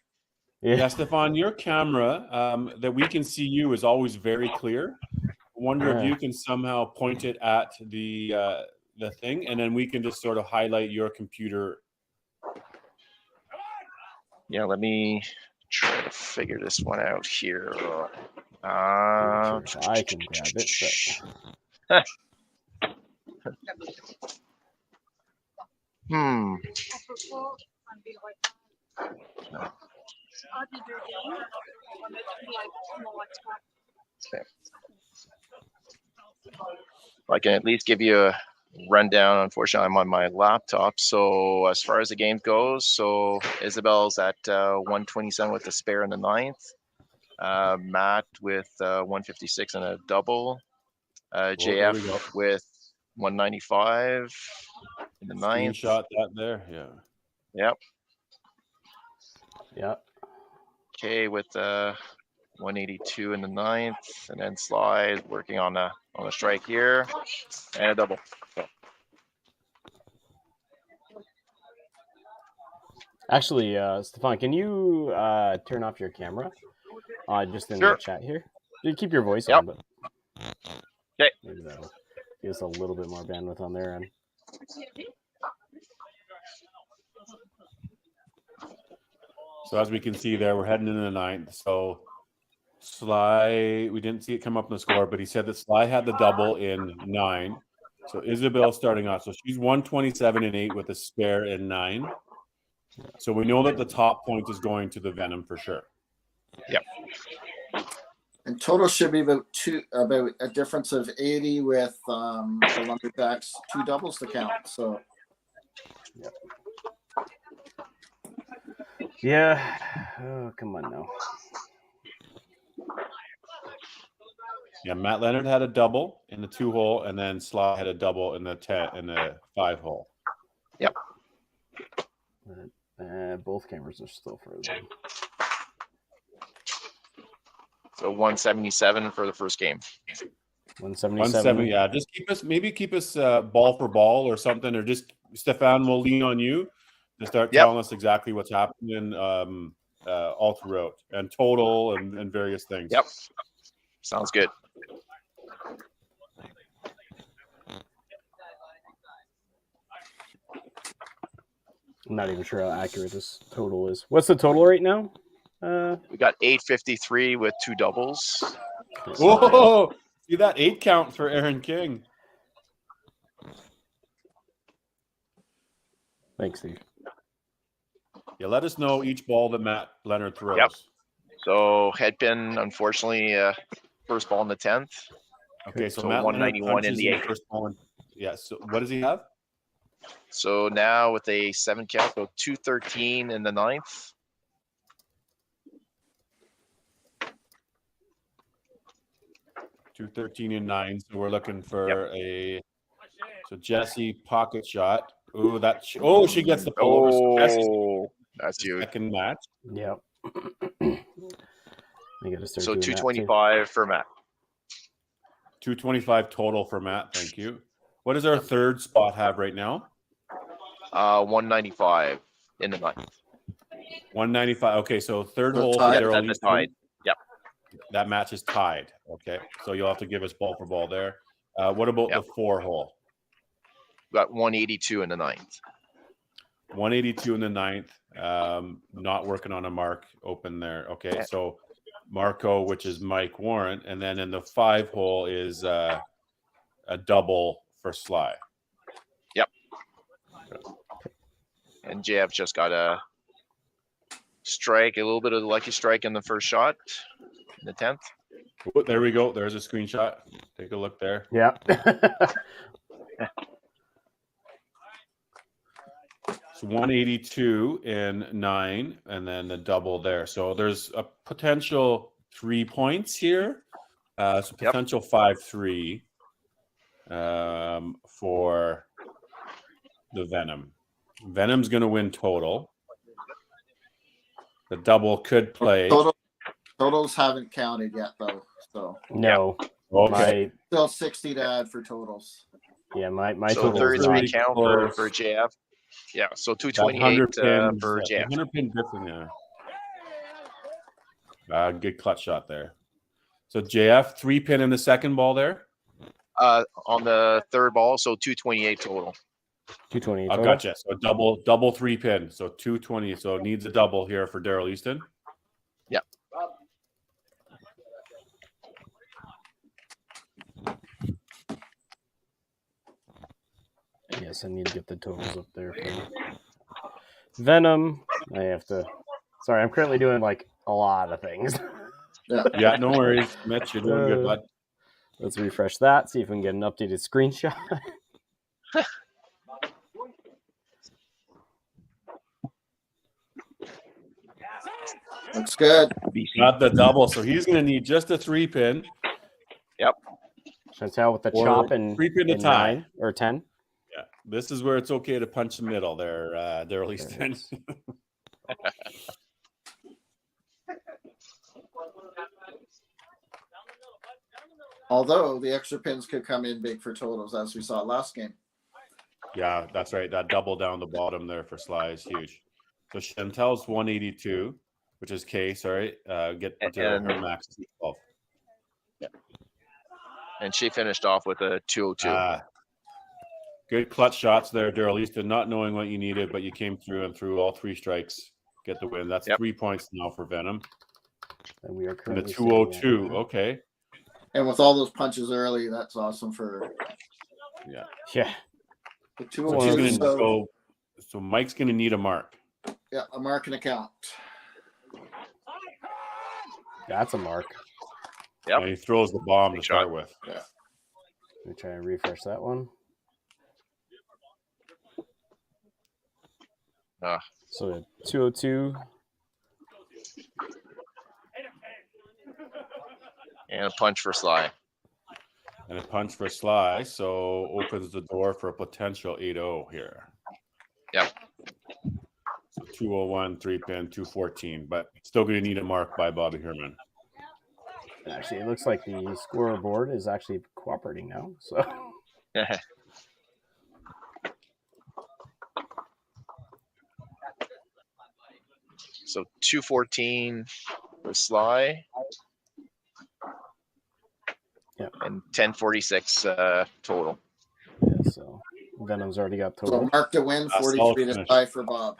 Yeah, Stefan, your camera that we can see you is always very clear. I wonder if you can somehow point it at the thing, and then we can just sort of highlight your computer. Yeah, let me try to figure this one out here. I can grab it. But... Okay. I can at least give you a rundown. Unfortunately, I'm on my laptop. So as far as the game goes, so Isabel's at 127 with a spare in the ninth. Matt with 156 and a double. JF with 195 in the ninth. Screenshot that there, yeah. Yep. Yep. Okay, with 182 in the ninth, and then Slide working on a strike here and a double. So. Actually, Stefan, can you turn off your camera? Just in the chat here. You keep your voice on, but okay. Maybe that'll give us a little bit more bandwidth on their end. So as we can see there, we're heading into the ninth. So Sly, we didn't see it come up in the score, but he said that Sly had the double in 9. So Isabel starting off. So she's 127 and 8 with a spare in 9. So we know that the top point is going to the Venom for sure. Yep. And total should be about a difference of 80 with the Lumberjacks 2 doubles to count. So yep. Yeah. Oh, come on now. Yeah, Matt Leonard had a double in the 2 hole, and then Sly had a double in the 5 hole. Yep. Both cameras are still frozen. So 177 for the first game. 177. 170. Yeah, just keep us ball for ball or something, or just Stefan will lean on you to start telling us exactly what's happening all throughout and total and various things. Yep. Sounds good. I'm not even sure how accurate this total is. What's the total right now? We got 853 with 2 doubles. Whoa! See that 8 count for Aaron King. Thanks, Steve. Yeah, let us know each ball that Matt Leonard throws. Yep. So headpin, unfortunately, first ball in the 10th. Okay, so So Matt 191 in the 8th. first ball. Yeah. So what does he have? So now with a 7 count, so 213 in the 9th. $213 and 9. So we're looking for so Jesse pocket shot. Ooh, she gets the pull. Oh, that's huge. Second match. Yep. I gotta start So doing 225 for Matt. 225 total for Matt. Thank you. What does our third spot have right now? 195 in the 9th. 195. Okay, so third hole for tied. Daryl That's Easton. tied. Yep. That match is tied. Okay, so you'll have to give us ball for ball there. What about the 4 hole? Got 182 in the 9th. 182 in the 9th. Not working on a mark open there. Okay, so Marco, which is Mike Warren, and then in the 5 hole is a double for Sly. Yep. And JF just got a strike, a little bit of the lucky strike in the first shot in the 10th. Oh, there we go. There's a screenshot. Take a look there. Yeah. So 182 in 9, and then the double there. So there's a potential 3 points here. So potential 5-3 for the Venom. Venom's going to win total. The double could play. Totals haven't counted yet, though. So No. Okay. still 60 to add for totals. My So total is 33 not. count for JF. Yeah, so 228 for JF. 100 pin different. Good clutch shot there. So JF 3 pin in the second ball there. On the third ball, so 228 total. 220. I gotcha. So double 3 pin. So 220. So it needs a double here for Daryl Easton. Yeah. Yes, I need to get the totals up there. For Venom. I have to. Sorry, I'm currently doing like a lot of things. Yeah, no worries, Mitch. You're doing good, bud. Let's refresh that. See if we can get an updated screenshot. Looks good. Not the double, so he's going to need just a 3 pin. Yep. Chantel with the Or chop and 3 pin to tie. 9 or 10. Yeah, this is where it's okay to punch the middle there, Daryl Easton. Although the extra pins could come in big for totals, as we saw last game. Yeah, that's right. That double down the bottom there for Sly is huge. So Chantel's 182, which is K. Sorry, get to her max 12. Yeah. And she finished off with a 202. Good clutch shots there, Daryl Easton. Not knowing what you needed, but you came through and threw all 3 strikes. Get the win. That's 3 points now for Venom. And we are And currently the 202. Okay. And with all those punches early, that's awesome for Yeah. the So he's 202. gonna so Mike's going to need a mark. Yeah, a mark and a count. That's a mark. Yep. And he throws the bomb Big to start shot. with. Yeah. Let me try and refresh that one. So 202. And a punch for Sly. And a punch for Sly, so opens the door for a potential 8-0 here. Yep. So 201, 3 pin, 214, but still going to need a mark by Bobby Herman. actually, it looks like the scoreboard is actually cooperating now. So So 214 with Sly. Yep. And 1046 total. Yeah, so Venom's already got So total. Mark to win, 43 to tie for Bob.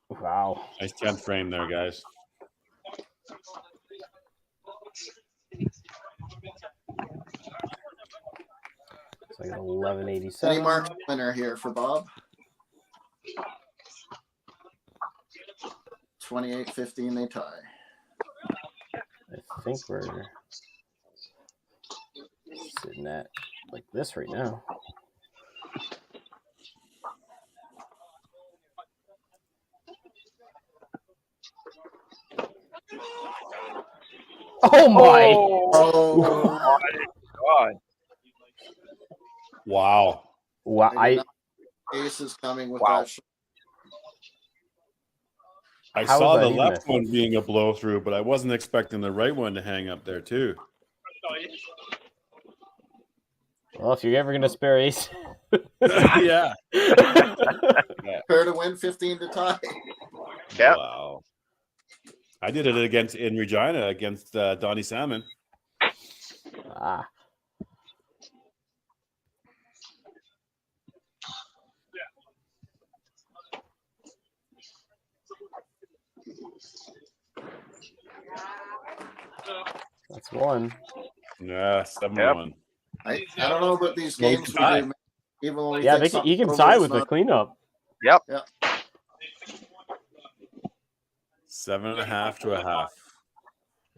Wow. Nice 10th frame there, guys. So I got 1187. Penny Mark winner here for Bob. 28-15 they tie. I think we're sitting at like this right now. Oh my! Oh, God. Wow. Wow! Ace is coming with Wow. that. I How saw is that the even left one being a blow through, but I wasn't expecting the right one to hang up there too. Well, if you're ever gonna spare ace, Yeah. Fair to win, 15 to tie. Yep. Wow. I did it in Regina against Donnie Salmon. ah, that's one. Yeah, 7-1. I don't know about these Well, games. tie. We do, even when we Yeah, think he can something's tie over, with it's the not. cleanup. Yep. 7.5 to a half.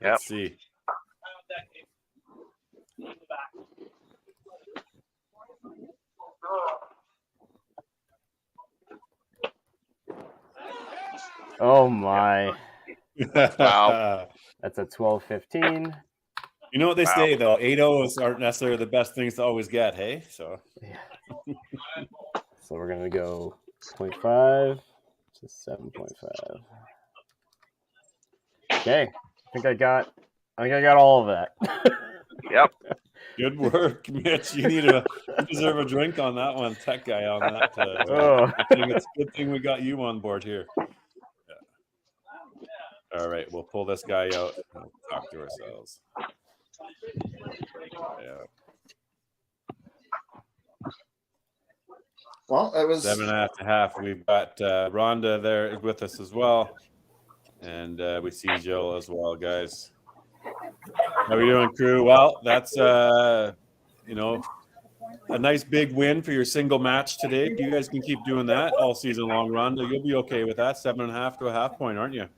Yep. Let's see. Oh my! Wow. That's a 12-15. You know what they Wow. say though, 8-0s aren't necessarily the best things to always get, hey? So Yeah. So we're gonna go 0.5 to 7.5. Okay, I think I got all of that. Yep. good work, Mitch. You deserve a drink on that one, tech guy on that. Oh. It's a good thing we got you on board here. Yeah. All right, we'll pull this guy out and we'll talk to ourselves. Yeah. Well, it was 7.5 to half. We've got Rhonda there with us as well. And we see Jill as well, guys. How are we doing, crew? Well, that's a nice big win for your single match today. You guys can keep doing that all season long, Rhonda. You'll be okay with that. 7.5 to a half point, aren't you?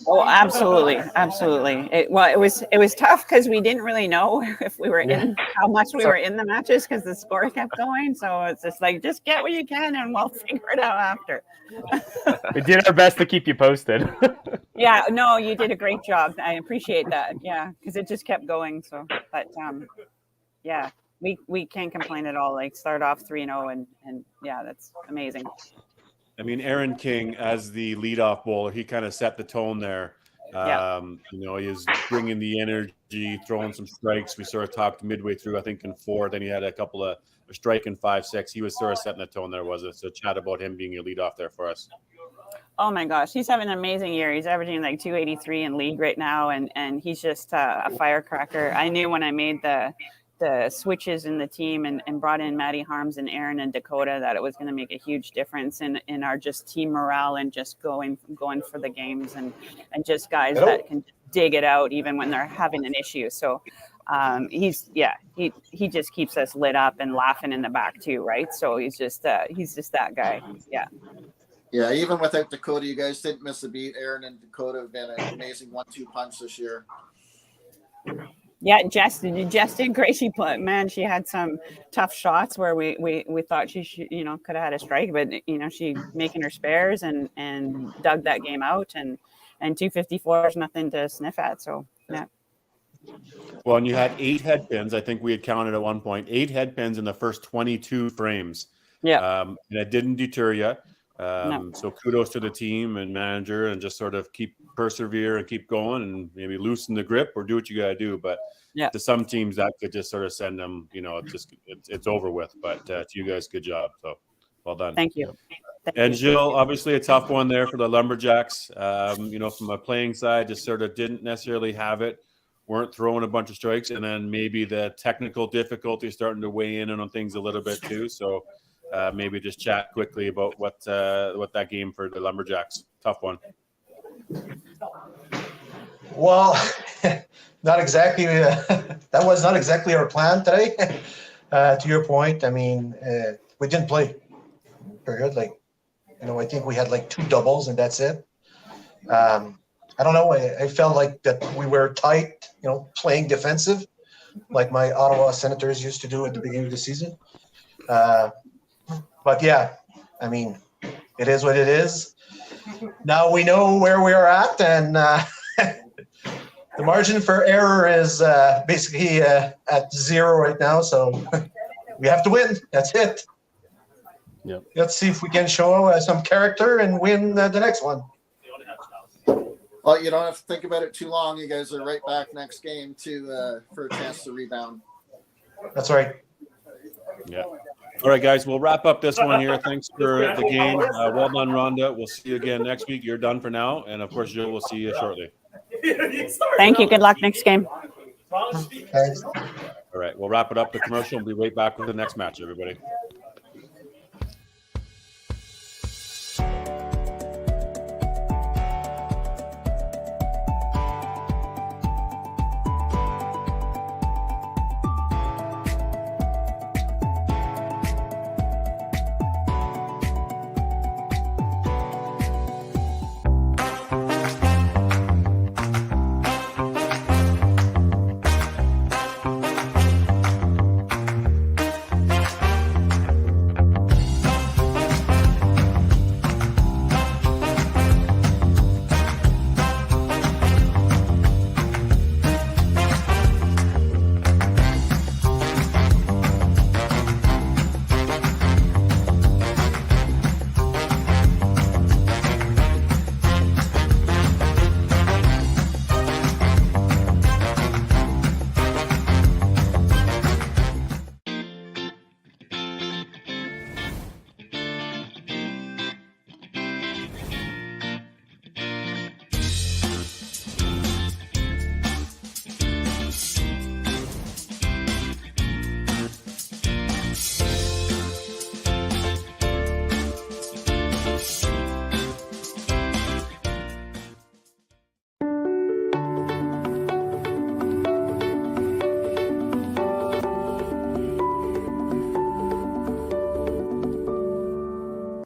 Oh, absolutely, absolutely. It was tough because we didn't really know if we were in how much we were in the matches because the score kept going. So it's just like just get what you can and we'll figure it out after. We did our best to keep you posted. Yeah, no, you did a great job. I appreciate that. Yeah, because it just kept going. So, but yeah, we can't complain at all. Like start off 3-0 and yeah, that's amazing. I mean, Aaron King as the leadoff bowler, he kind of set the tone there. He was bringing the energy, throwing some strikes. We sort of talked midway through, I think in 4. Then he had a couple of a strike in 5-6. He was sort of setting the tone there. Was it? So chat about him being your leadoff there for us. Oh my gosh, he's having an amazing year. He's averaging like 283 in league right now, and he's just a firecracker. I knew when I made the switches in the team and brought in Maddie Harms and Aaron and Dakota that it was going to make a huge difference in our just team morale and just going for the games and just guys that can dig it out even when they're having an issue. So he just keeps us lit up and laughing in the back too, right? So he's just that guy. Yeah. Yeah, even without Dakota, you guys didn't miss a beat. Aaron and Dakota have been an amazing 1-2 punch this year. Yeah, Jess did great. She had some tough shots where we thought she should, could have had a strike, but she making her spares and dug that game out and 254 is nothing to sniff at. So yeah. Well, and you had 8 head pins. I think we had counted at one point 8 head pins in the first 22 frames. Yeah. And it didn't deter you. No. So kudos to the team and manager and just sort of keep persevere and keep going and maybe loosen the grip or do what you got to do. But to some teams, that could just sort of send them, it's over with. But to you guys, good job. So well done. Thank you. And Jill, obviously a tough one there for the Lumberjacks. From a playing side, just sort of didn't necessarily have it, weren't throwing a bunch of strikes, and then maybe the technical difficulty starting to weigh in on things a little bit too. So maybe just chat quickly about what that game for the Lumberjacks. Tough one. Well, not exactly. That was not exactly our plan today. To your point, I mean, we didn't play very good. I think we had 2 doubles and that's it. I don't know. I felt like that we were tight, playing defensive, like my Ottawa Senators used to do at the beginning of the season. But yeah, I mean, it is what it is. Now we know where we are at, and the margin for error is basically at 0 right now. So we have to win. That's it. Yep. Let's see if we can show some character and win the next one. Well, you don't have to think about it too long. You guys are right back next game for a chance to rebound. That's right. Yeah. All right, guys, we'll wrap up this one here. Thanks for the game. Well done, Rhonda. We'll see you again next week. You're done for now. And, of course, Jill, we'll see you shortly. Thank you. Good luck next game. Thanks. All right, we'll wrap it up. The commercial. We'll be right back with the next match, everybody.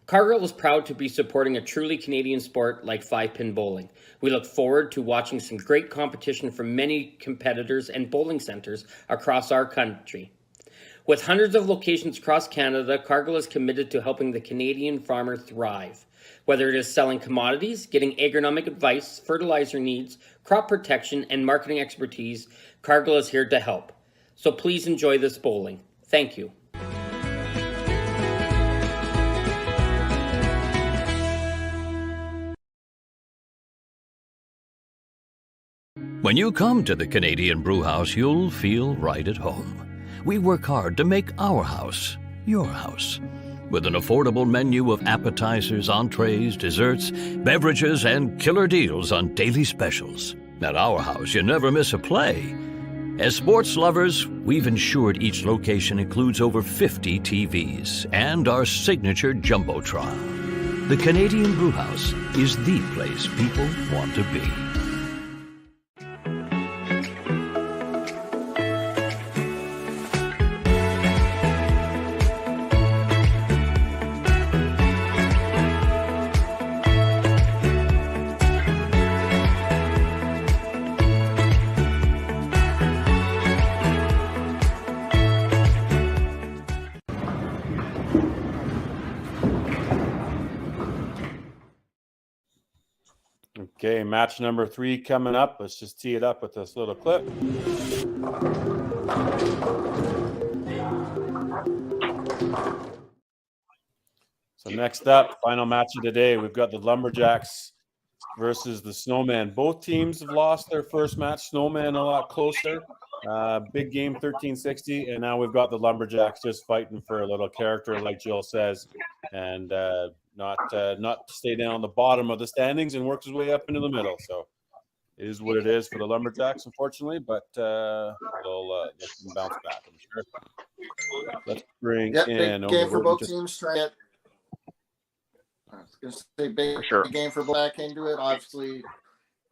Cargill is proud to be supporting a truly Canadian sport like 5-pin bowling. We look forward to watching some great competition from many competitors and bowling centres across our country. With hundreds of locations across Canada, Cargill is committed to helping the Canadian farmer thrive. Whether it is selling commodities, getting agronomic advice, fertilizer needs, crop protection, and marketing expertise, Cargill is here to help. So please enjoy this bowling. Thank you. When you come to the Canadian Brewhouse, you'll feel right at home. We work hard to make our house your house. With an affordable menu of appetizers, entrees, desserts, beverages, and killer deals on daily specials. At our house, you never miss a play. As sports lovers, we've ensured each location includes over 50 TVs and our signature Jumbotron. The Canadian Brewhouse is the place people want to be. Okay, match number 3 coming up. Let's just tee it up with this little clip. So next up, final match of the day, we've got the Lumberjacks versus the Snowmen. Both teams have lost their first match. Snowmen a lot closer. Big game, 1360, and now we've got the Lumberjacks just fighting for a little character, like Jill says, and not to stay down the bottom of the standings and work his way up into the middle. So it is what it is for the Lumberjacks, unfortunately, but they'll bounce back, I'm sure. Let's bring in big game for both teams. Try it. I was going to say big game for Black into it. Obviously,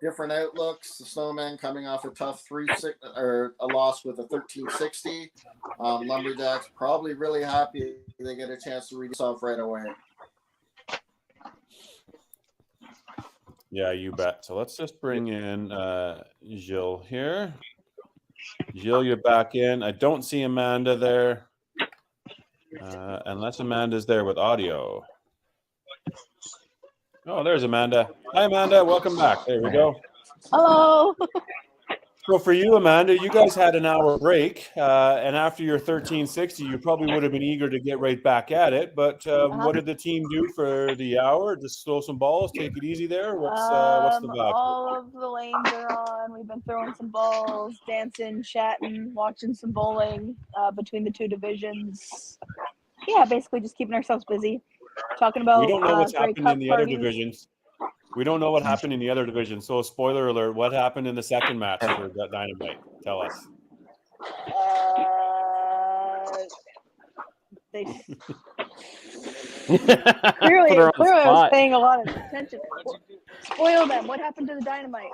different outlooks. The Snowmen coming off a tough a loss with a 1360. Lumberjacks probably really happy they get a chance to read this off right away. Yeah, you bet. So let's just bring in Jill here. Jill, you're back in. I don't see Amanda there, unless Amanda's there with audio. Oh, there's Amanda. Hi, Amanda. Welcome back. There we go. Hello. So for you, Amanda, you guys had an hour break, and after your 1360, you probably would have been eager to get right back at it. But what did the team do for the hour? Just throw some balls, take it easy there. What's the vibe? All of the lanes are on. We've been throwing some balls, dancing, chatting, watching some bowling between the two divisions. Yeah, basically just keeping ourselves busy, talking about. We don't know what's happened in the other parties. divisions. We don't know what happened in the other division. So, spoiler alert, what happened in the second match for that Dynamite? Tell us. They clearly I was paying a lot of attention. Spoil them. What happened to the Dynamite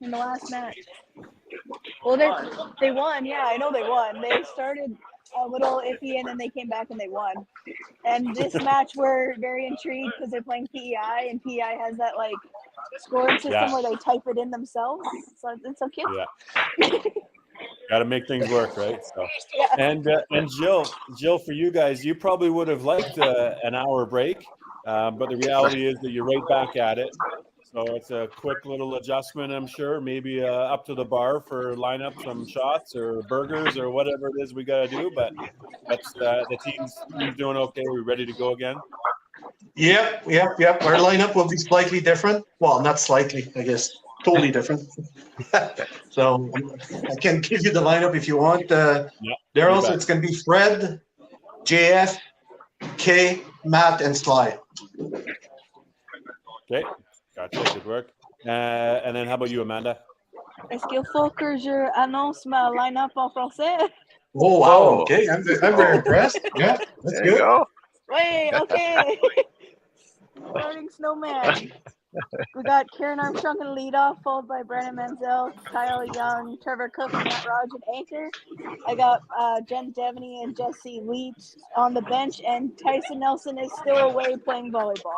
in the last match? Well, they won. Yeah, I know they won. They started a little iffy, and then they came back and they won. And this match, we're very intrigued because they're playing PEI, and PEI has that like scoring system where they type it in themselves. So it's so cute. Yeah. Got to make things work, right? So, and Jill, for you guys, you probably would have liked an hour break, but the reality is that you're right back at it. So it's a quick little adjustment, I'm sure. Maybe up to the bar for line up some shots or burgers or whatever it is we got to do. But that's the team's doing okay. We're ready to go again. Yep. Our lineup will be slightly different. Well, not slightly, I guess. Totally different. So I can give you the lineup if you want. There also, it's going to be Fred, JF, Kay, Matt, and Sly. Okay. Gotcha. Good work. And then how about you, Amanda? Est-ce qu'il faut que je annonce ma line-up en français? Oh, wow. Okay. I'm very impressed. Yeah, that's there good. You go. Wait, okay. Starting Snowman. We got Karen Armstrong in the leadoff, followed by Brandon Manziel, Kyle Young, Trevor Cook, Matt Raj, and anchor. I got Jen Devaney and Jesse Leach on the bench, and Tyson Nelson is still away playing volleyball.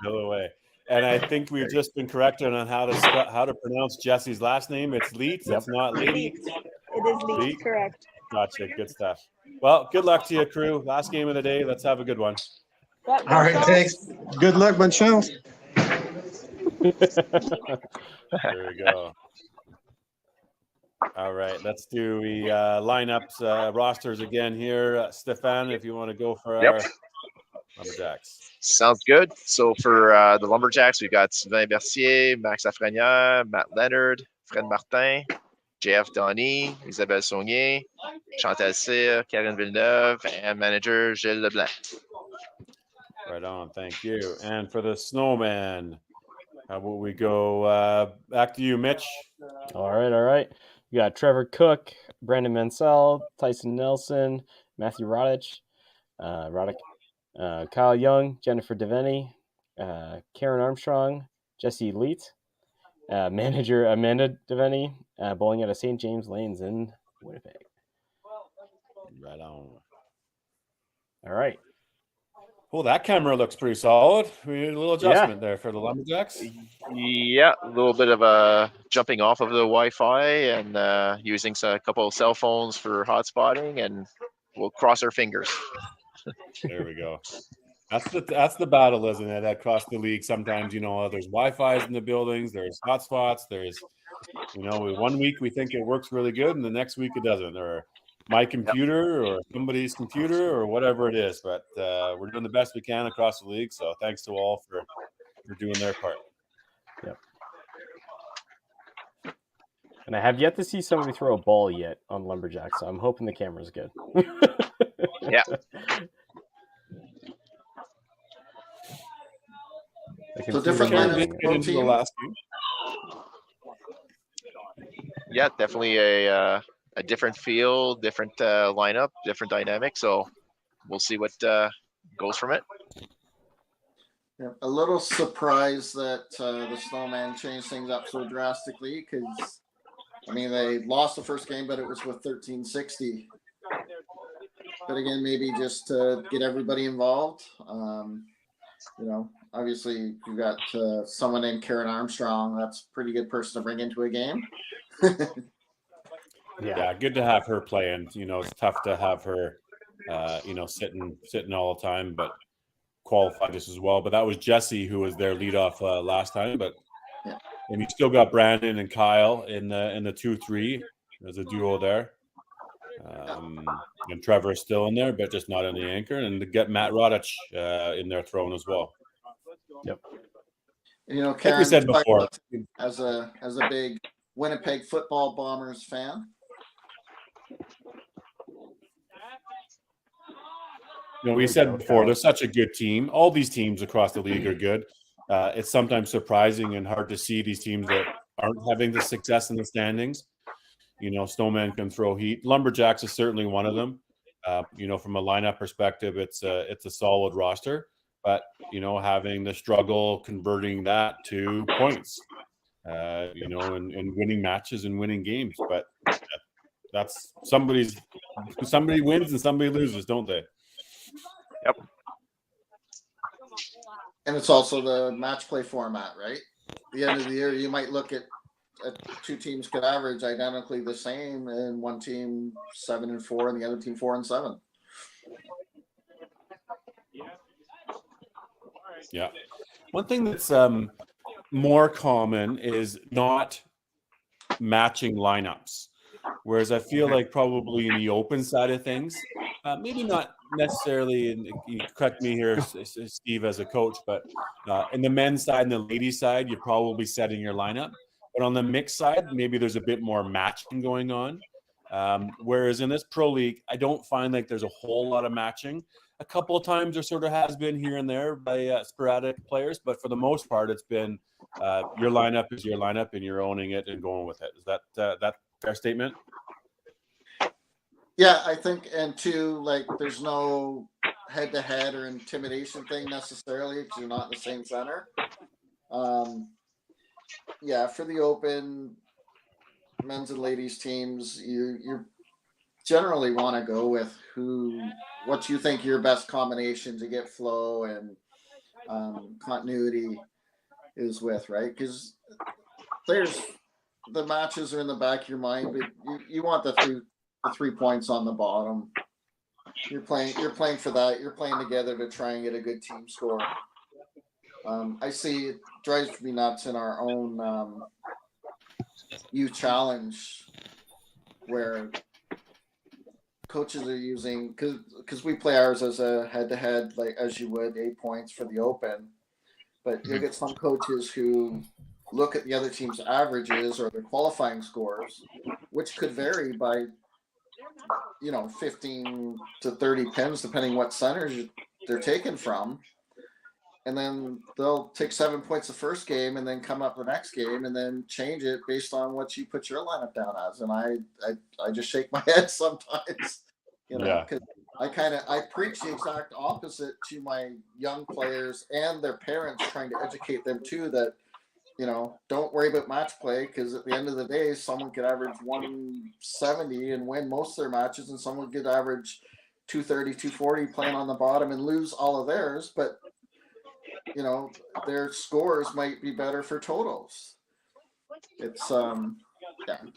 Still away. And I think we've just been corrected on how to pronounce Jesse's last name. It's Leach. It's not Lady. It is Leach, correct. Gotcha. Good stuff. Well, good luck to you, crew. Last game of the day. Let's have a good one. Yep, All right, thanks. Good luck, bonne chance. There we go. All right, let's do the lineups, rosters again here. Stefan, if you want to go for our Lumberjacks. Sounds good. So for the Lumberjacks, we've got Sylvain Berthier, Max Lafrenière, Matt Leonard, Fred Martin, JF Donny, Isabelle Saunier, Chantal Cyr, Karine Villeneuve, and manager Gilles Leblanc. Right on, thank you. And for the Snowman, how about we go back to you, Mitch? All right. We got Trevor Cook, Brandon Mansell, Tyson Nelson, Matthew Roddick, Kyle Young, Jennifer Devaney, Karen Armstrong, Jesse Leet, manager Amanda Devaney, bowling out of St. James Lanes in Winnipeg. Right on. All right. Well, that camera looks pretty solid. We need a little adjustment there for the Lumberjacks. Yeah, a little bit of a jumping off of the Wi-Fi and using a couple of cell phones for hotspotting, and we'll cross our fingers. There we go. That's the battle, isn't it? Across the league, sometimes there's Wi-Fi's in the buildings, there's hotspots, there's 1 week we think it works really good, and the next week it doesn't, or my computer or somebody's computer or whatever it is. But we're doing the best we can across the league. So thanks to all for doing their part. Yep. And I have yet to see somebody throw a ball yet on Lumberjacks, so I'm hoping the camera's good. Yeah. I can So see different them lineups moving. for both teams? last game. Yeah, definitely a different feel, different lineup, different dynamic. So we'll see what goes from it. Yeah, a little surprised that the Snowmen changed things up so drastically because, I mean, they lost the first game, but it was with 1360. But again, maybe just to get everybody involved. You know, obviously you've got someone named Karen Armstrong. That's a pretty good person to bring into a game. Yeah, good to have her playing. You know, it's tough to have her, you know, sitting all the time, but qualified just as well. But that was Jesse who was their leadoff last time. But and you still got Brandon and Kyle in the 2-3. There's a duo there. And Trevor's still in there, but just not in the anchor. And to get Matt Rodich in their throne as well. Yep. You know, Like Karen, we said before, as a big Winnipeg Football Bombers fan. You know, we said before, they're such a good team. All these teams across the league are good. It's sometimes surprising and hard to see these teams that aren't having the success in the standings. You know, Snowmen can throw heat. Lumberjacks is certainly one of them. You know, from a lineup perspective, it's a solid roster. But, you know, having the struggle converting that to points, you know, and winning matches and winning games. But that's somebody wins and somebody loses, don't they? Yep. And it's also the match play format, right? At the end of the year, you might look at two teams could average identically the same, and one team 7-4 and the other team 4-7. Yeah. One thing that's more common is not matching lineups. Whereas I feel like probably in the open side of things, maybe not necessarily, and you correct me here, Steve, as a coach, but in the men's side and the ladies' side, you're probably setting your lineup. But on the mixed side, maybe there's a bit more matching going on. Whereas in this pro league, I don't find like there's a whole lot of matching. A couple of times there sort of has been here and there by sporadic players, but for the most part, it's been your lineup is your lineup and you're owning it and going with it. Is that fair statement? Yeah, I think, and two, like there's no head-to-head or intimidation thing necessarily because you're not in the same center. Yeah, for the open men's and ladies teams, you generally want to go with what you think your best combination to get flow and continuity is with, right? Because the matches are in the back of your mind, but you want the 3 points on the bottom. You're playing for that. You're playing together to try and get a good team score. I see it drives me nuts in our own youth challenge where coaches are using because we play ours as a head-to-head, like as you would 8 points for the open, but you'll get some coaches who look at the other team's averages or their qualifying scores, which could vary by 15 to 30 pins depending what centers they're taken from. And then they'll take 7 points the first game and then come up the next game and then change it based on what you put your lineup down as. And I just shake my head sometimes, because I preach the exact opposite to my young players and their parents, trying to educate them too that, don't worry about match play, because at the end of the day, someone could average 170 and win most of their matches, and someone could average 230, 240 playing on the bottom and lose all of theirs. But their scores might be better for totals. It's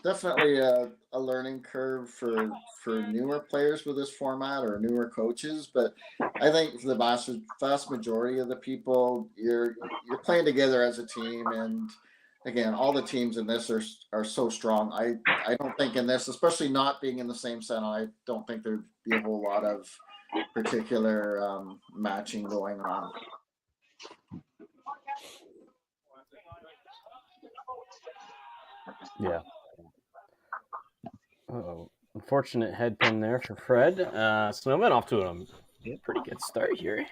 definitely a learning curve for newer players with this format or newer coaches. But I think for the vast majority of the people, you're playing together as a team. And again, all the teams in this are so strong. I don't think in this, especially not being in the same center, I don't think there'd be a whole lot of particular matching going on. Yeah. Oh, unfortunate head pin there for Fred. Snowmen off to a pretty good start here.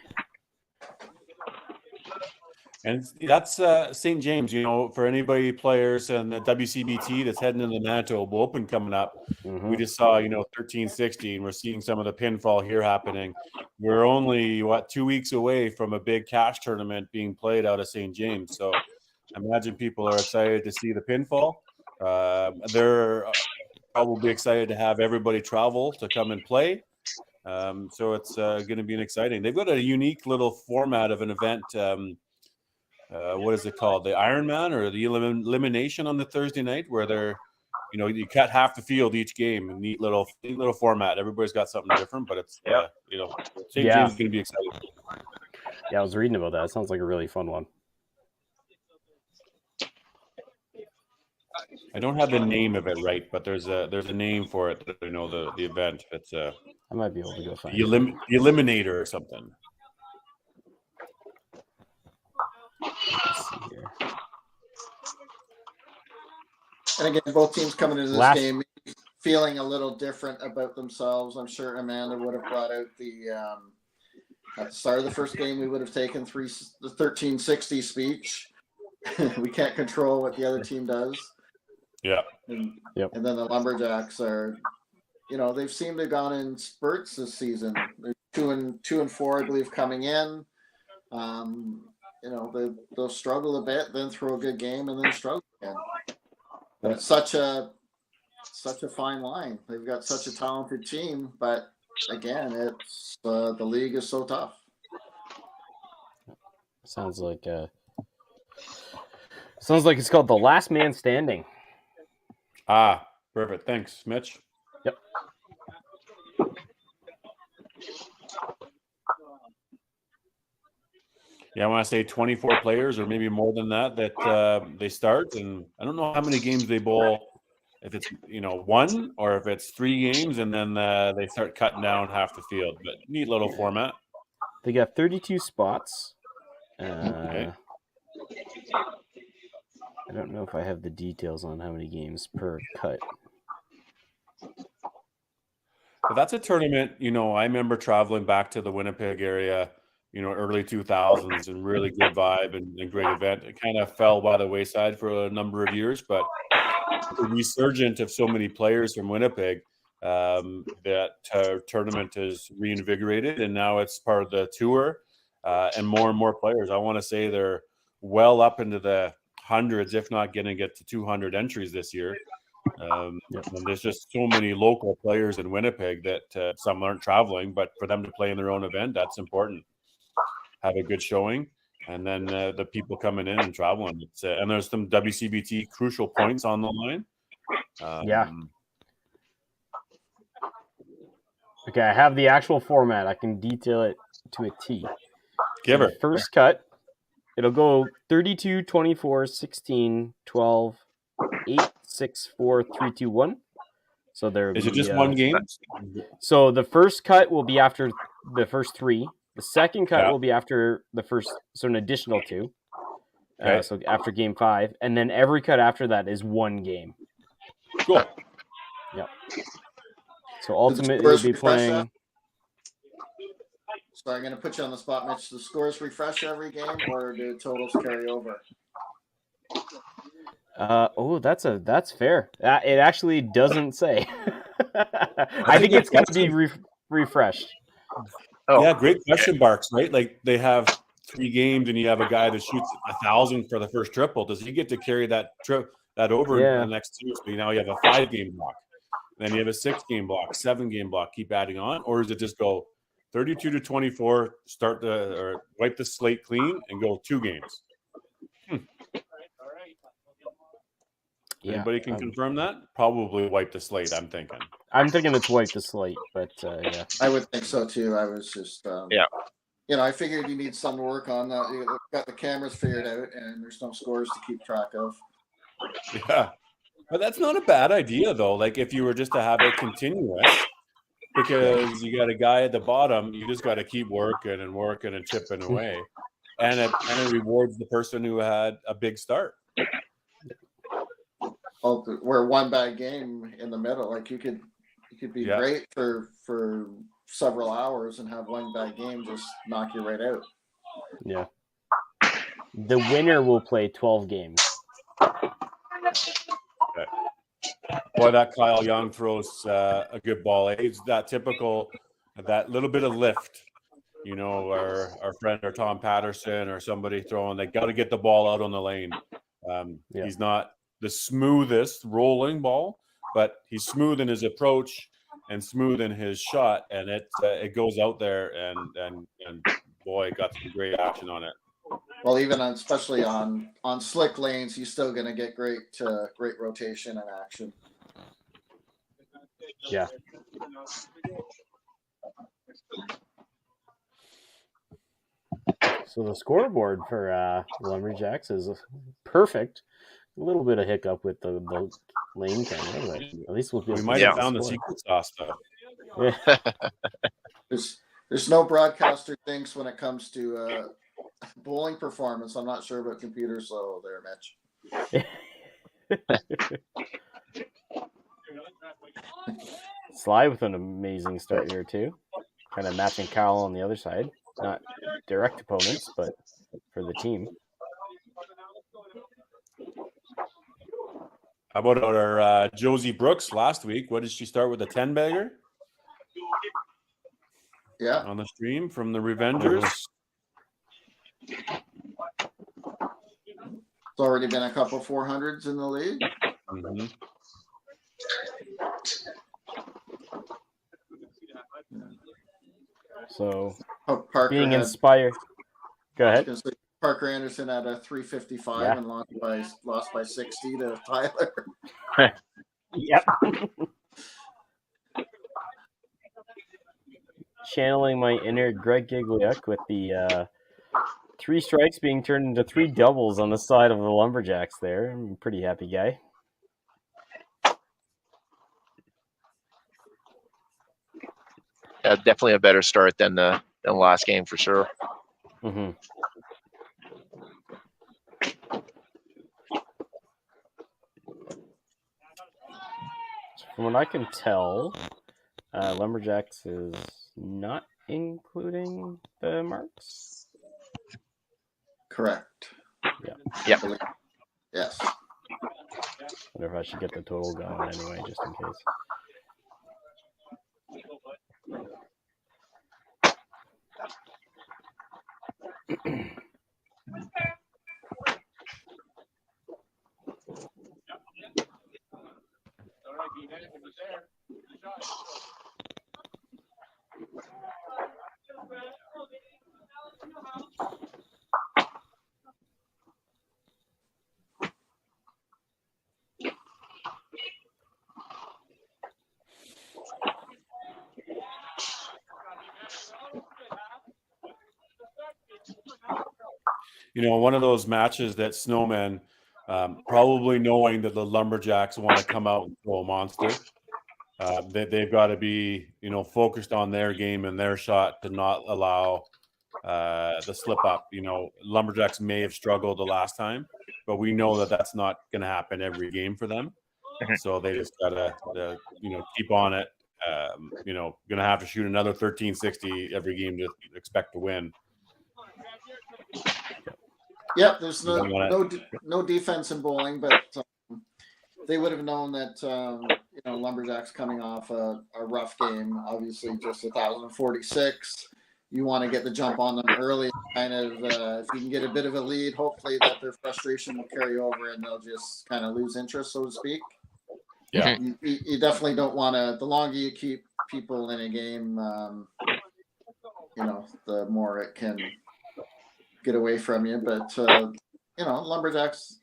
And that's St. James, for anybody players and the WCBT that's heading into the Manitoba Open coming up. Mm-hmm. We just saw, 13-16. We're seeing some of the pinfall here happening. We're only, 2 weeks away from a big cash tournament being played out of St. James. So I imagine people are excited to see the pinfall. They're probably excited to have everybody travel to come and play. So it's going to be exciting. They've got a unique little format of an event. What is it called? The Ironman or the elimination on the Thursday night, where they're, you cut half the field each game. A neat little format. Everybody's got something different, but it's St. James is going to be exciting. Yeah, I was reading about that. It sounds like a really fun one. I don't have the name of it right, but there's a name for it. The event. It's I might be able to go find the Eliminator or something. Let's see here. And again, both teams coming into this game feeling a little different about themselves. I'm sure Amanda would have brought out the at the start of the first game. We would have taken the 1360 speech. We can't control what the other team does. Yeah. And then the Lumberjacks are, they've seemed to have gone in spurts this season. They're 2-4, I believe, coming in. They'll struggle a bit, then throw a good game, and then struggle again. But it's such a fine line. They've got such a talented team, but again, it's the league is so tough. Sounds like it's called The Last Man Standing. Ah, perfect. Thanks, Mitch. Yep. Yeah, I want to say 24 players or maybe more than that they start. And I don't know how many games they bowl, if it's, one or if it's 3 games and then they start cutting down half the field. But neat little format. They got 32 spots. Okay. I don't know if I have the details on how many games per cut. But that's a tournament, I remember traveling back to the Winnipeg area, early 2000s, and really good vibe and great event. It kind of fell by the wayside for a number of years, but the resurgence of so many players from Winnipeg, that tournament is reinvigorated, and now it's part of the tour, and more players. I want to say they're well up into the hundreds, if not going to get to 200 entries this year. And there's just so many local players in Winnipeg that some aren't traveling, but for them to play in their own event, that's important. Have a good showing, and then the people coming in and traveling. And there's some WCBT crucial points on the line. Okay, I have the actual format. I can detail it to a T. Give her. First cut, it'll go 32, 24, 16, 12, 8, 6, 4, 3, 2, 1. So there is it just one game? So the first cut will be after the first 3. The second cut will be after the first, so an additional 2. Okay. So after game 5, and then every cut after that is 1 game. Cool. Yep. So ultimately, we'll be playing. So I'm going to put you on the spot, Mitch. The scores refresh every game, or do totals carry over? That's fair. It actually doesn't say. I think it's going to be refreshed. Oh. Yeah, great question, Barks. Right, like they have 3 games, and you have a guy that shoots 1,000 for the first triple. Does he get to carry that over in the next 2? So now you have a 5-game block, then you have a 6-game block, 7-game block. Keep adding on, or does it just go 32 to 24? Or wipe the slate clean and go 2 games. Anybody can confirm that? Probably wipe the slate. I'm thinking it's wipe the slate, but yeah. I would think so too. I was just I figured you need some to work on. You got the cameras figured out, and there's no scores to keep track of. Yeah, but that's not a bad idea though. Like if you were just to have it continuous, because you got a guy at the bottom, you just got to keep working and chipping away, and it rewards the person who had a big start. we're one bad game in the middle. Like you could be great for several hours and have one bad game just knock you right out. Yeah. The winner will play 12 games. Okay. Boy, that Kyle Young throws a good ball. It's that typical, that little bit of lift. You know, our friend or Tom Patterson or somebody throwing, they got to get the ball out on the lane. He's not the smoothest rolling ball, but he's smooth in his approach and smooth in his shot, and it goes out there, and boy, got some great action on it. Well, even especially on slick lanes, he's still going to get great rotation and action. Yeah. So the scoreboard for Lumberjacks is perfect. A little bit of hiccup with the lane camera, but at least we might have found the secret sauce, though. Yeah. There's no broadcaster thinks when it comes to bowling performance. I'm not sure about computers, though, there, Mitch. Sly with an amazing start here, too. Kind of matching Kyle on the other side. Not direct opponents, but for the team. How about our Josie Brooks last week? What did she start with, a 10-bagger? Yeah. On the stream from the Revengers. It's already been a couple 400s in the league. Mm-hmm. So Parker being inspired. Go ahead. Parker Anderson at a 355 and lost by 60 to Tyler. Yep. Channeling my inner Greg Gigliuk with the 3 strikes being turned into 3 doubles on the side of the Lumberjacks there. I'm a pretty happy guy. Yeah, definitely a better start than the last game for sure. Mm-hmm. From what I can tell, Lumberjacks is not including the marks. Correct. Yeah. Yep. Yes. Wonder if I should get the total going anyway, just in case. You know, one of those matches that Snowmen, probably knowing that the Lumberjacks want to come out and throw a monster, they've got to be, focused on their game and their shot to not allow the slip up. Lumberjacks may have struggled the last time, but we know that that's not going to happen every game for them. So they just got to, keep on it. Going to have to shoot another 1360 every game to expect to win. Yep, there's no defense in bowling, but they would have known that Lumberjacks coming off a rough game, obviously just 1,046. You want to get the jump on them early, kind of if you can get a bit of a lead, hopefully that their frustration will carry over and they'll just kind of lose interest, so to speak. Yeah, you definitely don't want to. The longer you keep people in a game, the more it can get away from you. But Lumberjacks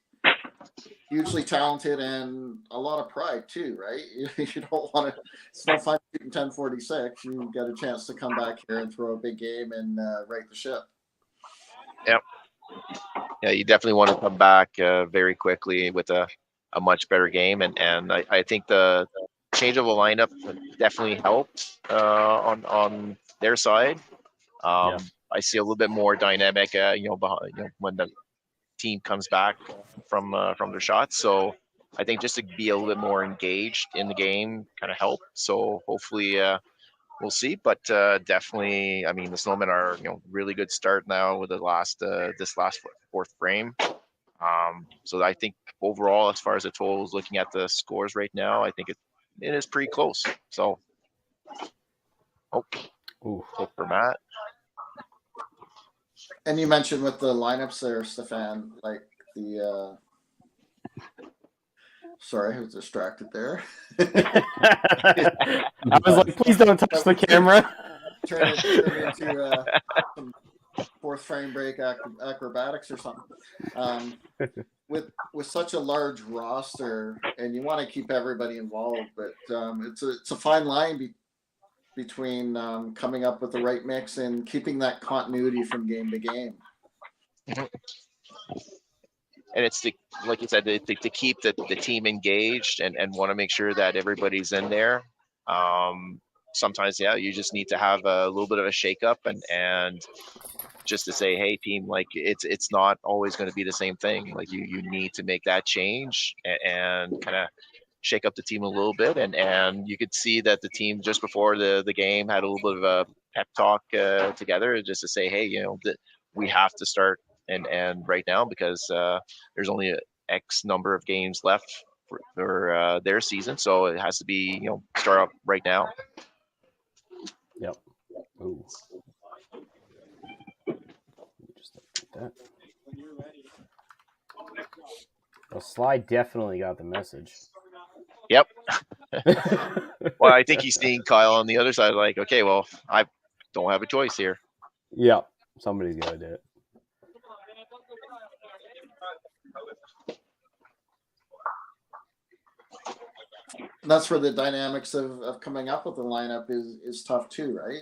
hugely talented and a lot of pride too, right? You don't want to. It's no fun shooting 1046. You get a chance to come back here and throw a big game and right the ship. Yep. Yeah, you definitely want to come back very quickly with a much better game, and I think the change of a lineup definitely helped on their side. I see a little bit more dynamic, when the team comes back from their shots. So I think just to be a little bit more engaged in the game kind of help. So hopefully we'll see. But definitely, I mean, the Snowmen are really good start now with the last this last fourth frame. So I think overall, as far as the totals, looking at the scores right now, I think it is pretty close. So hope for Matt. And you mentioned with the lineups there, Stefan, like the sorry, I was distracted there. I was like, please don't touch the camera. Turn it into some fourth frame break acrobatics or something. With such a large roster, and you want to keep everybody involved, but it's a fine line between coming up with the right mix and keeping that continuity from game to game. And it's like you said, to keep the team engaged and want to make sure that everybody's in there. Sometimes, you just need to have a little bit of a shakeup and just to say, hey, team, like it's not always going to be the same thing. Like you need to make that change and kind of shake up the team a little bit. And you could see that the team just before the game had a little bit of a pep talk together just to say, hey, that we have to start and right now because there's only X number of games left for their season. So it has to be, start up right now. Yep. Ooh. Just like that. Well, Sly definitely got the message. Yep. Well, I think he's seeing Kyle on the other side, like, okay, well, I don't have a choice here. Yeah, somebody's got to do it. That's where the dynamics of coming up with the lineup is tough too, right?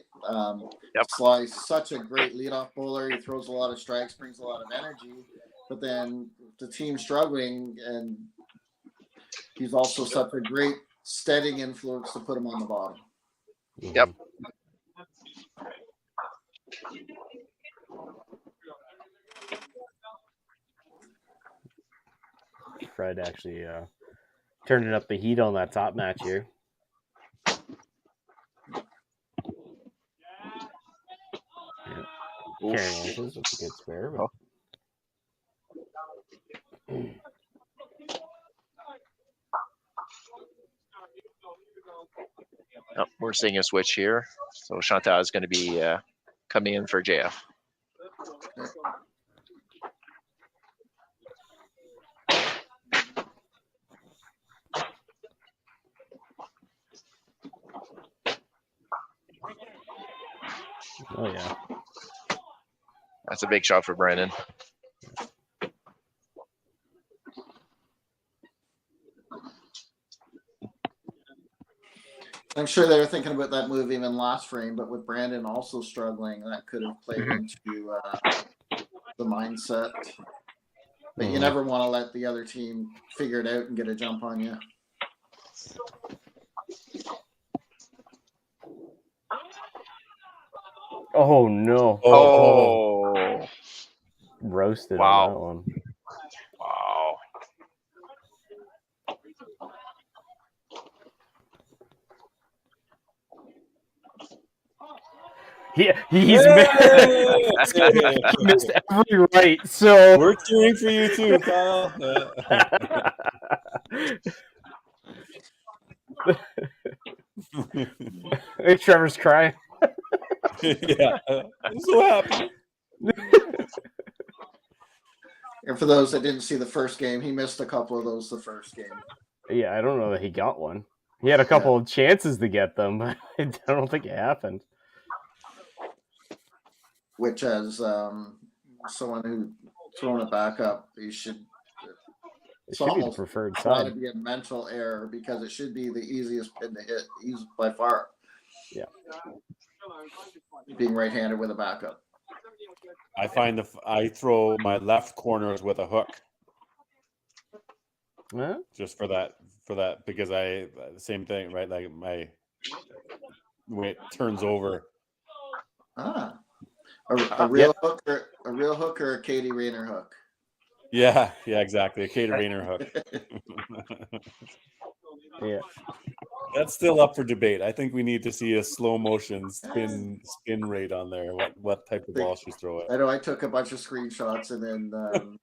Yep. Sly's such a great leadoff bowler. He throws a lot of strikes, brings a lot of energy, but then the team's struggling, and he's also such a great steadying influence to put him on the bottom. Yep. Fred actually turning up the heat on that top match here. Yeah. Carrying inches with a good spare. But... Oh, we're seeing a switch here. So Chantal is going to be coming in for JF. Oh, yeah. That's a big shot for Brandon. I'm sure they were thinking about that move even last frame, but with Brandon also struggling, that could have played into the mindset. But you never want to let the other team figure it out and get a jump on you. Oh, no. Oh. Roasted Wow. on that one. Wow. He's missed, he missed every right. So We're cheering for you too, Kyle. Hey, Trevor's crying. Yeah, I'm so happy. And for those that didn't see the first game, he missed a couple of those the first game. Yeah, I don't know that he got one. He had a couple of chances to get them, but I don't think it happened. Which, as someone who thrown it back up, you should. It should be the preferred got to side. be a mental error because it should be the easiest pin to hit, by far. Yeah. Being right-handed with a backup. I find I throw my left corners with a hook. Huh? Just for that because same thing, right? Like when it turns over. A real hook or a Katie Rayner hook? Yeah, exactly. A Kate Rayner hook. Yeah. That's still up for debate. I think we need to see a slow motion spin rate on there. What type of ball she's throwing? I know I took a bunch of screenshots and then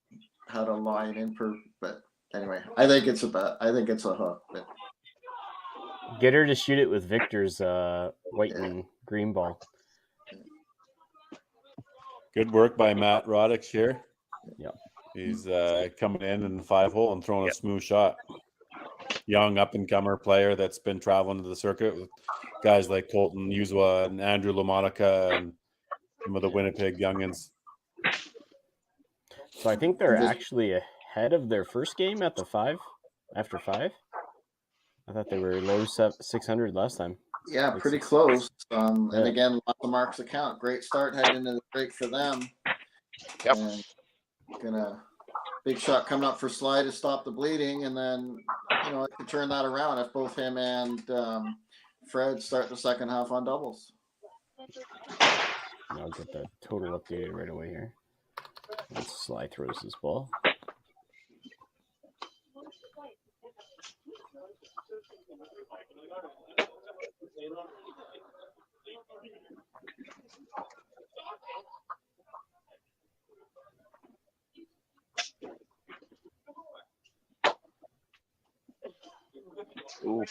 had a line in per. But anyway, I think it's a hook. But Get her to shoot it with Victor's white and green ball. Good work by Matt Roddick here. Yep. He's coming in the 5-hole and throwing a smooth shot. Young up-and-comer player that's been traveling to the circuit with guys like Colton Uzwa and Andrew LaMonica and some of the Winnipeg youngins. So I think they're actually ahead of their first game at the 5, after 5. I thought they were low 600 last time. yeah, pretty close. And again, lots of marks account. Great start heading into the break for them. Yep. And gonna big shot coming up for Sly to stop the bleeding, and then it could turn that around if both him and Fred start the second half on doubles. I'll get the total updated right away here. Once Sly throws his ball. Oof.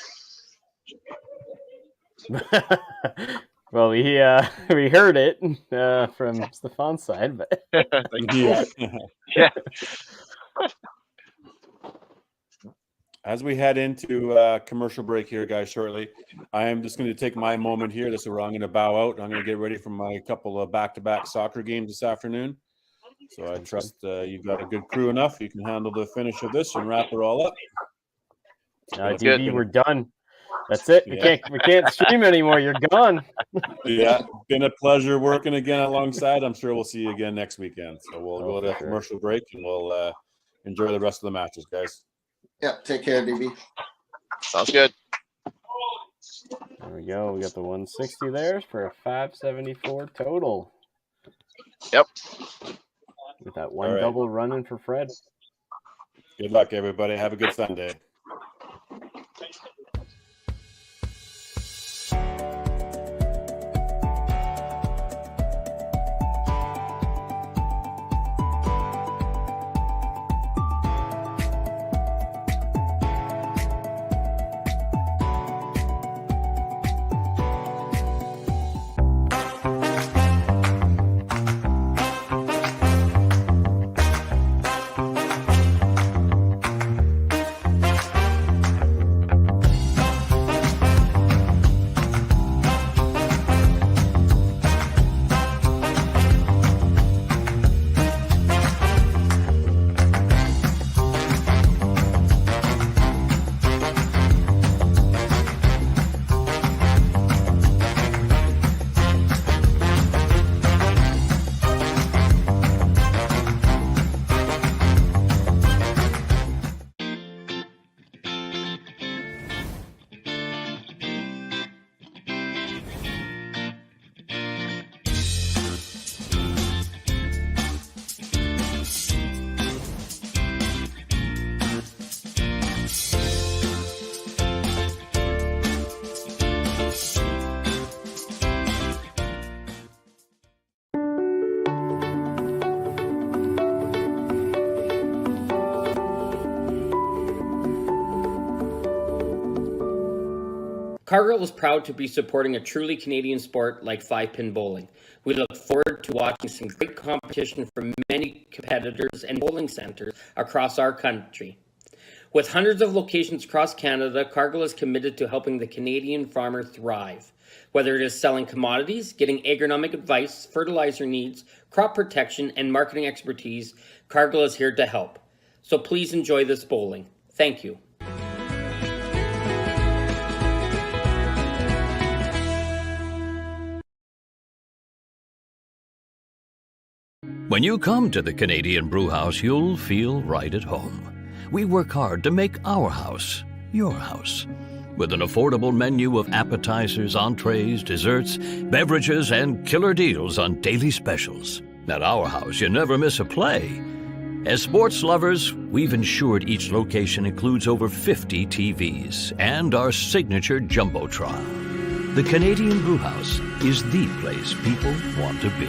Well, we heard it from Stefan's side, but Yeah. Yeah. As we head into commercial break here, guys, shortly, I am just going to take my moment here. This is where I'm going to bow out. I'm going to get ready for my couple of back-to-back soccer games this afternoon. So I trust you've got a good crew enough. You can handle the finish of this and wrap it all up. DB, we're done. That's it. Yeah. We can't stream anymore. You're gone. Yeah, been a pleasure working again alongside. I'm sure we'll see you again next weekend. So we'll go to a commercial break and we'll enjoy the rest of the matches, guys. Yeah, take care, DB. Sounds good. There we go. We got the 160 there for a 574 total. Yep. With that one All right. double running for Fred. Good luck, everybody. Have a good Sunday. Cargill is proud to be supporting a truly Canadian sport like 5-pin bowling. We look forward to watching some great competition from many competitors and bowling centers across our country. With hundreds of locations across Canada, Cargill is committed to helping the Canadian farmer thrive. Whether it is selling commodities, getting agronomic advice, fertilizer needs, crop protection, and marketing expertise, Cargill is here to help. So please enjoy this bowling. Thank you. When you come to the Canadian Brewhouse, you'll feel right at home. We work hard to make our house your house. With an affordable menu of appetizers, entrees, desserts, beverages, and killer deals on daily specials. At our house, you never miss a play. As sports lovers, we've ensured each location includes over 50 TVs and our signature Jumbotron. The Canadian Brewhouse is the place people want to be.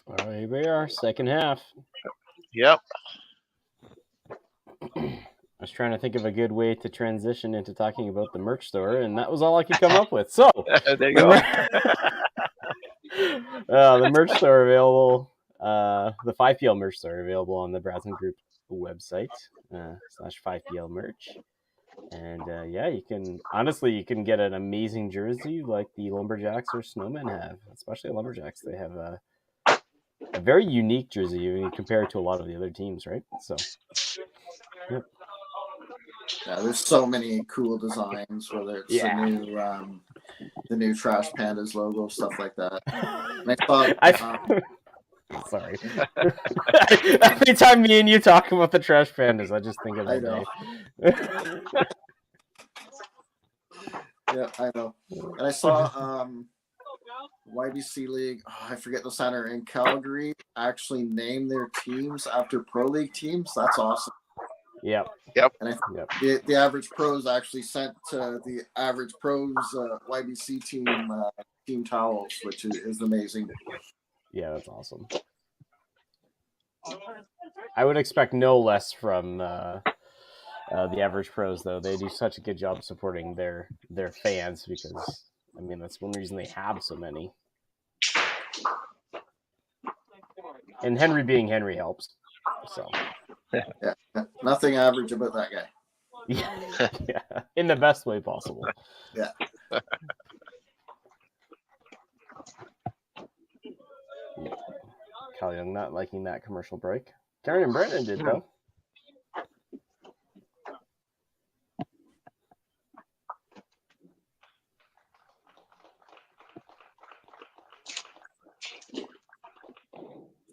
All right, here we are, second half. Yep. I was trying to think of a good way to transition into talking about the merch store, and that was all I could come up with. So There you go. The merch store available, the 5PL merch store available on the Brasman Group website /5PL merch. And you can get an amazing jersey like the Lumberjacks or Snowmen have, especially Lumberjacks. They have a very unique jersey when you compare it to a lot of the other teams, right? So, yeah. Yeah, there's so many cool designs, whether it's the new Trash Pandas logo, stuff like that. And I thought, sorry. Every time me and you talk about the Trash Pandas, I just think of that day. Yeah, I know. And I saw YBC League, I forget the center in Calgary, actually name their teams after Pro League teams. That's awesome. Yep. And I think the Average Pros actually sent the Average Pros YBC team towels, which is amazing. Yeah, that's awesome. I would expect no less from the Average Pros, though. They do such a good job supporting their fans because, I mean, that's one reason they have so many. And Henry being Henry helps. So. Yeah, nothing average about that guy. Yeah, in the best way possible. Yeah. Cal Young not liking that commercial break. Karen and Brennan did, though.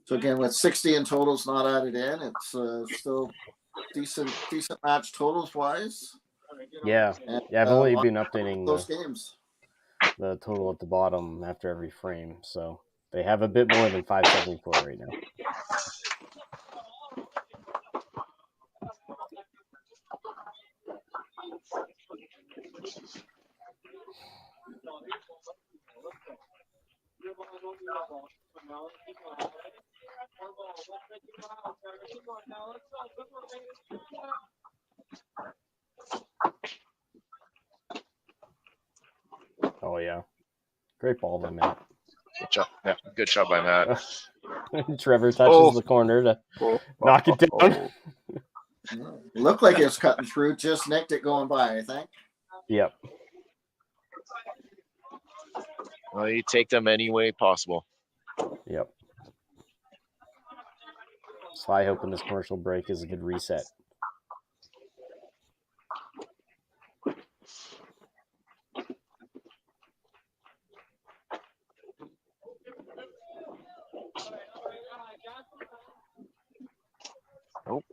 So again, with 60 in totals not added in, it's still decent match totals wise. Yeah, I've only been updating those games. The total at the bottom after every frame, so they have a bit more than 574 right now. Oh yeah, great ball by Matt. Good job. Yeah, good job by Matt. Trevor touches the corner to knock it down. Looked like it was cutting through, just nicked it going by, I think. Yep. Well, you take them any way possible. Yep. So I hope in this commercial break is a good reset. Nope.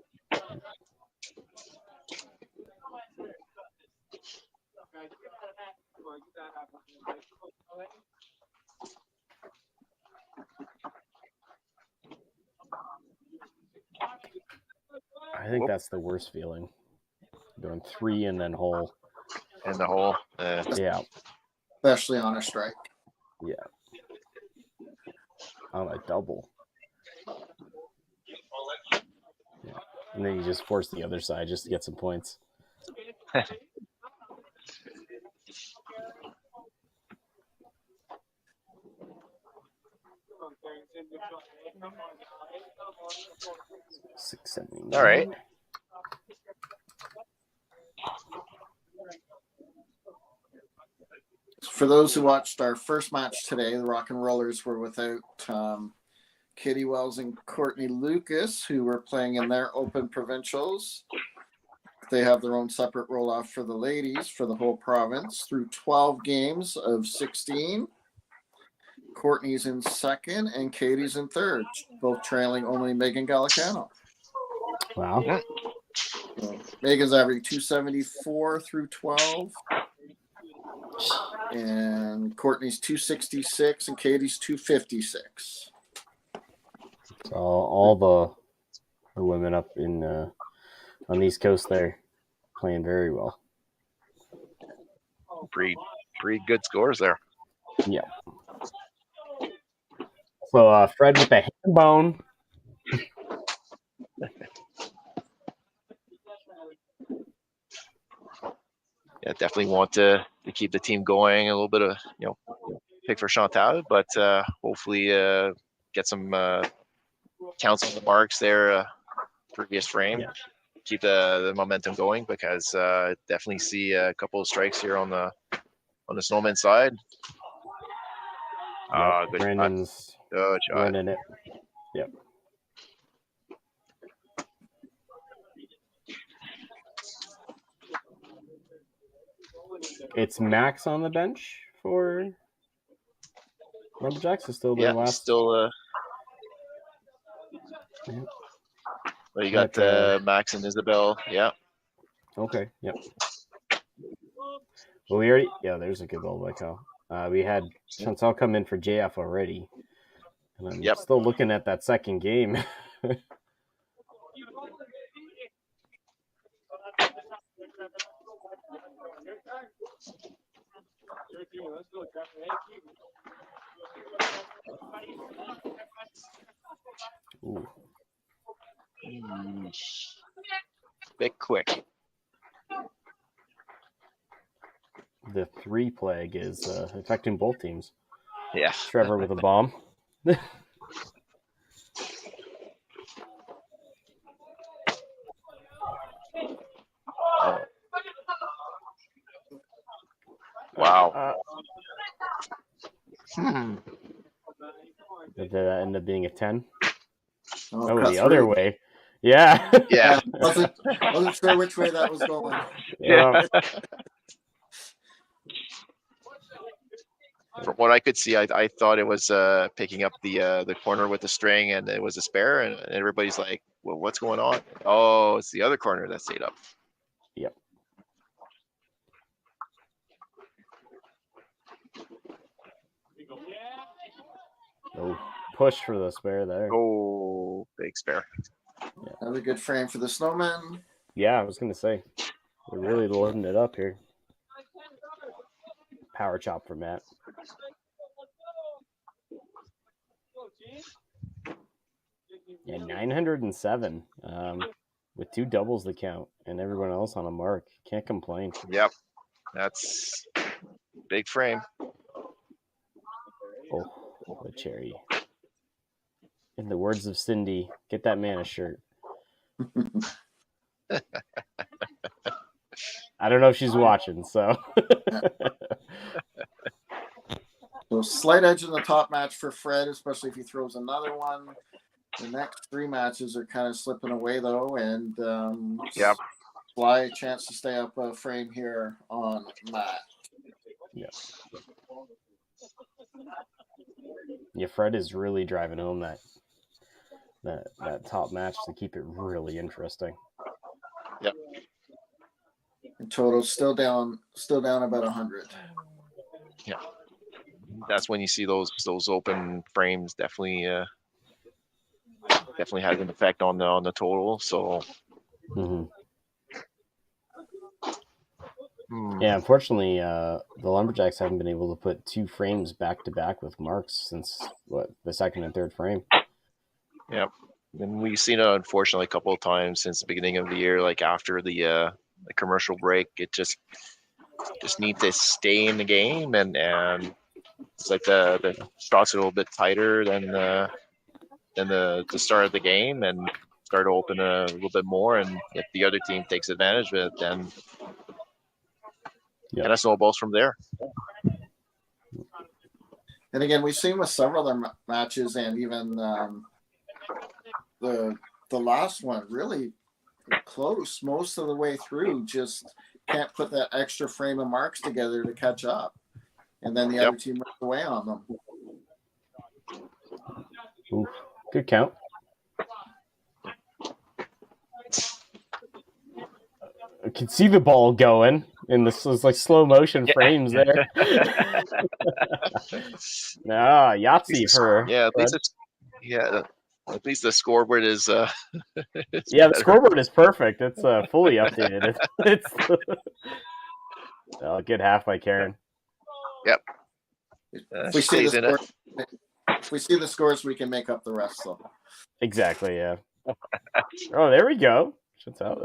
I think that's the worst feeling. Doing 3 and then hole. In the hole. Yeah. Especially on a strike. Yeah. On a double. Yeah. And then you just force the other side just to get some points. All right. For those who watched our first match today, the Rock and Rollers were without Katie Wells and Courtney Lucas, who were playing in their open provincials. They have their own separate roll-off for the ladies for the whole province through 12 games of 16. Courtney's in second and Katie's in third, both trailing only Megan Gallicano. Wow. So Megan's averaging 274 through 12. And Courtney's 266 and Katie's 256. So all the women up in on the East Coast there playing very well. Pretty good scores there. Yeah. So Fred with the hand bone. Yeah, definitely want to keep the team going. A little bit of pick for Chantal, but hopefully get some counts on the marks there. Previous frame. Yeah. Keep the momentum going because definitely see a couple of strikes here on the Snowmen side. Yep. Good Brandon's shot. winning it. Yep. It's Max on the bench for Lumberjacks. Is still their last. Still. Yeah. Well, you got Max and Isabel. Yeah. Okay. Yep. Well, we already. Yeah, there's a good goal by Kyle. We had Chantal come in for JF already, and I'm still looking at that second game. Ooh. Bit quick. The 3 plague is affecting both teams. Yeah. Trevor with a bomb. Wow. Did that end up being a 10? Oh, the other way. Yeah. Yeah. Wasn't sure which way that was going. Yeah. From what I could see, I thought it was picking up the corner with the string, and it was a spare, and everybody's like, "Well, what's going on?" Oh, it's the other corner that stayed up. Yep. Oh, push for the spare there. Oh, big spare. Yeah. Another good frame for the Snowmen. Yeah, I was going to say, we're really loading it up here. Power chop for Matt. Yeah, 907 with 2 doubles the count and everyone else on a mark. Can't complain. Yep. That's big frame. Oh, the cherry. In the words of Cindy, get that man a shirt. I don't know if she's watching, so. So slight edge in the top match for Fred, especially if he throws another one. The next 3 matches are kind of slipping away, though, and Sly a chance to stay up a frame here on Matt. Yeah. Yeah, Fred is really driving home that top match to keep it really interesting. Yep. In total, still down about 100. Yeah. That's when you see those open frames definitely has an effect on the total. So. Mm-hmm. Yeah, unfortunately, the Lumberjacks haven't been able to put 2 frames back to back with marks since the second and third frame. Yep, and we've seen it unfortunately a couple of times since the beginning of the year. Like after the commercial break, it just needs to stay in the game, and it's like the shots are a little bit tighter than the start of the game, and start to open a little bit more. And if the other team takes advantage of it, then kind of snowballs from there. And again, we've seen with several other matches, and even the last one, really close most of the way through. Just can't put that extra frame of marks together to catch up, and then the other team runs away on them. Ooh, good count. I can see the ball going, and this was like slow motion frames there. Yahtzee for at least the scoreboard is the better. scoreboard is perfect. It's fully updated. It's good half by Karen. Yep. If we see the scores, we can make up the rest. So exactly, yeah. Oh, there we go. Shuts out.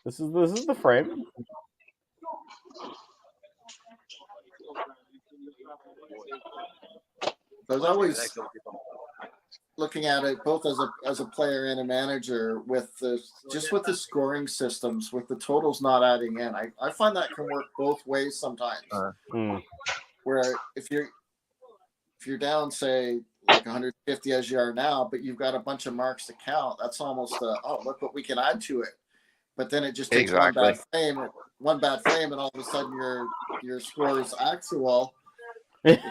This is the frame. There's always looking at it both as a player and a manager with the scoring systems, with the totals not adding in. I find that can work both ways sometimes. Where if you're down, say, like 150 as you are now, but you've got a bunch of marks to count, that's almost look what we can add to it. But then it just takes one bad frame, and all of a sudden your score is actual.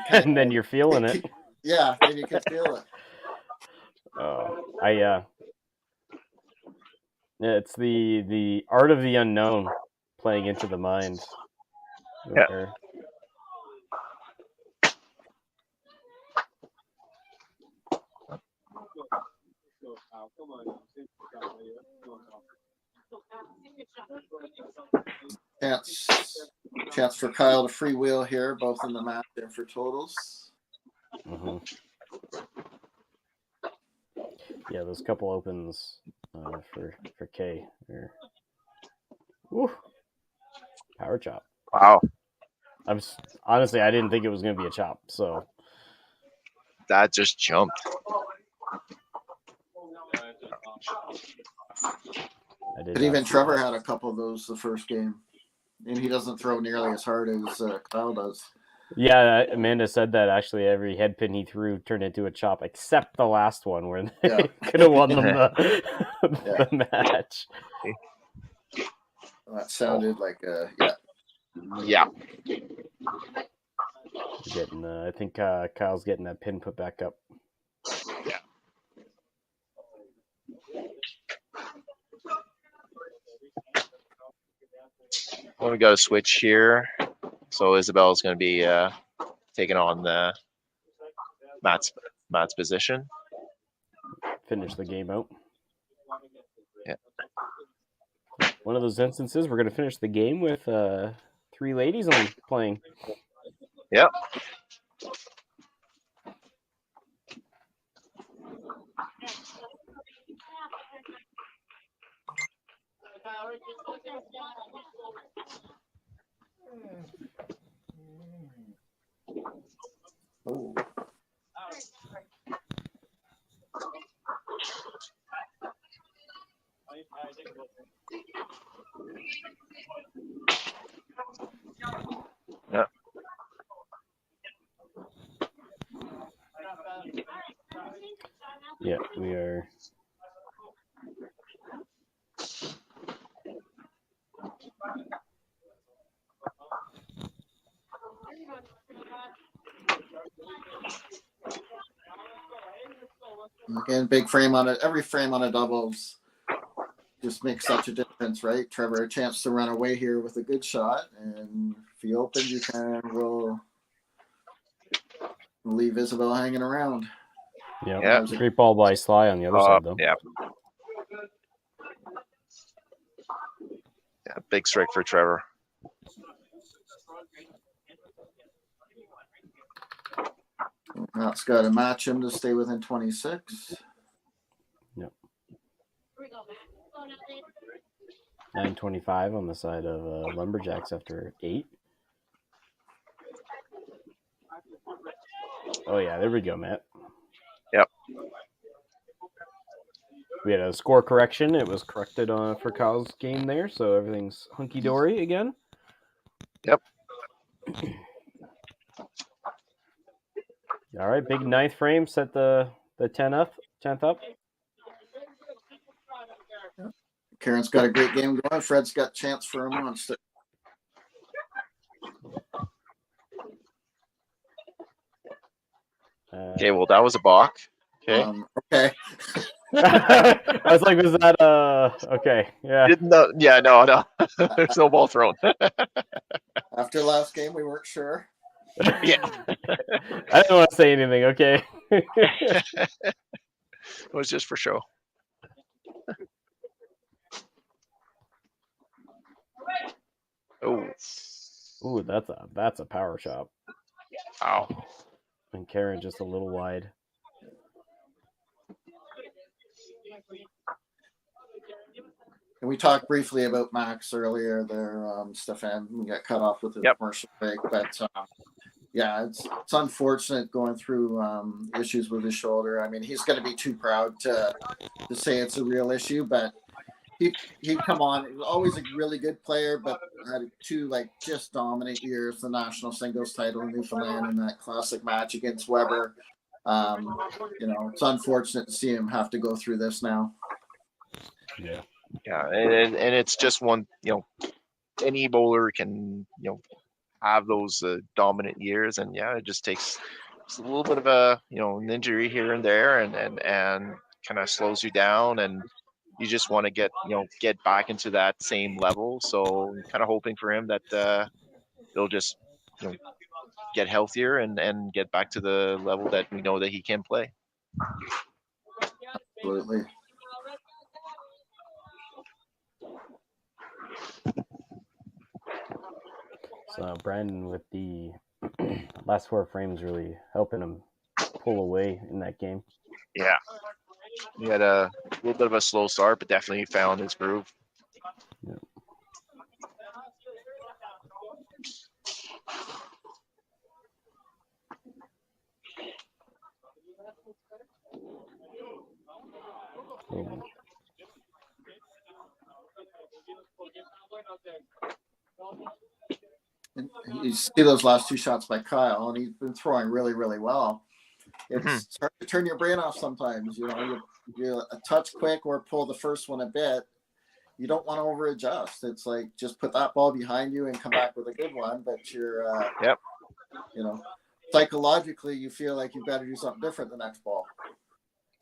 And then you're feeling it. Yeah, then you can feel it. It's the art of the unknown playing into the mind. Yeah. Chance for Kyle to freewheel here, both in the match and for totals. Mm-hmm. Yeah, those couple opens for K. Power chop. Wow. Honestly, I didn't think it was going to be a chop. So that just jumped. But even Trevor had a couple of those the first game, and he doesn't throw nearly as hard as Kyle does. Yeah, Amanda said that actually every head pin he threw turned into a chop, except the last one where they could have won them the match. Well, that sounded like Yeah. I think Kyle's getting that pin put back up. Yeah. Well, we got a switch here. So Isabel's going to be taking on the Matt's position. Finish the game out. Yeah. One of those instances, we're going to finish the game with 3 ladies on playing. Yep. Oh. Yeah. Yeah, we are. Again, big frame on it. Every frame on a doubles just makes such a difference, right? Trevor, a chance to run away here with a good shot, and if he opens, you kind of will leave Isabel hanging around. Yeah, great ball by Sly on the other side, though. Yeah, big strike for Trevor. Matt's got to match him to stay within 26. Yep. 9:25 on the side of Lumberjacks after 8. Oh yeah, there we go, Matt. Yep. We had a score correction. It was corrected for Kyle's game there, so everything's hunky dory again. Yep. All right, big ninth frame. Set the 10th up. Karen's got a great game going. Fred's got a chance for a monster. Okay, well, that was a balk. Okay. Okay. I was like, was that okay? Yeah. Didn't know. Yeah, no. There's no ball thrown. After last game, we weren't sure. Yeah. I didn't want to say anything. Okay. It was just for show. Oh. Ooh, that's a power shot. Wow. And Karen just a little wide. And we talked briefly about Max earlier there, Stefan. We got cut off with the commercial break, but yeah, it's unfortunate going through issues with his shoulder. I mean, he's going to be too proud to say it's a real issue, but he'd come on. He was always a really good player, but had two just dominant years, the national singles title in Newfoundland and that classic match against Weber. It's unfortunate to see him have to go through this now. Yeah. Yeah, and it's just one, any bowler can, have those dominant years, and yeah, it just takes a little bit of an injury here and there, and kind of slows you down, and you just want to get back into that same level. So kind of hoping for him that he'll just get healthier and get back to the level that we know that he can play. Absolutely. So Brandon with the last 4 frames really helping him pull away in that game. Yeah. He had a little bit of a slow start, but definitely found his groove. Yeah. Oh. And you see those last 2 shots by Kyle, and he's been throwing really, really well. It's hard to turn your brain off sometimes. You a touch quick or pull the first one a bit. You don't want to over adjust. It's like just put that ball behind you and come back with a good one. But you're, psychologically, you feel like you've got to do something different the next ball.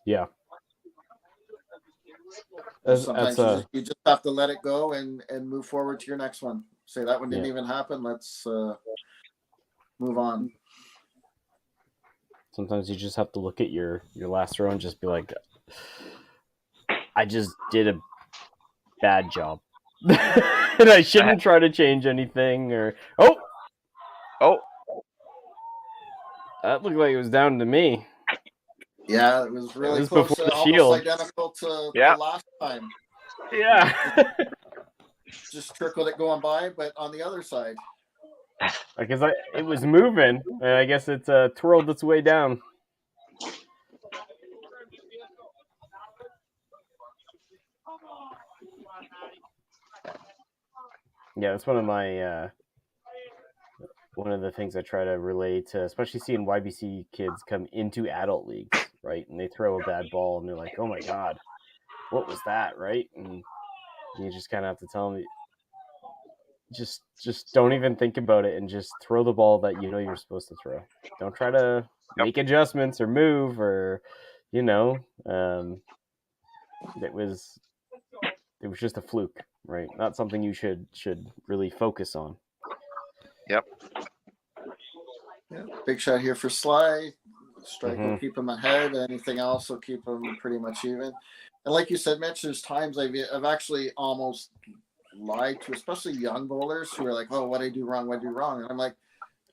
Yeah. Sometimes you just have to let it go and move forward to your next one. Say that one didn't even happen. Let's move on. Sometimes you just have to look at your last throw and just be like, I just did a bad job. And I shouldn't try to change anything or that looked like it was down to me. Yeah, it was really was close. before the Almost shield. identical to the last time. Yeah. Just trickled it going by, but on the other side. Because it was moving, and I guess it twirled its way down. Yeah, that's one of my one of the things I try to relate to, especially seeing YBC kids come into adult leagues, right? And they throw a bad ball, and they're like, "Oh my god, what was that?" Right? And you just kind of have to tell them, just don't even think about it, and just throw the ball that you're supposed to throw. Don't try to make adjustments or move or, it was just a fluke, right? Not something you should really focus on. Yep. Yeah, big shot here for Sly. Strike will keep him ahead. Anything else will keep him pretty much even. And like you said, Mitch, there's times I've actually almost lied to, especially young bowlers who are like, "Oh, what did I do wrong? What did I do wrong?" And I'm like,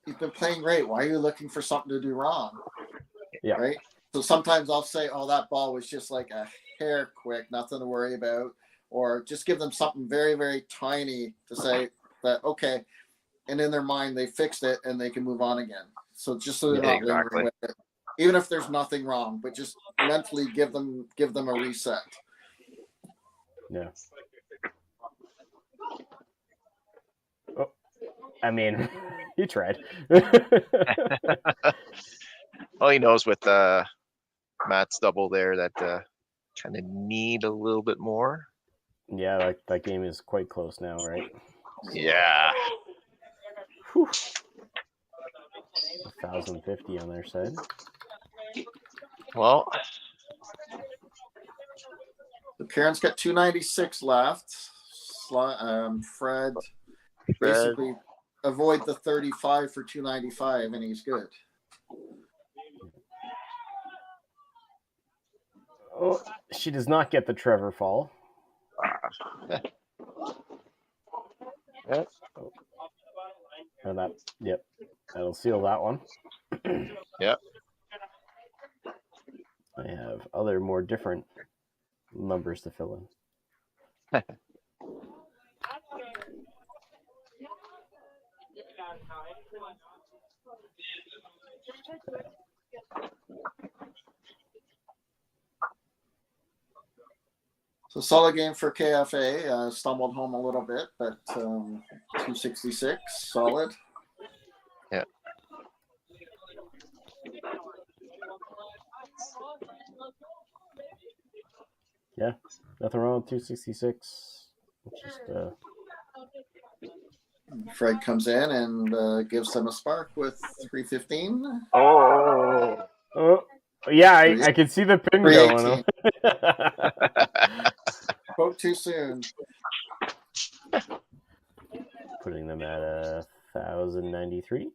"You've been playing great. Why are you looking for something to do wrong?" Yeah. Right. So sometimes I'll say, "Oh, that ball was just like a hair quick, nothing to worry about," or just give them something very, very tiny to say that okay, and in their mind they fixed it and they can move on again. So just so they're not lingering with it, even if there's nothing wrong, but just mentally give them a reset. Yeah. Oh, I mean, you tried. Well, he knows with Matt's double there that kind of need a little bit more. Yeah, that game is quite close now, right? Yeah. Whew. 1,050 on their side. Well, The Karen's got 296 left. Fred basically avoid the 35 for 295, and he's good. Oh, she does not get the Trevor fall. Yeah. Oh, yep, that'll seal that one. Yep. I have other more different numbers to fill in. So solid game for KFA. Stumbled home a little bit, but 266, solid. Yeah. Yeah, nothing wrong with 266. Just Fred comes in and gives them a spark with 315. Oh. Yeah, I can see the pin going. Spoke too soon. Putting them at 1,093.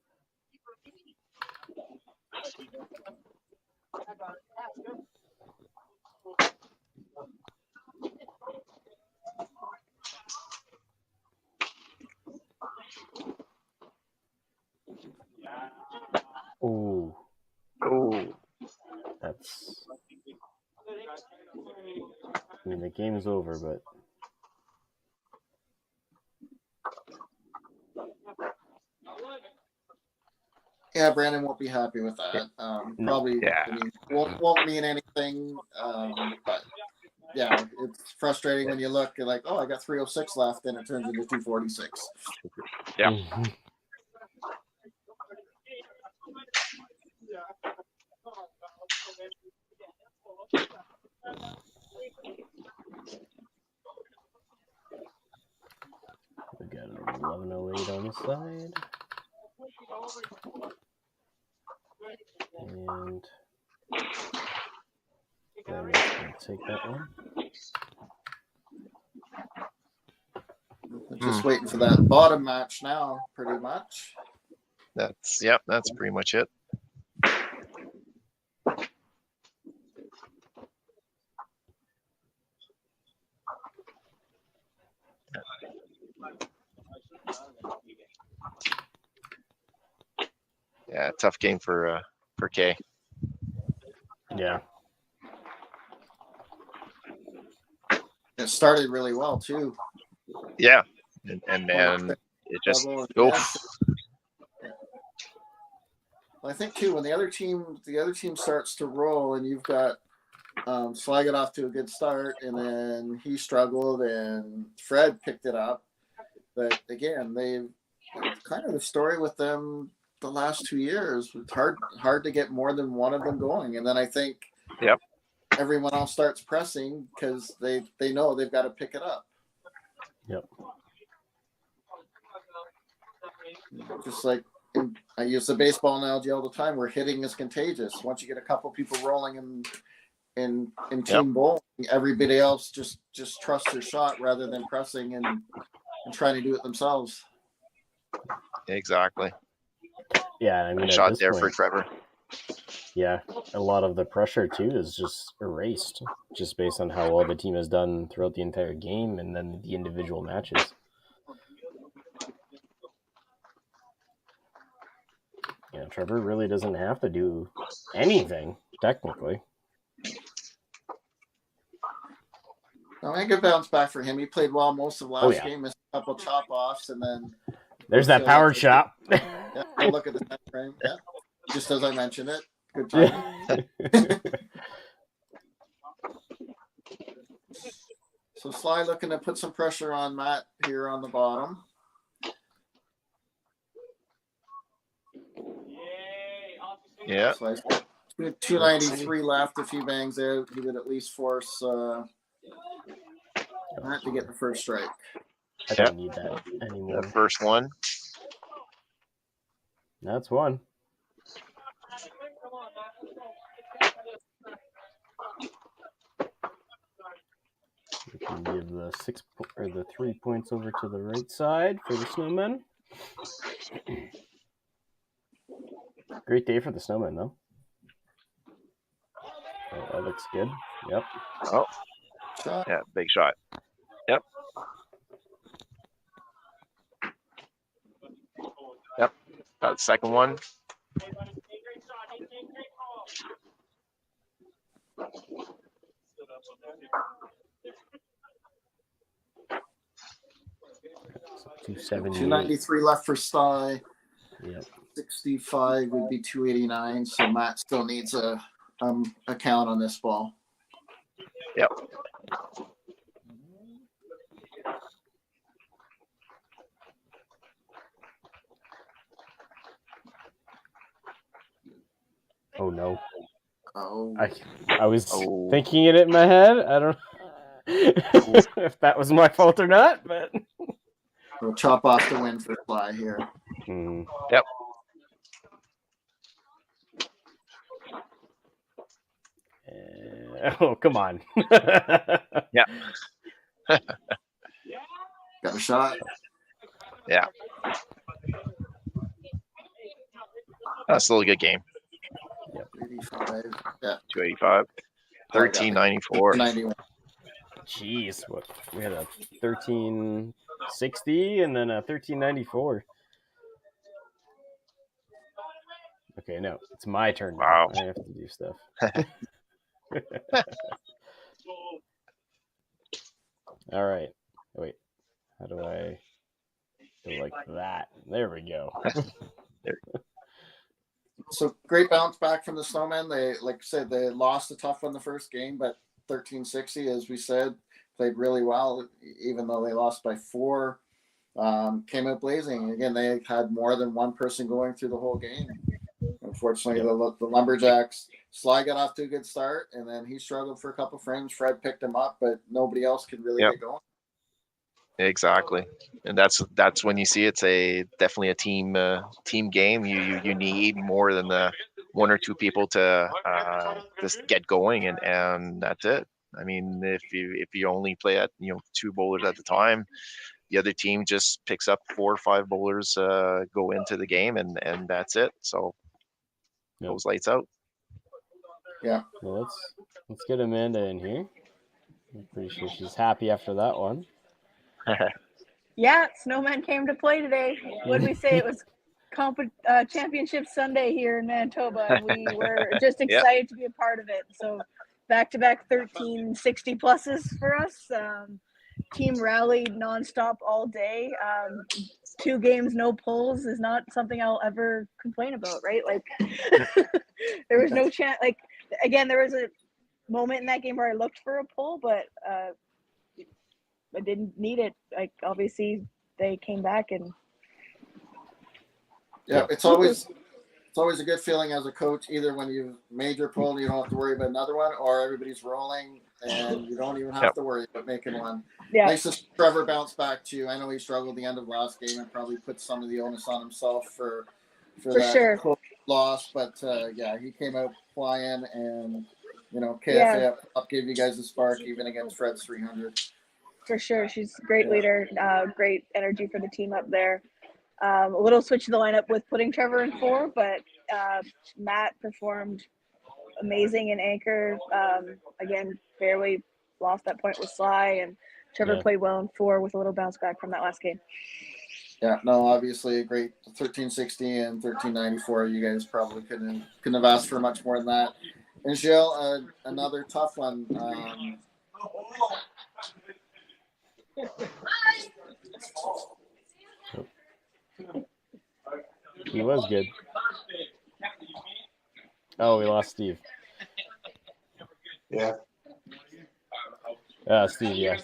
Oh. That's. I mean, the game's over, but. Yeah, Brandon won't be happy with that. Probably won't mean anything. But yeah, it's frustrating when you look, you're like, oh, I got 306 left, and it turns into 246. Yeah. Mm-hmm. We got an 1108 on the side. And then let's take that one. Just waiting for that bottom match now, pretty much. That's pretty much it. Yeah, tough game for K. Yeah. It started really well too. Yeah, and then it just I think too when the other team starts to roll and you've got Sly got off to a good start and then he struggled and Fred picked it up. But again, they've kind of the story with them the last 2 years. It's hard to get more than one of them going. And then I think everyone else starts pressing because they know they've got to pick it up. Yep. Just like I use the baseball analogy all the time, where hitting is contagious. Once you get a couple people rolling in team bowling, everybody else just trusts their shot rather than pressing and trying to do it themselves. Exactly. Yeah, I mean, shot there for Trevor. Yeah, a lot of the pressure too is just erased, just based on how well the team has done throughout the entire game and then the individual matches. Yeah, Trevor really doesn't have to do anything, technically. I think a bounce back for him. He played well most of last game, missed a couple chop-offs, and then... There's that power chop. I'll look at the time frame. Yeah, just as I mentioned it. Good timing. So Sly looking to put some pressure on Matt here on the bottom. Yeah. So 293 left. If he bangs out, he would at least force Matt to get the first strike. I don't need that anymore. The first one. That's one. We can give the 3 points over to the right side for the Snowmen. Great day for the Snowmen, though. Oh, that looks good. Yep. Oh, yeah, big shot. Yep. Yep. Got the second one. $278. 293 left for Sty. Yep. 65 would be 289. So Matt still needs a count on this ball. Yep. Oh no. Oh. I was thinking it in my head. I don't know if that was my fault or not, but We'll chop off the win for Fly here. Yep. Oh, come on. Yeah. Got a shot. Yeah. That's still a good game. 85. Yeah. 285. 1394. 91. Jeez, what we had a 1360 and then a 1394. Okay, no, it's my turn now. Wow. I have to do stuff. All right. Wait. How do I go like that? There we go. So great bounce back from the Snowmen. They, like I said, they lost a tough one the first game, but 1360, as we said, played really well, even though they lost by 4. Came out blazing. Again, they had more than one person going through the whole game. Unfortunately, the Lumberjacks, Sly got off to a good start, and then he struggled for a couple frames. Fred picked him up, but nobody else could really get going. Exactly, and that's when you see it's definitely a team game. You need more than the 1 or 2 people to just get going, and that's it. I mean, if you only play at 2 bowlers at the time, the other team just picks up 4 or 5 bowlers go into the game, and that's it. So goes lights out. Yeah. Well, let's get Amanda in here. I'm pretty sure she's happy after that one. Yeah, Snowmen came to play today. What did we say? It was championship Sunday here in Manitoba, and we were just excited to be a part of it. So back-to-back 1360 pluses for us. Team rallied nonstop all day. 2 games, no pulls is not something I'll ever complain about, right? Like there was no chance. Like again, there was a moment in that game where I looked for a pull, but I didn't need it. Like obviously they came back and it's always a good feeling as a coach, either when you made your pull and you don't have to worry about another one, or everybody's rolling and you don't even have to worry about making one. Yeah. Nice to see Trevor bounce back too. I know he struggled at the end of last game and probably put some of the onus on himself for that sure. loss, but he came out flying, and KFA up gave you guys a spark even against Fred's 300. For sure. She's a great leader, great energy for the team up there. A little switch to the lineup with putting Trevor in 4, but Matt performed amazing in anchor. Again, barely lost that point with Sly, and Trevor played well in 4 with a little bounce back from that last game. Yeah, no, obviously a great 1360 and 1394. You guys probably couldn't have asked for much more than that. And Jill, another tough one. He was good. Oh, we lost Steve. Yeah. Steve, yeah.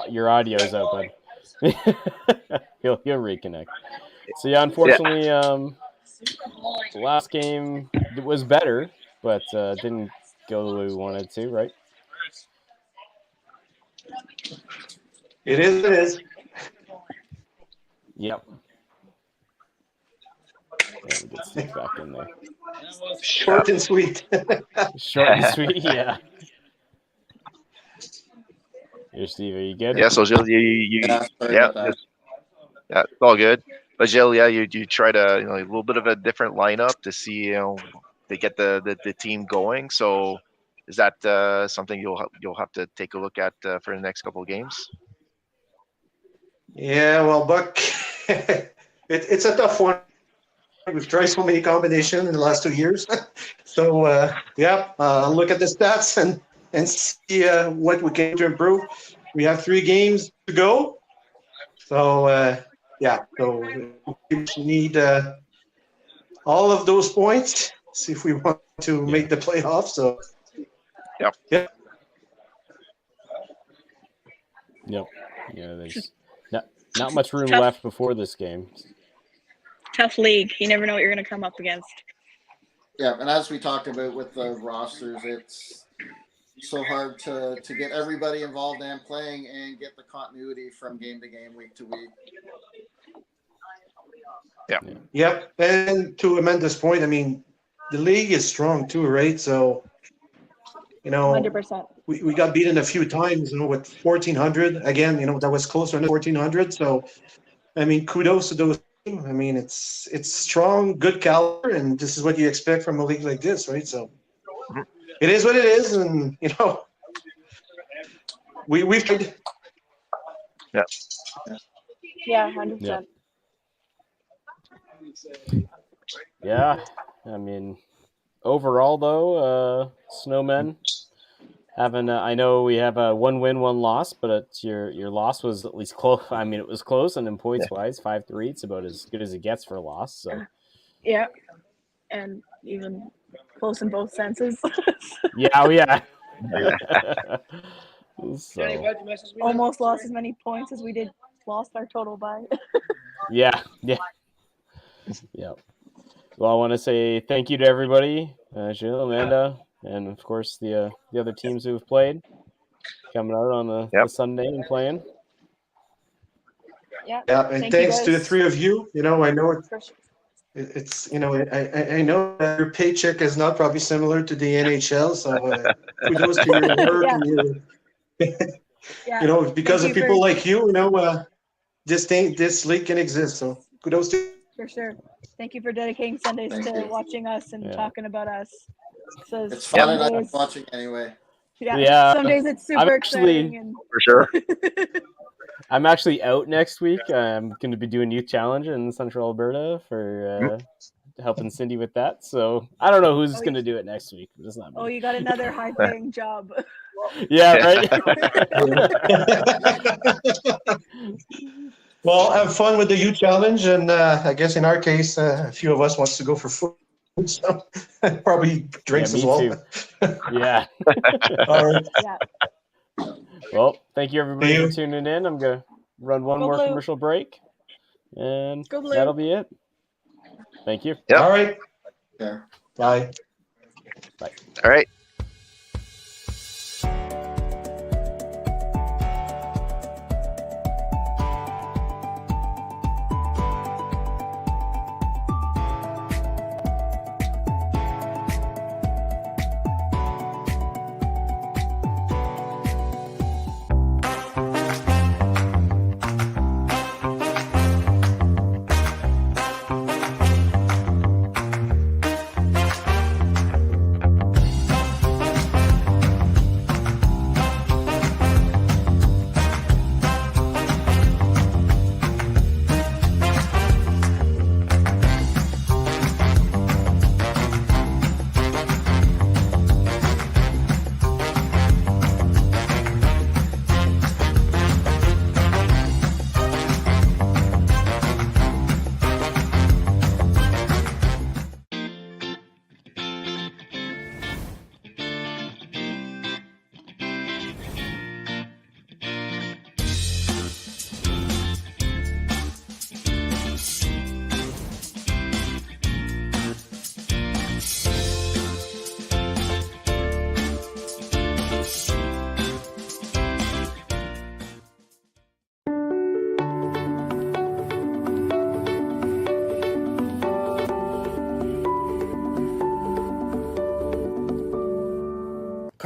Your audio is out, bud. he'll reconnect. So yeah, unfortunately, the last game was better. but didn't go the way we wanted to, right? It is. It is. Yep. Yeah, we get Steve back in there. Short and sweet. Short and sweet, yeah. Here, Steve, are you good? Yeah, so Gilles, it's all good. But Gilles, you try to a little bit of a different lineup to see they get the team going. So is that something you'll have to take a look at for the next couple of games? Yeah, well, Buck, it's a tough one. We've tried so many combinations in the last 2 years. So, I'll look at the stats and see what we can do to improve. We have 3 games to go. So, so we need all of those points, see if we want to make the playoffs. So, Yep. Yeah, there's not much room left before this game. Tough league. You never know what you're going to come up against. Yeah, and as we talked about with the rosters, it's so hard to get everybody involved and playing and get the continuity from game to game, week to week. Yeah. Yep. And to Amanda's point, I mean, the league is strong too, right? So, 100%. We got beaten a few times, with 1,400. Again, that was closer to 1,400. So, I mean, kudos to those. I mean, it's strong, good caliber, and this is what you expect from a league like this, right? So, it is what it is, and we've tried. Yeah. Yeah, 100%. Yeah, I mean, overall though, Snowmen having I know we have a 1 win, 1 loss, but your loss was at least close. I mean, it was close, and in points wise, 5-3. It's about as good as it gets for a loss. So yeah, and even close in both senses. yeah. So almost lost as many points as we did lost our total by. yeah. Well, I want to say thank you to everybody, Gilles, Amanda, and of course the other teams who have played, coming out on the Sunday and playing. Yeah, and thanks to the 3 of you. I know it's I know that your paycheck is not probably similar to the NHL, so kudos to your work and your, because of people like you, this league can exist. So kudos to. For sure. Thank you for dedicating Sundays to watching us and talking about us. So it's fun enough watching anyway. Yeah. Some days it's super exciting. For sure. I'm actually out next week. I'm going to be doing Youth Challenge in Central Alberta for helping Cindy with that. So I don't know who's going to do it next week. But it's not me. Oh, you got another high-paying job. Yeah, right? Well, have fun with the youth challenge, and I guess in our case, a few of us wants to go for food, so probably drinks as well. Too. Yeah. All right. Yeah. Well, thank you everybody for tuning in. I'm gonna run one more commercial break, and that'll be it. Thank you. Yep. All right. Yeah. Bye. Bye. All right.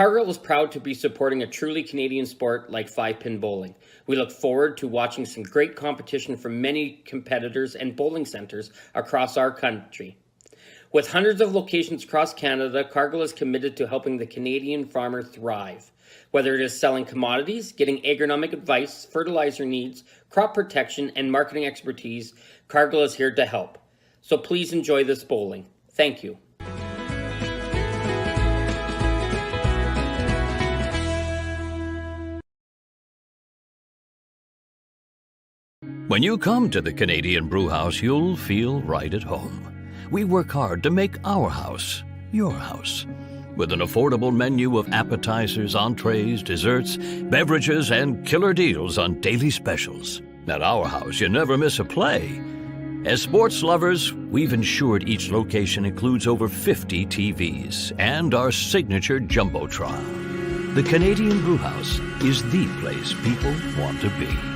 Cargill is proud to be supporting a truly Canadian sport like 5-pin bowling. We look forward to watching some great competition from many competitors and bowling centers across our country. With hundreds of locations across Canada, Cargill is committed to helping the Canadian farmer thrive. Whether it is selling commodities, getting agronomic advice, fertilizer needs, crop protection, and marketing expertise, Cargill is here to help. So please enjoy this bowling. Thank you. When you come to the Canadian Brewhouse, you'll feel right at home. We work hard to make our house your house. With an affordable menu of appetizers, entrees, desserts, beverages, and killer deals on daily specials. At our house, you never miss a play. As sports lovers, we've ensured each location includes over 50 TVs and our signature Jumbotron. The Canadian Brewhouse is the place people want to be.